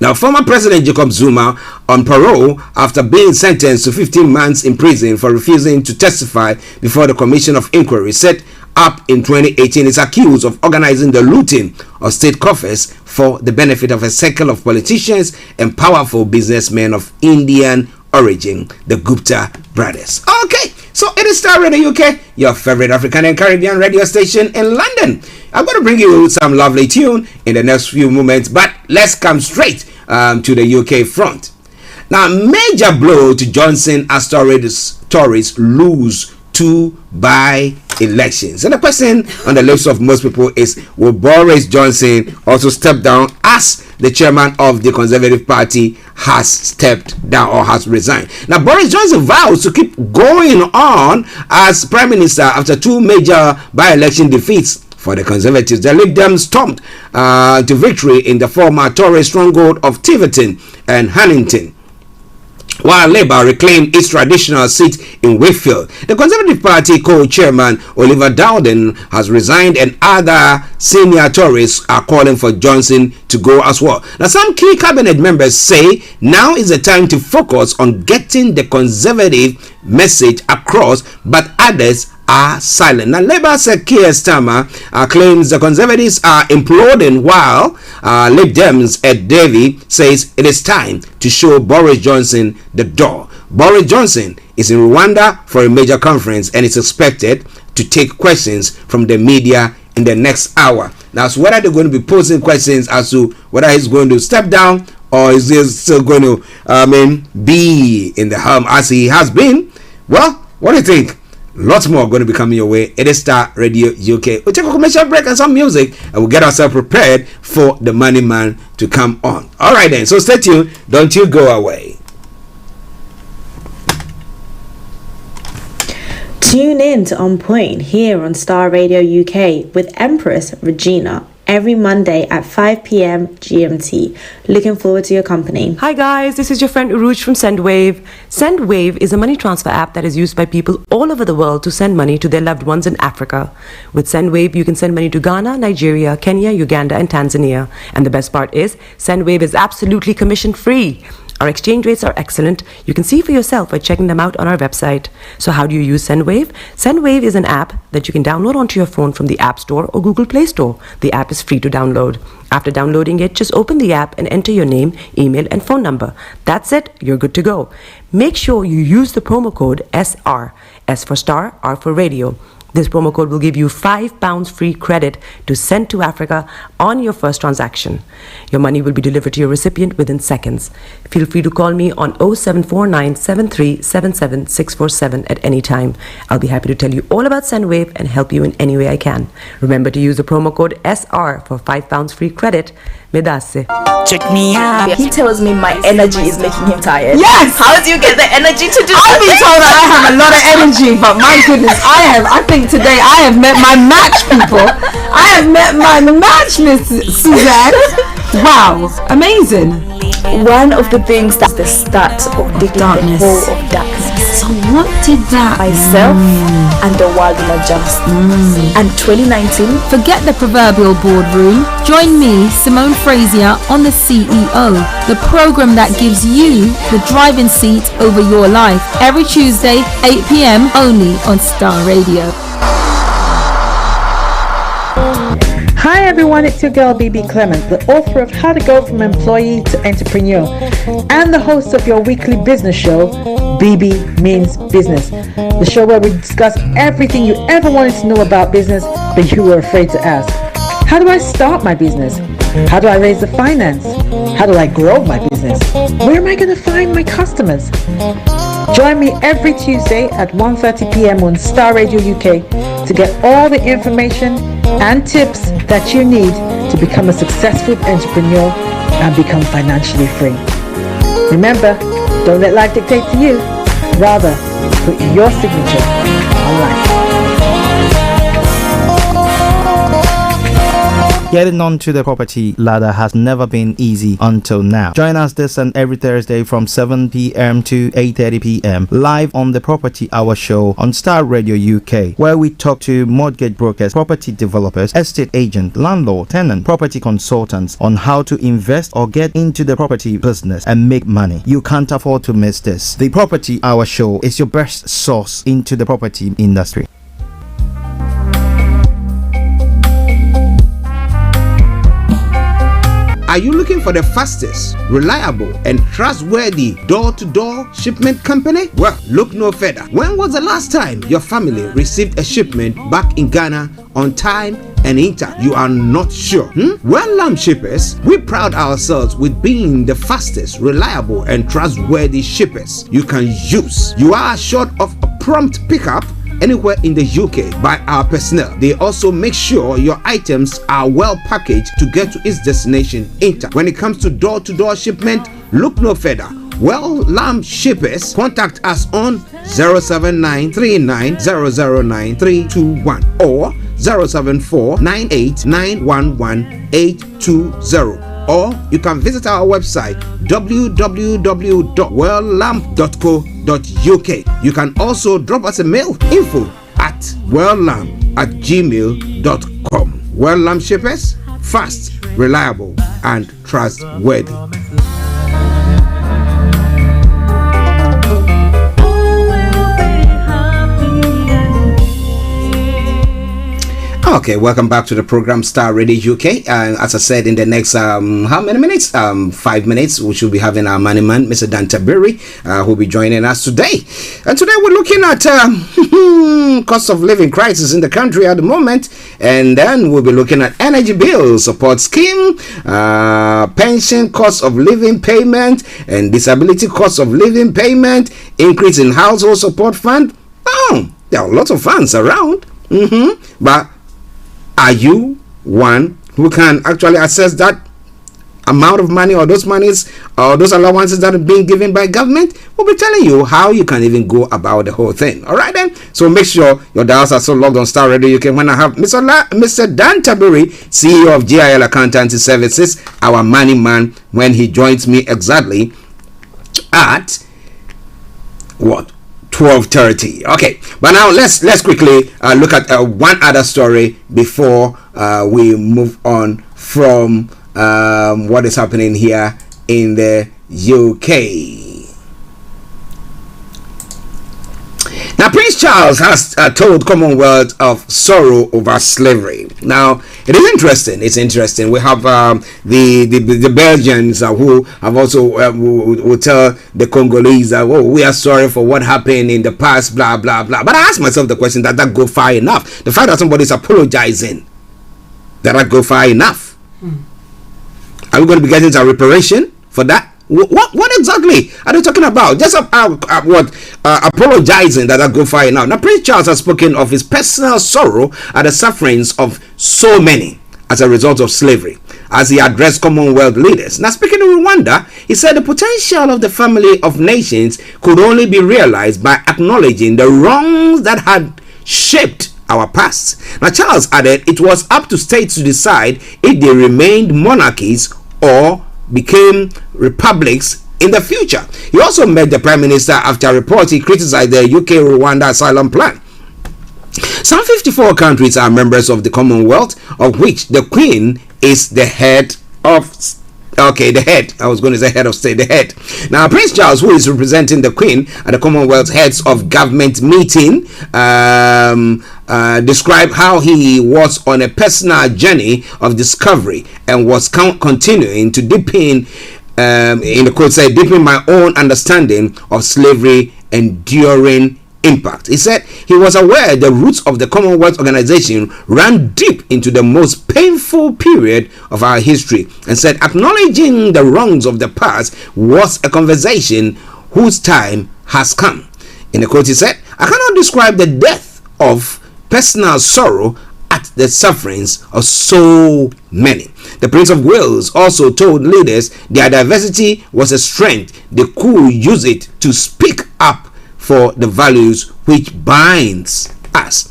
Now, former President Jacob Zuma, on parole after being sentenced to 15 months in prison for refusing to testify before the Commission of Inquiry set up in 2018, is accused of organizing the looting of state coffers for the benefit of a circle of politicians and powerful businessmen of Indian origin, the Gupta brothers. Okay, so it is Starr Radio UK, your favorite African and Caribbean radio station in London. I'm going to bring you some lovely tune in the next few moments, but let's come straight to the UK front. Now, major blow to Johnson as Tories lose 2 by-elections. And the question on the lips of most people is, will Boris Johnson also step down as the chairman of the Conservative Party has stepped down or has resigned? Now, Boris Johnson vows to keep going on as Prime Minister after 2 major by-election defeats for the Conservatives. The Lib Dems stormed to victory in the former Tory stronghold of Tiverton and Hannington, while Labour reclaimed its traditional seat in Wakefield. The Conservative Party co-chairman Oliver Dowden has resigned, and other senior Tories are calling for Johnson to go as well. Now, some key cabinet members say now is the time to focus on getting the Conservative message across, but others are silent. Now, Labour Sir Keir Starmer claims the Conservatives are imploding, while Lib Dems Ed Davey says it is time to show Boris Johnson the door. Boris Johnson is in Rwanda for a major conference and is expected to take questions from the media in the next hour. Now, so whether they're going to be posing questions as to whether he's going to step down or is he still going to be in the helm as he has been, well, what do you think? Lots more going to be coming your way. It is Starr Radio UK. We'll take a commercial break and some music, and we'll get ourselves prepared for the Money Man to come on. All right then, so stay tuned. Don't you go away. Tune in to On Point here on Starr Radio UK with Empress Regina every Monday at 5 p.m. GMT. Looking forward to your company. Hi guys, this is your friend Uruj from Sendwave. Sendwave is a money transfer app that is used by people all over the world to send money to their loved ones in Africa. With Sendwave, you can send money to Ghana, Nigeria, Kenya, Uganda, and Tanzania. And the best part is, Sendwave is absolutely commission free. Our exchange rates are excellent. You can see for yourself by checking them out on our website. So how do you use Sendwave? Sendwave is an app that you can download onto your phone from the App Store or Google Play Store. The app is free to download. After downloading it, just open the app and enter your name, email, and phone number. That's it. You're good to go. Make sure you use the promo code SR. S for Starr, R for Radio. This promo code will give you £5 free credit to send to Africa on your first transaction. Your money will be delivered to your recipient within seconds. Feel free to call me on 0749 7377 647 at any time. I'll be happy to tell you all about Sendwave and help you in any way I can. Remember to use the promo code SR for £5 free credit. Medase. Check me out. He tells me my energy is making him tired. Yes! How do you get the energy to do I've been told that I have a lot of energy, but my goodness, I think today I have met my match, people. I have met my match, Miss Suzanne. Wow, amazing. One of the things that's the start of the darkness. The whole of darkness. So what did that Myself and the world will adjust. And 2019. Forget the proverbial boardroom. Join me, Simone Frazier, on the CEO, the program that gives you the driving seat over your life. Every Tuesday, 8 p.m. only on Starr Radio. Hi everyone, it's your girl BB Clement, the author of How to Go from Employee to Entrepreneur and the host of your weekly business show, BB Means Business, the show where we discuss everything you ever wanted to know about business but you were afraid to ask. How do I start my business? How do I raise the finance? How do I grow my business? Where am I going to find my customers? Join me every Tuesday at 1:30 p.m. on Starr Radio UK to get all the information and tips that you need to become a successful entrepreneur and become financially free. Remember, don't let life dictate to you. Rather, put your signature on life. Getting onto the property ladder has never been easy until now. Join us this and every Thursday from 7 p.m. to 8:30 p.m. live on the Property Hour show on Starr Radio UK, where we talk to mortgage brokers, property developers, estate agents, landlord, tenant, property consultants on how to invest or get into the property business and make money. You can't afford to miss this. The Property Hour show is your best source into the property industry. Are you looking for the fastest, reliable, and trustworthy door-to-door shipment company? Well, look no further. When was the last time your family received a shipment back in Ghana on time and in time? You are not sure? Well, Lamb Shippers, we pride ourselves with being the fastest, reliable, and trustworthy shippers you can use. You are assured of a prompt pickup anywhere in the UK by our personnel. They also make sure your items are well packaged to get to its destination in time. When it comes to door-to-door shipment, look no further. Well, Lamb Shippers, contact us on 07939009321 or 07498911820. Or you can visit our website www.welllamp.co.uk. You can also drop us a mail, info@welllamp@gmail.com. Well Lamp Shippers, fast, reliable, and trustworthy. Okay, welcome back to the program Starr Radio UK. As I said, in the next how many minutes? 5 minutes, we should be having our money man, Mr. Tabiri, who will be joining us today. And today we're looking at cost of living crisis in the country at the moment, and then we'll be looking at energy bill support scheme, pension cost of living payment, and disability cost of living payment, increase in household support fund. Oh, there are lots of funds around. But are you one who can actually access that amount of money or those monies or those allowances that are being given by government? We'll be telling you how you can even go about the whole thing. All right then. So make sure your dials are so logged on Starr Radio. You can when I have Mr. Dan Tabiri, CEO of GIL Accountancy Services, our money man, when he joins me exactly at what? 12:30. Okay, but now let's quickly look at one other story before we move on from what is happening here in the UK. Now, Prince Charles has told Commonwealth of sorrow over slavery. Now, it is interesting. It's interesting. We have the Belgians who have also will tell the Congolese that, oh, we are sorry for what happened in the past, blah, blah, blah. But I ask myself the question, does that go far enough? The fact that somebody is apologizing, does that go far enough? Are we going to be getting a reparation for that? What exactly are they talking about? Just apologizing that go far enough. Now, Prince Charles has spoken of his personal sorrow at the sufferings of so many as a result of slavery, as he addressed Commonwealth leaders. Now, speaking of Rwanda, he said the potential of the family of nations could only be realized by acknowledging the wrongs that had shaped our past. Now, Charles added it was up to states to decide if they remained monarchies or became republics in the future. He also met the Prime Minister after a report he criticized the UK-Rwanda asylum plan. Some 54 countries are members of the Commonwealth, of which the Queen is the head of the head. I was going to say head of state, the head. Now, Prince Charles, who is representing the Queen at the Commonwealth Heads of Government meeting, described how he was on a personal journey of discovery and was continuing to deepen, in the quote, say, deepen my own understanding of slavery enduring impact. He said he was aware the roots of the Commonwealth organization ran deep into the most painful period of our history, and said acknowledging the wrongs of the past was a conversation whose time has come. In the quote, he said, I cannot describe the depth of personal sorrow at the sufferings of so many. The Prince of Wales also told leaders their diversity was a strength. They could use it to speak up for the values which binds us.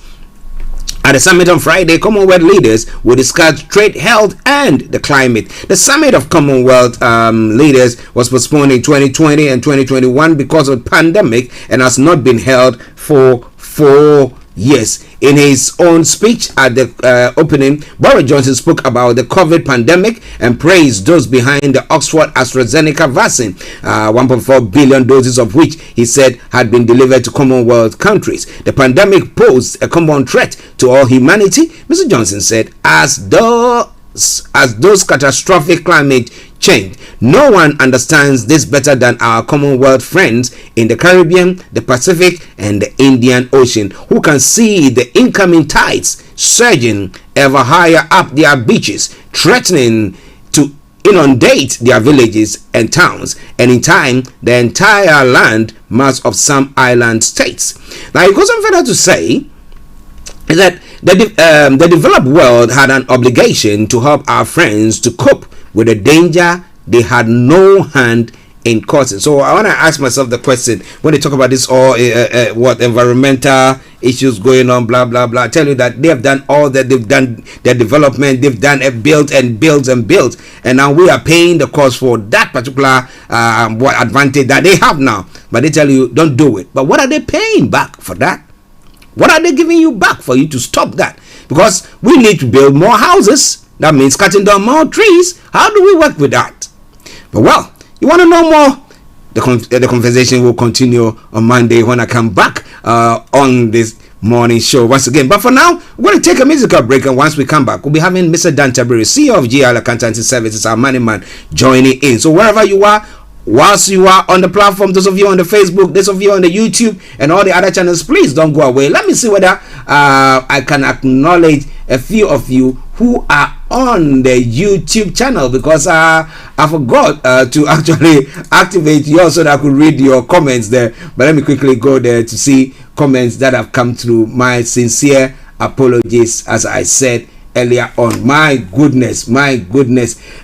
At the summit on Friday, Commonwealth leaders will discuss trade, health, and the climate. The summit of Commonwealth leaders was postponed in 2020 and 2021 because of the pandemic and has not been held for 4 years. In his own speech at the opening, Boris Johnson spoke about the COVID pandemic and praised those behind the Oxford AstraZeneca vaccine, 1.4 billion doses of which he said had been delivered to Commonwealth countries. The pandemic posed a common threat to all humanity, Mr. Johnson said, as those catastrophic climate change. No one understands this better than our Commonwealth friends in the Caribbean, the Pacific, and the Indian Ocean, who can see the incoming tides surging ever higher up their beaches, threatening to inundate their villages and towns, and in time the entire land mass of some island states. Now, he goes on further to say that the developed world had an obligation to help our friends to cope with a danger they had no hand in causing. So I want to ask myself the question, when they talk about this all environmental issues going on, blah blah blah, I tell you that they have done all that. They've done their development, they've done built and built, and now we are paying the cost for that particular what advantage that they have now. But they tell you don't do it. But what are they paying back for that? What are they giving you back for you to stop that? Because we need to build more houses. That means cutting down more trees. How do we work with that? But well, you want to know more? The conversation will continue on Monday when I come back on this morning show once again. But for now, we're going to take a musical break, and once we come back, we'll be having Mr. Dan Tabiri, CEO of GL Accountancy Services, our money man, joining in. So wherever you are, whilst you are on the platform, those of you on the Facebook, those of you on the YouTube, and all the other channels, please don't go away. Let me see whether I can acknowledge a few of you who are on the YouTube channel, because I forgot to actually activate yours so that I could read your comments there. But let me quickly go there to see comments that have come through. My sincere apologies, as I said earlier on. My goodness.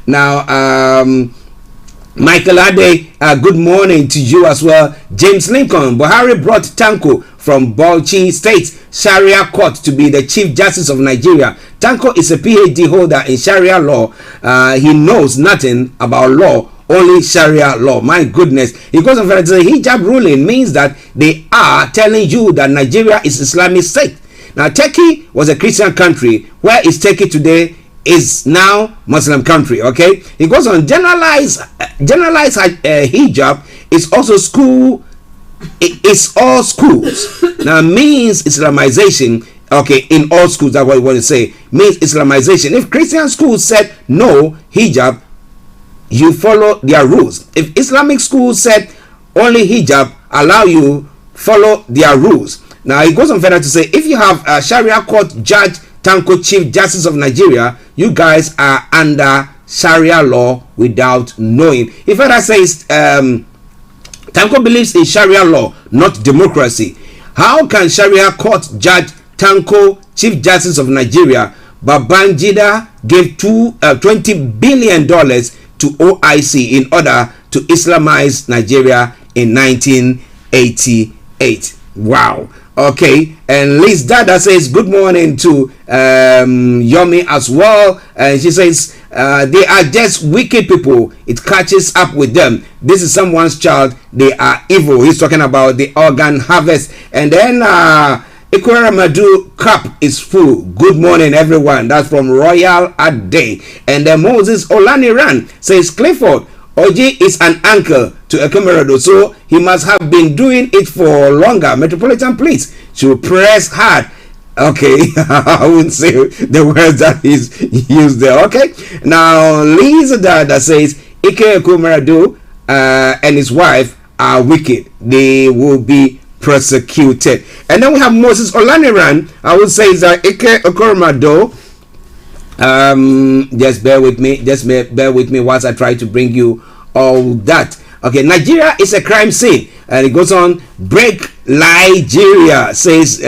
Now, Michael Ade, good morning to you as well. James Lincoln, Buhari brought Tanko from Bauchi State Sharia Court to be the Chief Justice of Nigeria. Tanko is a PhD holder in Sharia law. He knows nothing about law, only Sharia law. My goodness. He goes on to say hijab ruling means that they are telling you that Nigeria is Islamic State. Now, Turkey was a Christian country. Where is Turkey today? Is now Muslim country. Okay, it goes on. Generalized hijab is also school. It's all schools. Now, means Islamization. Okay, in all schools, that's what you want to say. Means Islamization. If Christian schools said no hijab, you follow their rules. If Islamic schools said only hijab, allow you follow their rules. Now, it goes on further to say, if you have a Sharia court judge Tanko, Chief Justice of Nigeria, you guys are under Sharia law without knowing. He further says Tanko believes in Sharia law, not democracy. How can Sharia court judge Tanko, Chief Justice of Nigeria, Babangida gave $20 billion to OIC in order to Islamize Nigeria in 1988. Wow. Okay, and Liz Dada says good morning to Yomi as well. And she says they are just wicked people. It catches up with them. This is someone's child. They are evil. He's talking about the organ harvest. And then Ikwara Madu cup is full. Good morning, everyone. That's from Royal Ade. And then Moses Olaniran says Clifford Oji is an uncle to Ekemerado, so he must have been doing it for longer. Metropolitan Police should press hard. Okay, I wouldn't say the words that he's used there. Okay, now Lisa Dada says Ike Ekemerado and his wife are wicked. They will be prosecuted. And then we have Moses Olaniran. I would say that Ike Ekemerado. Just bear with me whilst I try to bring you all that. Okay, Nigeria is a crime scene, and it goes on. Break Nigeria, says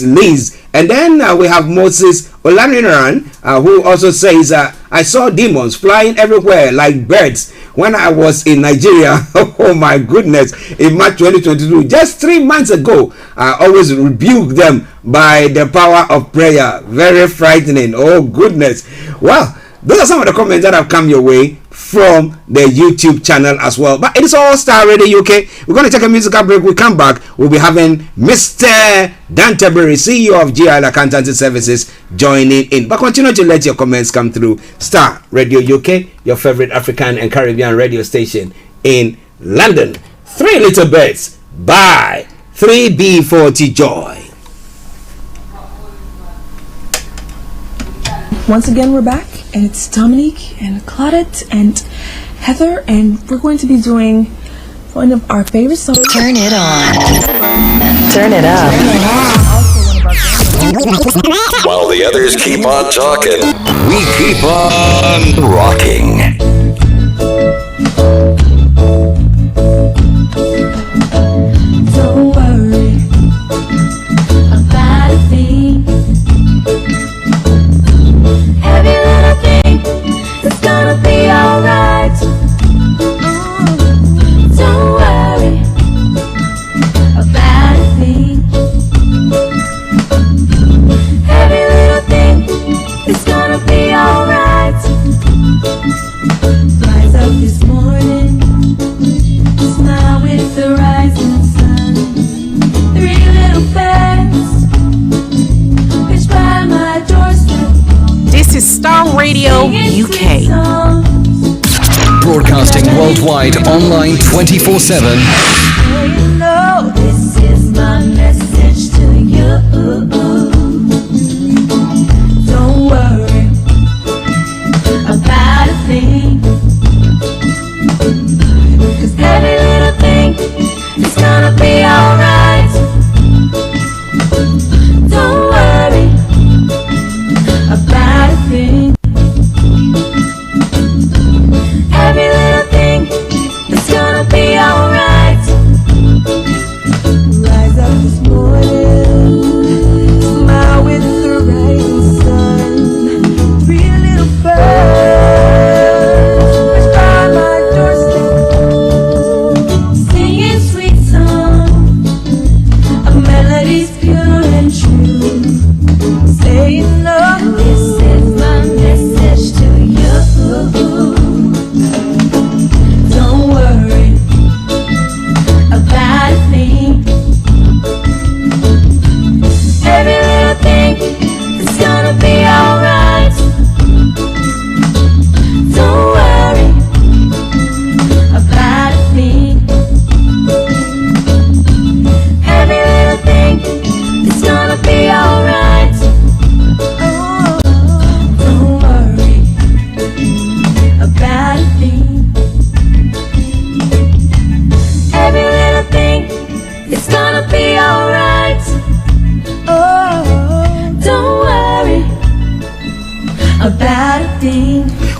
Liz. And then we have Moses Olaniran, who also says I saw demons flying everywhere like birds when I was in Nigeria. Oh my goodness, in March 2022, just 3 months ago. I always rebuke them by the power of prayer. Very frightening. Oh goodness. Well, those are some of the comments that have come your way from the YouTube channel as well. But it is all Star Radio UK. We're going to take a musical break. We come back. We'll be having Mr. Dan Tabiri, CEO of GIL Accountancy Services, joining in. But continue to let your comments come through. Star Radio UK, your favorite African and Caribbean radio station in London. 3 Little Birds by 3B40 Joy. Once again, we're back, and it's Dominique and Claudette and Heather, and we're going to be doing one of our favorite songs. Turn it on. Turn it up. While the others keep on talking, we keep on rocking. Don't worry about a thing. Every little thing is gonna be alright. Don't worry about a thing. Every little thing is gonna be alright. Rise up this morning, smile with the rising sun. 3 little birds pitch by my doorstep. This is Starr Radio UK. Broadcasting worldwide, online 24/7. You know this is my message to you. Don't worry about a thing, 'cause every little thing is gonna be alright. Don't worry about a thing. Every little thing is gonna be alright. Rise up this morning, smile with the rising sun. 3 little birds by my doorstep, singing sweet songs.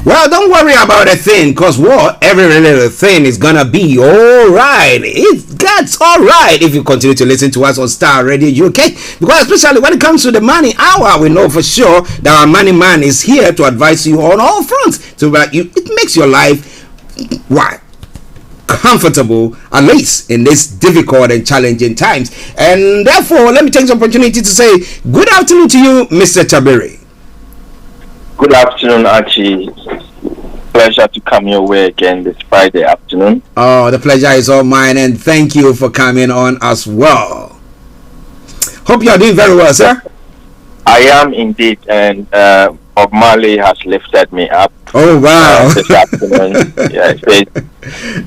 Well, don't worry about a thing, cause what? Every little thing is gonna be all right. That's all right if you continue to listen to us on Star Radio UK. Because especially when it comes to the money hour, we know for sure that our money man is here to advise you on all fronts, so that it makes your life comfortable, at least in this difficult and challenging times. And therefore, let me take this opportunity to say good afternoon to you, Mr. Tabiri. Good afternoon, Archie. Pleasure to come your way again this Friday afternoon. Oh, the pleasure is all mine, and thank you for coming on as well. Hope you are doing very well, sir. I am indeed, and Bob Marley has lifted me up. Oh, wow. This afternoon. Yes,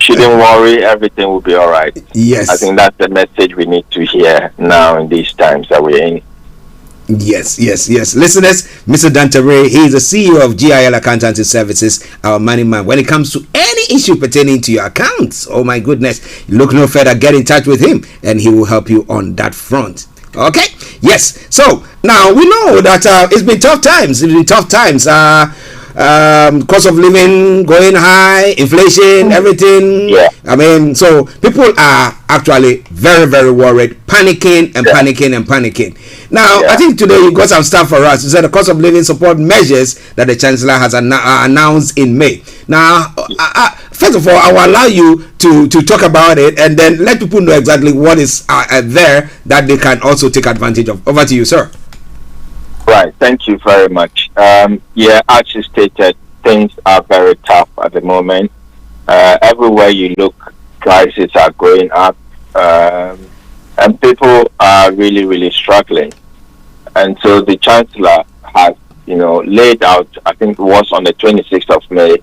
shouldn't worry, everything will be all right. Yes. I think that's the message we need to hear now in these times that we're in. Yes. Listeners, Mr. Dantere, he is the CEO of GIL Accountancy Services, our money man. When it comes to any issue pertaining to your accounts, oh my goodness, look no further, get in touch with him and he will help you on that front. Okay? Yes. So, now we know that it's been tough times. Cost of living going high, inflation, everything. Yeah. I mean, so people are actually very, very worried, panicking. Now, I think today you got some stuff for us. You said the cost of living support measures that the Chancellor has announced in May. Now, first of all, I will allow you to talk about it and then let people know exactly what is there that they can also take advantage of. Over to you, sir. Right, thank you very much. Archie stated things are very tough at the moment. Everywhere you look, prices are going up, and people are really, really struggling. And so the Chancellor has, laid out, I think it was on the 26th of May,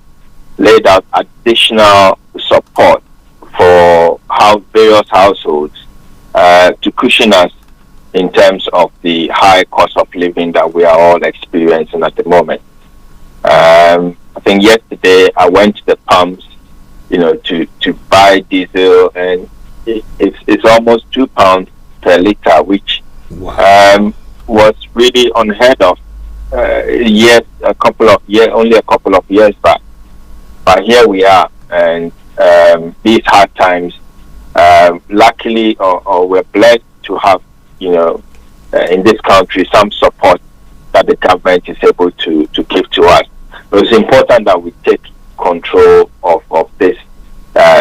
laid out additional support for various households to cushion us in terms of the high cost of living that we are all experiencing at the moment. I think yesterday I went to the pumps, to buy diesel, and it's almost £2 per liter, which was really unheard of only a couple of years back. But here we are, and these hard times, luckily, or we're blessed to have in this country some support that the government is able to give to us. It's important that we take control of this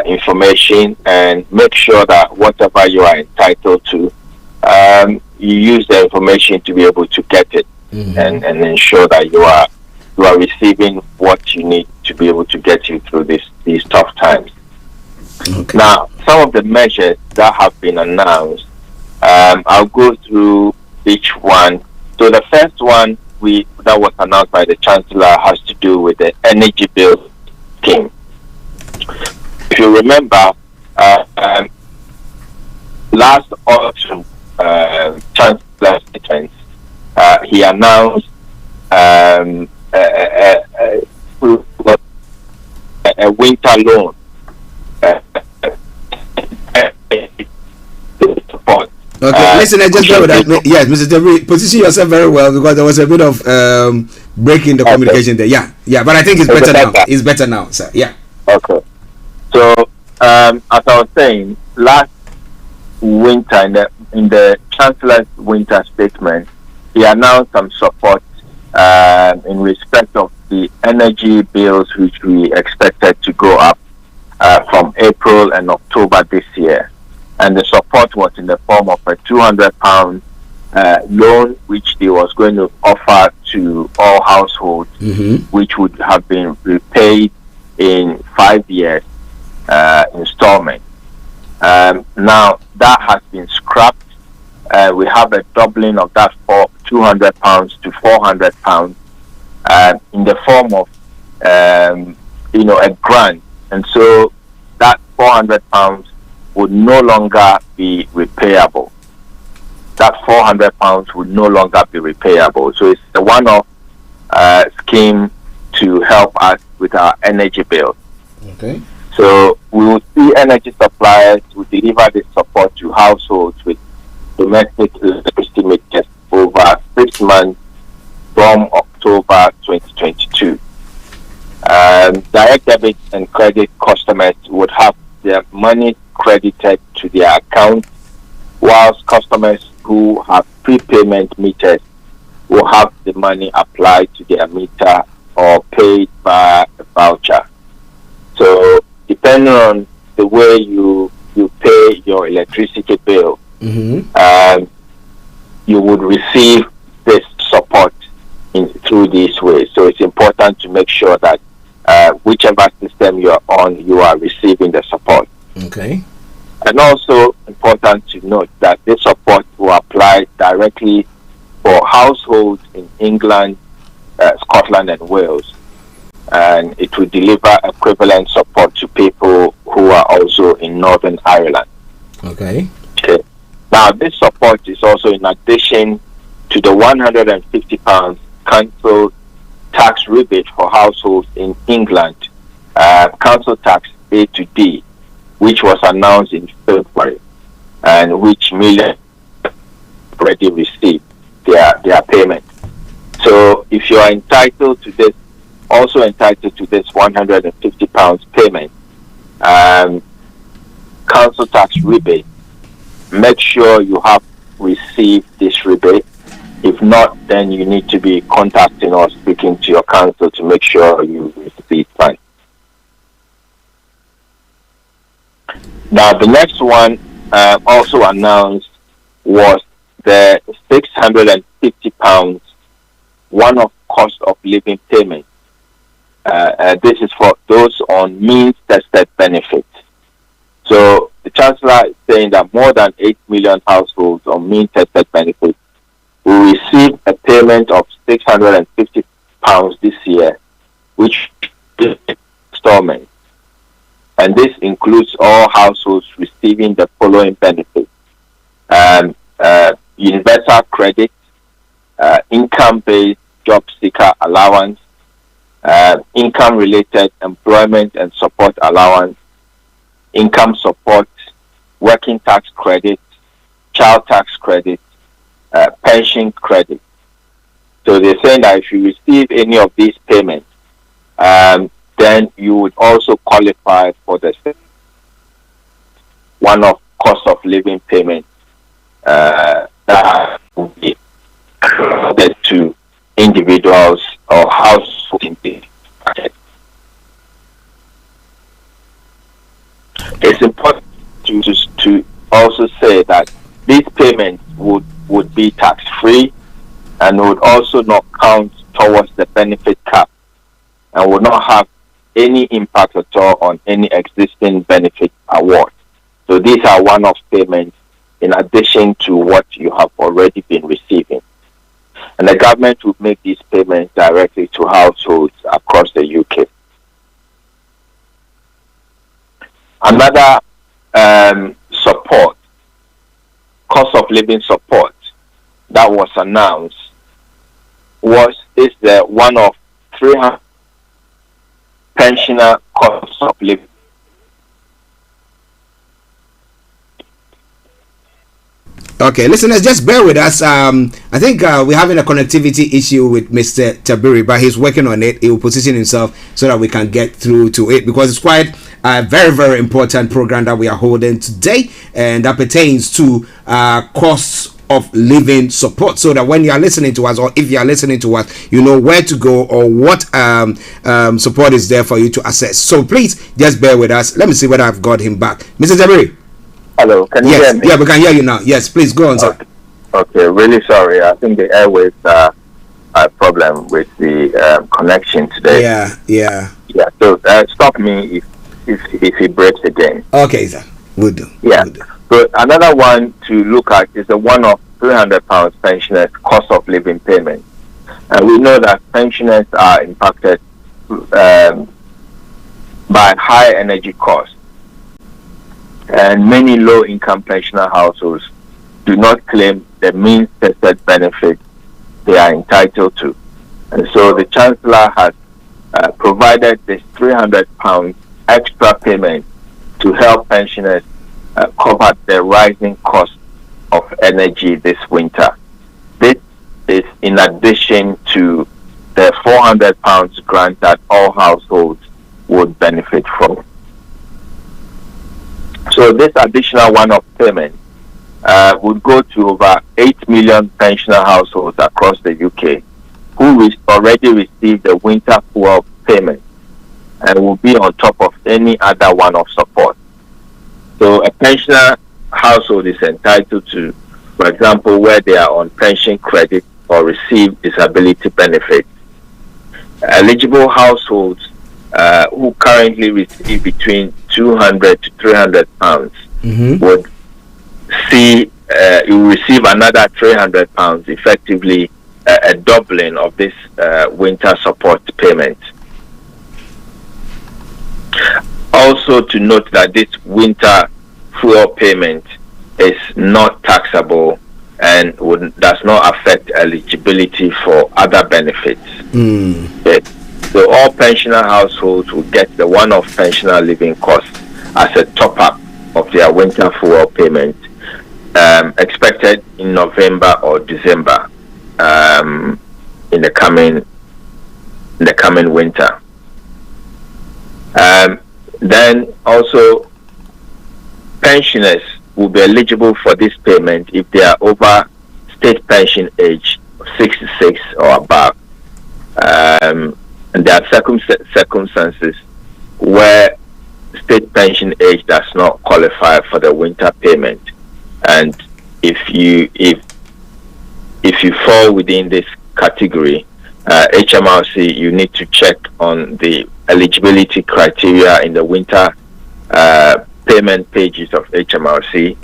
information and make sure that whatever you are entitled to, you use the information to be able to get it, and ensure that you are receiving what you need to be able to get you through these tough times. Okay. Now, some of the measures that have been announced, I'll go through each one. So the first one that was announced by the Chancellor has to do with the energy bill scheme. If you remember, last autumn, Chancellor's statement, he announced a winter loan support. Okay, listen, I just go with that. Yes, Mr. Tabiri, position yourself very well because there was a bit of break in the communication there. Yeah, but I think it's better now. It's better now, sir. Yeah. Okay. So, as I was saying, last winter in the Chancellor's winter statement, he announced some support in respect of the energy bills, which we expected to go up from April and October this year. And the support was in the form of a £200 loan, which he was going to offer to all households, which would have been repaid in 5 years installment. Now that has been scrapped. We have a doubling of that for £200 to £400 in the form of a grant, and so that £400 would no longer be repayable. That £400 would no longer be repayable. So it's a one-off scheme to help us with our energy bill. Okay. So we will see energy suppliers who deliver this support to households with domestic electricity meters over 6 months from October 2022. Direct debit and credit customers would have their money credited to their account, whilst customers who have prepayment meters will have the money applied to their meter or paid by a voucher. So depending on the way you pay your electricity bill, you would receive this support through this way. So it's important to make sure that whichever system you're on, you are receiving the support. Okay. And also important to note that this support will apply directly for households in England, Scotland and Wales. And it will deliver equivalent support to people who are also in Northern Ireland. Okay. Now, this support is also in addition to the £150 council tax rebate for households in England, council tax A to D, which was announced in February, and which millions already received their payment. So, if you are entitled to this, also entitled to this £150 payment, council tax rebate, make sure you have received this rebate. If not, then you need to be contacting or speaking to your council to make sure you receive funds. Now, the next one also announced was the £650 one-off cost of living payment. This is for those on means-tested benefits. So the Chancellor is saying that more than 8 million households on means-tested benefits will receive a payment of £650 this year, which is installment. And this includes all households receiving the following benefits: universal credit, income-based job seeker allowance, income-related employment and support allowance, income support, working tax credit, child tax credit, pension credit. So they're saying that if you receive any of these payments, then you would also qualify for the one-off cost of living payment that will be credited to individuals or households in the market. It's important to also say that these payments would be tax-free and would also not count towards the benefit cap and would not have any impact at all on any existing benefit award. So these are one-off payments in addition to what you have already been receiving. And the government will make these payments directly to households across the UK. Another support, cost of living support, that was announced is the one of 300 pensioner cost of living. Okay, listeners, just bear with us. I think we're having a connectivity issue with Mr. Tabiri, but he's working on it. He will position himself so that we can get through to it, because it's quite a very, very important program that we are holding today, and that pertains to costs of living support, so that when you are listening to us, or if you are listening to us, you know where to go or what support is there for you to access. So please just bear with us. Let me see whether I've got him back. Mr. Tabiri. Hello, can you hear me? Yeah, we can hear you now. Yes, please go on, sir. Okay, really sorry. I think the airwaves are a problem with the connection today. Yeah. So stop me if it breaks again. Okay, sir. We'll do. Yeah. So another one to look at is the one of £300 pensioners cost of living payment. And we know that pensioners are impacted by high energy costs. And many low-income pensioner households do not claim the means-tested benefit they are entitled to. And so the Chancellor has provided this £300 extra payment to help pensioners cover the rising cost of energy this winter. This is in addition to the £400 grant that all households would benefit from. So this additional one-off payment would go to over 8 million pensioner households across the UK who already received the winter fuel payment and will be on top of any other one-off support. So a pensioner household is entitled to, for example, where they are on pension credit or receive disability benefits. Eligible households who currently receive between 200 to 300 pounds would you receive another 300 pounds, effectively a doubling of this winter support payment. Also to note that this winter fuel payment is not taxable and does not affect eligibility for other benefits. So all pensioner households will get the one-off pensioner living cost as a top-up of their winter fuel payment, expected in November or December in the coming winter. Then also pensioners will be eligible for this payment if they are over state pension age 66 or above. And there are circumstances where state pension age does not qualify for the winter payment, and if you fall within this category, HMRC, you need to check on the eligibility criteria in the winter payment pages of HMRC,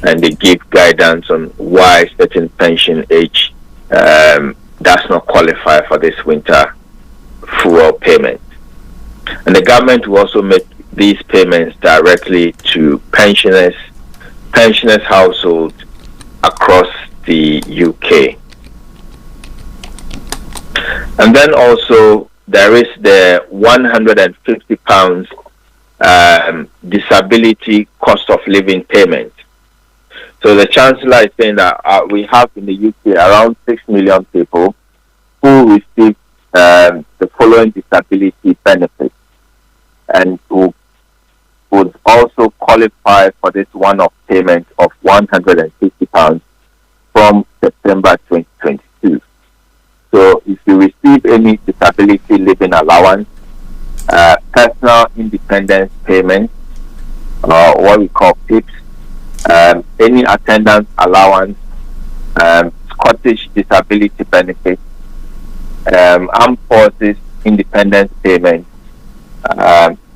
and they give guidance on why certain pension age does not qualify for this winter fuel payment. And the government will also make these payments directly to pensioners households across the UK. And then also there is the £150 disability cost of living payment. So the Chancellor is saying that we have in the UK around 6 million people who receive the following disability benefits and who would also qualify for this one-off payment of £150 from September 2022. So if you receive any disability living allowance, personal independence payment, or what we call PIPs, any attendance allowance, Scottish disability benefit, armed forces independence payment,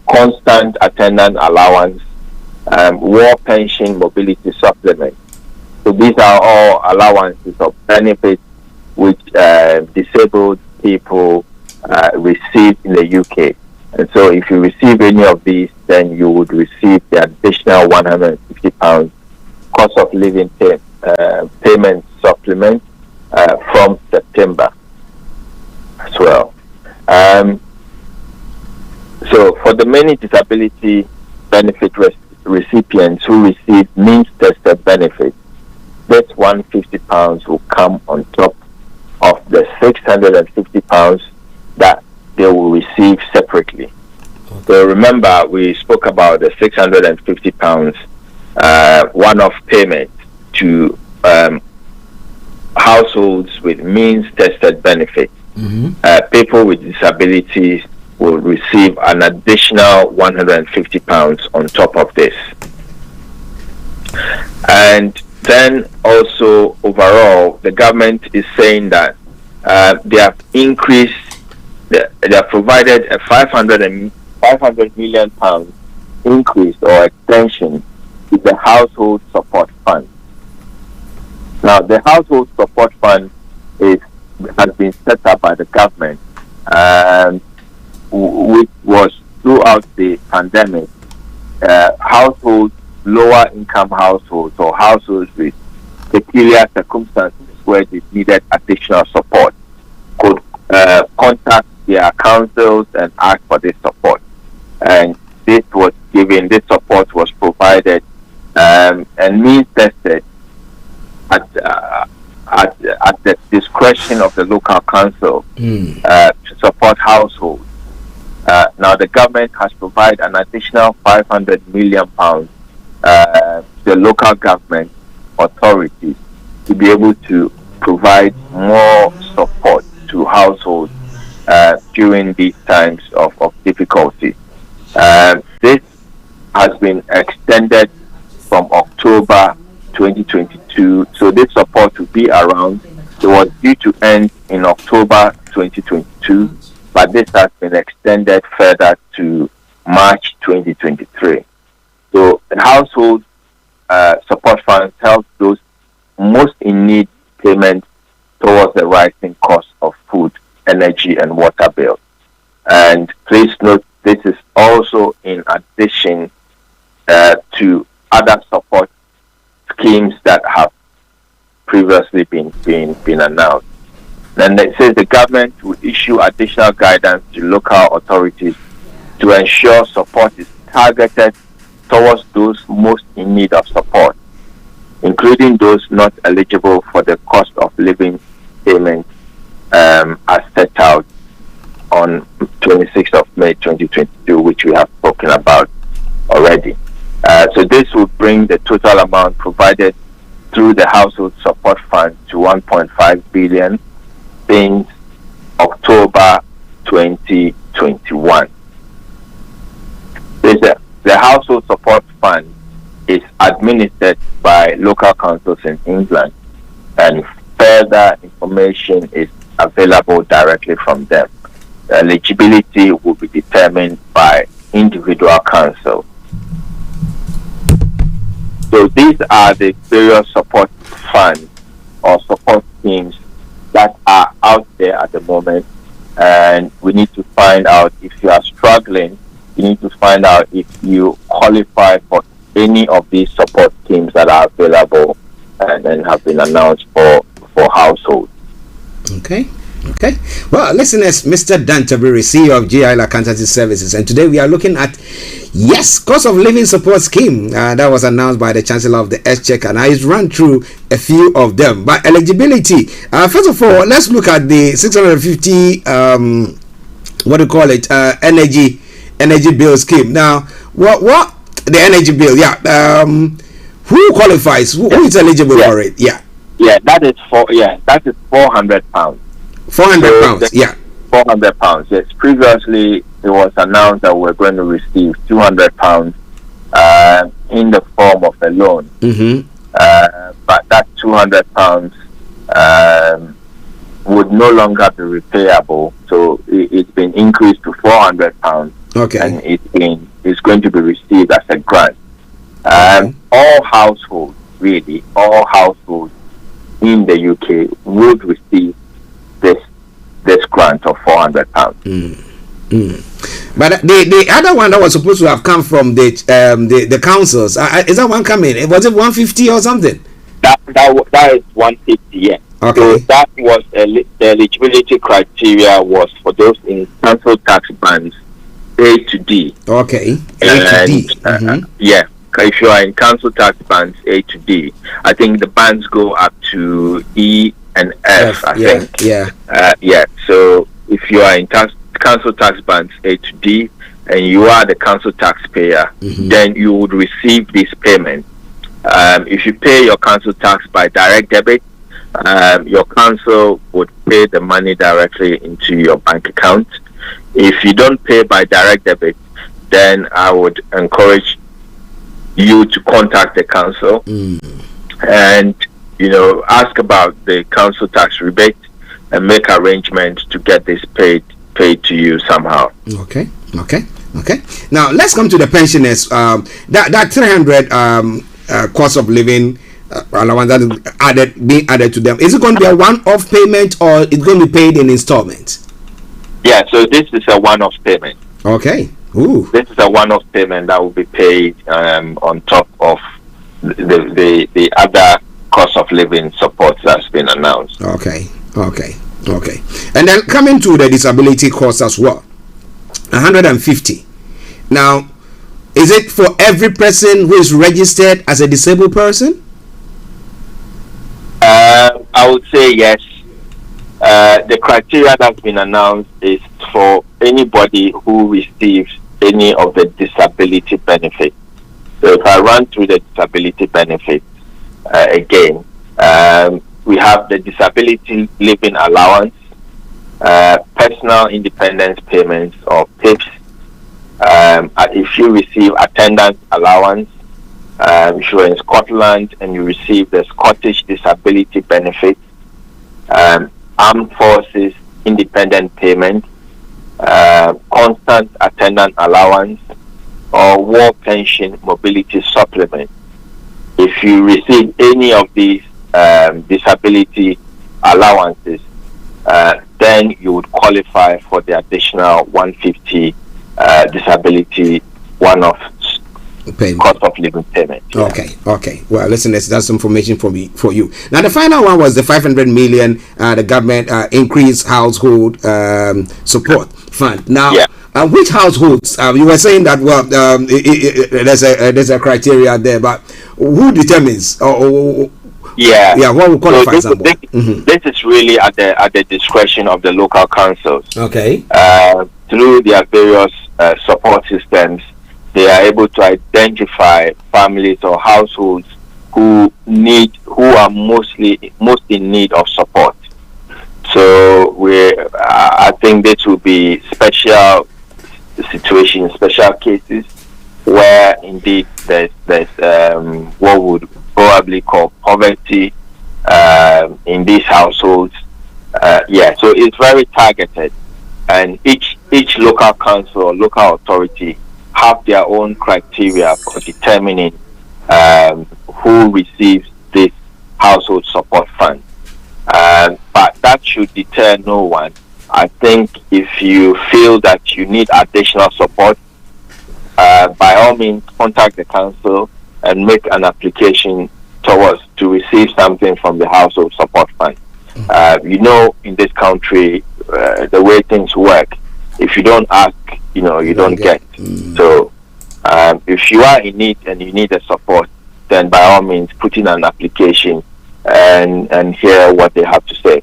constant attendance allowance, war pension mobility supplement. So these are all allowances of benefits which disabled people receive in the UK. And so if you receive any of these, then you would receive the additional £150 cost of living payment supplement from September as well. So for the many disability benefit recipients who receive means-tested benefits, this £150 will come on top of the £650 that they will receive separately. So remember, we spoke about the £650 one-off payment to households with means-tested benefits. People with disabilities will receive an additional £150 on top of this. And then also overall, the government is saying that they have increased, they have provided a £500 million increase or extension to the household support fund. Now, the household support fund has been set up by the government, which was throughout the pandemic. Households, lower income households or households with peculiar circumstances where they needed additional support could contact their councils and ask for this support. And this support was provided and means tested at the discretion of the local council to support households. Now the government has provided an additional £500 million to the local government authorities to be able to provide more support to households during these times of difficulty. This has been extended from October 2022, so this support will be around. It was due to end in October 2022, but this has been extended further to March 2023. So the household support funds help those most in need payments towards the rising cost of food, energy, and water bills. And please note, this is also in addition to other support schemes that have previously been announced. Then it says the government will issue additional guidance to local authorities to ensure support is targeted towards those most in need of support, including those not eligible for the cost of living payment as set out on 26th of May 2022, which we have spoken about already. So this will bring the total amount provided through the Household Support Fund to 1.5 billion since October 2021. The Household Support Fund is administered by local councils in England, and further information is available directly from them. The eligibility will be determined by individual council. So these are the various support funds or support schemes that are out there at the moment, and we need to find out if you are struggling. You need to find out if you qualify for any of these support schemes that are available and have been announced for households. Okay. Well, listeners, Mr. Dan Tabiri, CEO of GIL Accountancy Services, and today we are looking at cost of living support scheme that was announced by the Chancellor of the Exchequer, and I run through a few of them. But eligibility, first of all, let's look at the 650 energy bill scheme. Now, what the energy bill? Who qualifies? Who is eligible for it? That is £400. £400, £400. Yes, previously it was announced that we're going to receive £200 in the form of a loan. But that £200 would no longer be repayable, so it's been increased to £400. Okay. And it's going to be received as a grant. All households in the UK would receive this grant of £400. But the other one that was supposed to have come from the councils, is that one coming? Was it 150 or something? That is 150, yeah. Okay. So that was the eligibility criteria was for those in council tax bands A to D. Okay. A to D. Yeah. If you are in council tax bands A to D, I think the bands go up to E and F. I think. Yeah. So if you are in council tax bands A to D and you are the council taxpayer, then you would receive this payment. If you pay your council tax by direct debit, your council would pay the money directly into your bank account. If you don't pay by direct debit, then I would encourage you to contact the council and ask about the council tax rebate and make arrangements to get this paid to you somehow. Okay. Now let's come to the pensioners. That 300 cost of living allowance that is being added to them. Is it going to be a one-off payment or it's going to be paid in installments? Yeah. So this is a one-off payment. Okay. Ooh. This is a one-off payment that will be paid on top of the other cost of living support that's been announced. Okay. And then coming to the disability cost as well, 150. Now, is it for every person who is registered as a disabled person? I would say yes. The criteria that's been announced is for anybody who receives any of the disability benefits. So if I run through the disability benefits again, we have the disability living allowance, personal independence payments or PIPs. If you receive attendance allowance, if you're in Scotland and you receive the Scottish disability benefit, armed forces independent payment, constant attendance allowance, or war pension mobility supplement. If you receive any of these disability allowances, then you would qualify for the additional 150 disability one-off cost of living payment. Okay. Well, listen, that's information for you. Now, the final one was the 500 million the government increased household support fund. Now, which households? You were saying that there's a criteria there, but who determines? What will qualify? So this is really at the discretion of the local councils. Okay. Through their various support systems, they are able to identify families or households who are most in need of support. So I think this will be special situations, special cases where indeed there's what we would probably call poverty in these households. So it's very targeted, and each local council or local authority have their own criteria for determining who receives this household support fund. But that should deter no one. I think if you feel that you need additional support, by all means contact the council and make an application to receive something from the household support fund. In this country, the way things work, if you don't ask, you don't get. So if you are in need and you need the support, then by all means put in an application and hear what they have to say.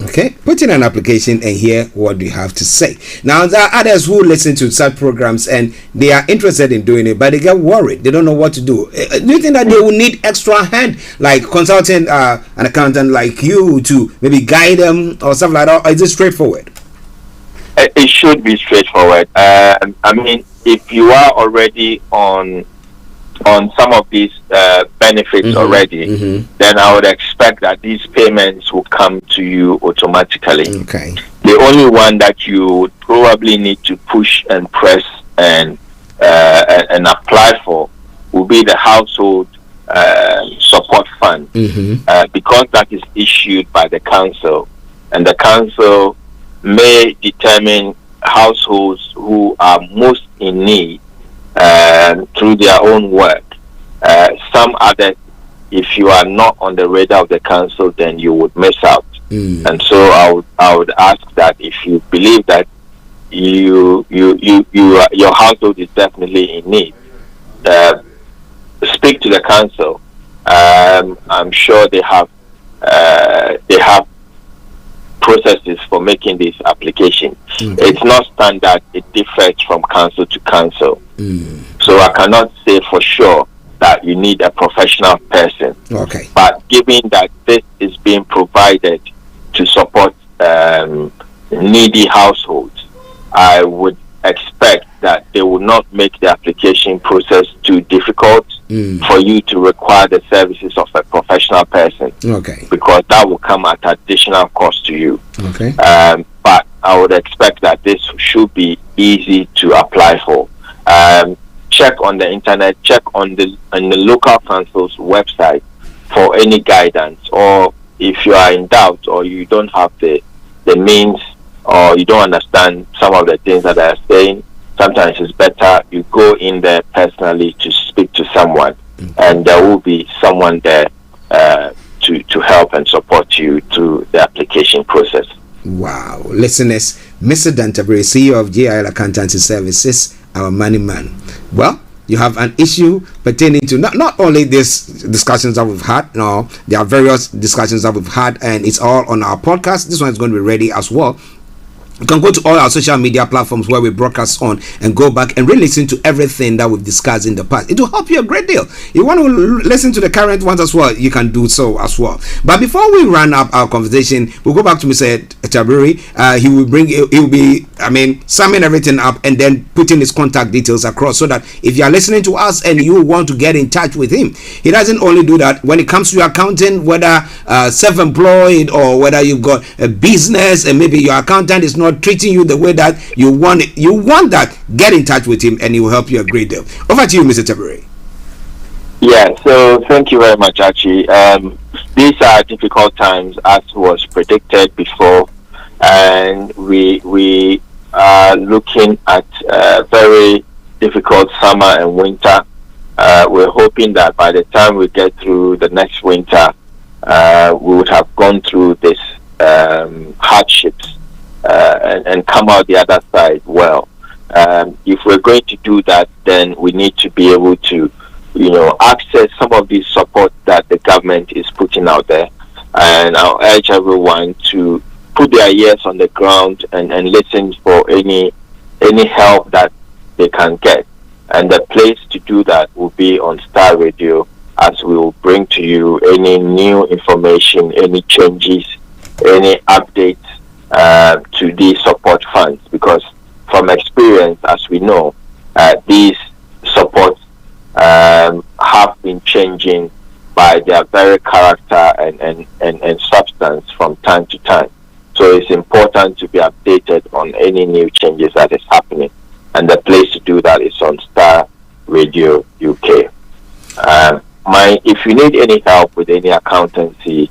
Okay, put in an application and hear what you have to say. Now, there are others who listen to such programs and they are interested in doing it, but they get worried. They don't know what to do. Do you think that they will need extra hand, like consulting an accountant like you to maybe guide them or something like that? Or is it straightforward? It should be straightforward. If you are already on some of these benefits already, then I would expect that these payments will come to you automatically. Okay. The only one that you would probably need to push and press and apply for will be the household support fund, because that is issued by the council, and the council may determine households who are most in need through their own work. Some others, if you are not on the radar of the council, then you would miss out. And so I would ask that if you believe that your household is definitely in need, speak to the council. I'm sure they have processes for making this application. It's not standard, it differs from council to council. So I cannot say for sure that you need a professional person. Okay. But given that this is being provided to support needy households, I would expect that they will not make the application process too difficult for you to require the services of a professional person. Okay. Because that will come at additional cost to you. Okay. But I would expect that this should be easy to apply for. Check on the internet, check on the local council's website for any guidance, or if you are in doubt or you don't have the means or you don't understand some of the things that they are saying, sometimes it's better you go in there personally to speak to someone, and there will be someone there to help and support you through the application process. Wow. Listeners, Mr. Tabiri, CEO of GIL Accountancy Services, our money man. Well, you have an issue pertaining to not only these discussions that we've had, no, there are various discussions that we've had, and it's all on our podcast. This one is going to be ready as well. You can go to all our social media platforms where we broadcast on and go back and re-listen to everything that we've discussed in the past. It will help you a great deal. If you want to listen to the current ones as well, you can do so as well. But before we run up our conversation, we'll go back to Mr. Tabiri. He will be summing everything up and then putting his contact details across, so that if you are listening to us and you want to get in touch with him, he doesn't only do that when it comes to your accounting, whether self-employed or whether you've got a business and maybe your accountant is not treating you the way that you want it. You want that, get in touch with him and he will help you a great deal. Over to you, Mr. Tabiri. Yeah, so thank you very much, Archie. These are difficult times, as was predicted before, and we are looking at a very difficult summer and winter. We're hoping that by the time we get through the next winter, we would have gone through this hardships and come out the other side well. If we're going to do that, then we need to be able to, access some of these support that the government is putting out there. And I'll urge everyone to put their ears on the ground and listen for any help that they can get. And the place to do that will be on Starr Radio, as we will bring to you any new information, any changes, any updates to these support funds, because from experience, as we know, these supports have been changing by their very character and substance from time to time. So it's important to be updated on any new changes that is happening, and the place to do that is on Starr Radio UK. If you need any help with any accountancy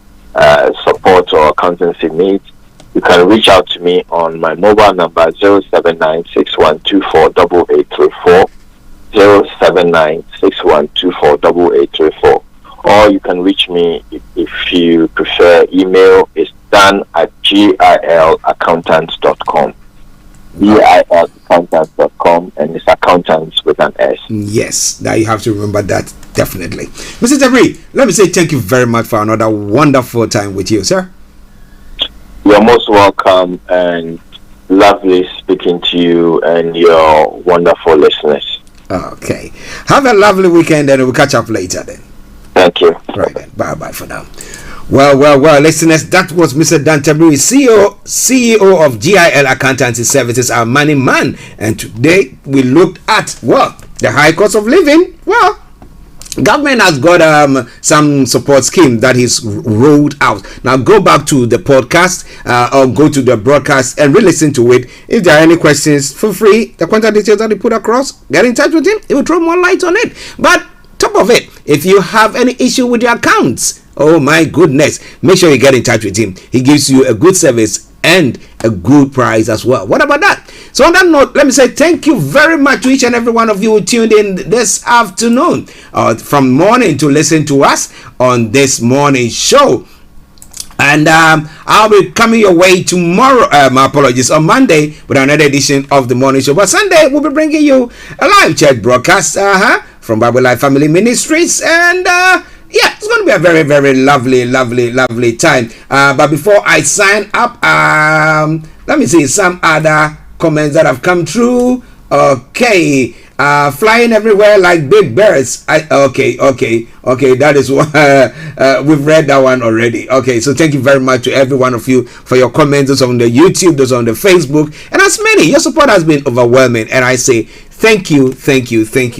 support or accountancy needs, you can reach out to me on my mobile number 07961248834, 07961248834, or you can reach me if you prefer email. It's done at gilaccountants.com. gilaccountants.com, and it's accountants with an S. Yes, now you have to remember that, definitely. Mr. Tabiri, let me say thank you very much for another wonderful time with you, sir. You're most welcome, and lovely speaking to you and your wonderful listeners. Okay. Have a lovely weekend, and we'll catch up later then. Thank you. Right then. Bye-bye for now. Well, listeners, that was Mr. Dan Tabiri, CEO of GIL Accountancy Services, our money man. And today we looked at, the high cost of living. Well, government has got some support scheme that is rolled out. Now go back to the podcast or go to the broadcast and re-listen to it. If there are any questions, feel free. The contact details that he put across, get in touch with him. He will throw more light on it. But top of it, if you have any issue with your accounts, oh my goodness, make sure you get in touch with him. He gives you a good service and a good price as well. What about that? So on that note, let me say thank you very much to each and every one of you who tuned in this afternoon from morning to listen to us on this morning show. And I'll be coming your way tomorrow, my apologies, on Monday with another edition of the morning show. But Sunday, we'll be bringing you a live church broadcast from Bible Life Family Ministries. And it's going to be a very, very lovely time. But before I sign up, let me see some other comments that have come through. Okay. Flying everywhere like big birds. Okay. That is what we've read that one already. Okay, so thank you very much to every one of you for your comments, those on the YouTube, those on the Facebook, and as many. Your support has been overwhelming, and I say thank you.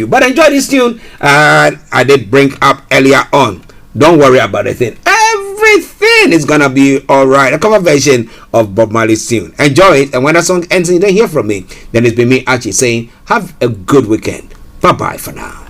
But enjoy this tune. I did bring up earlier on. Don't worry about a thing. Everything is gonna be alright. A cover version of Bob Marley's tune. Enjoy it, and when that song ends and you don't hear from me, then it's been me, Archie, saying have a good weekend. Bye bye for now.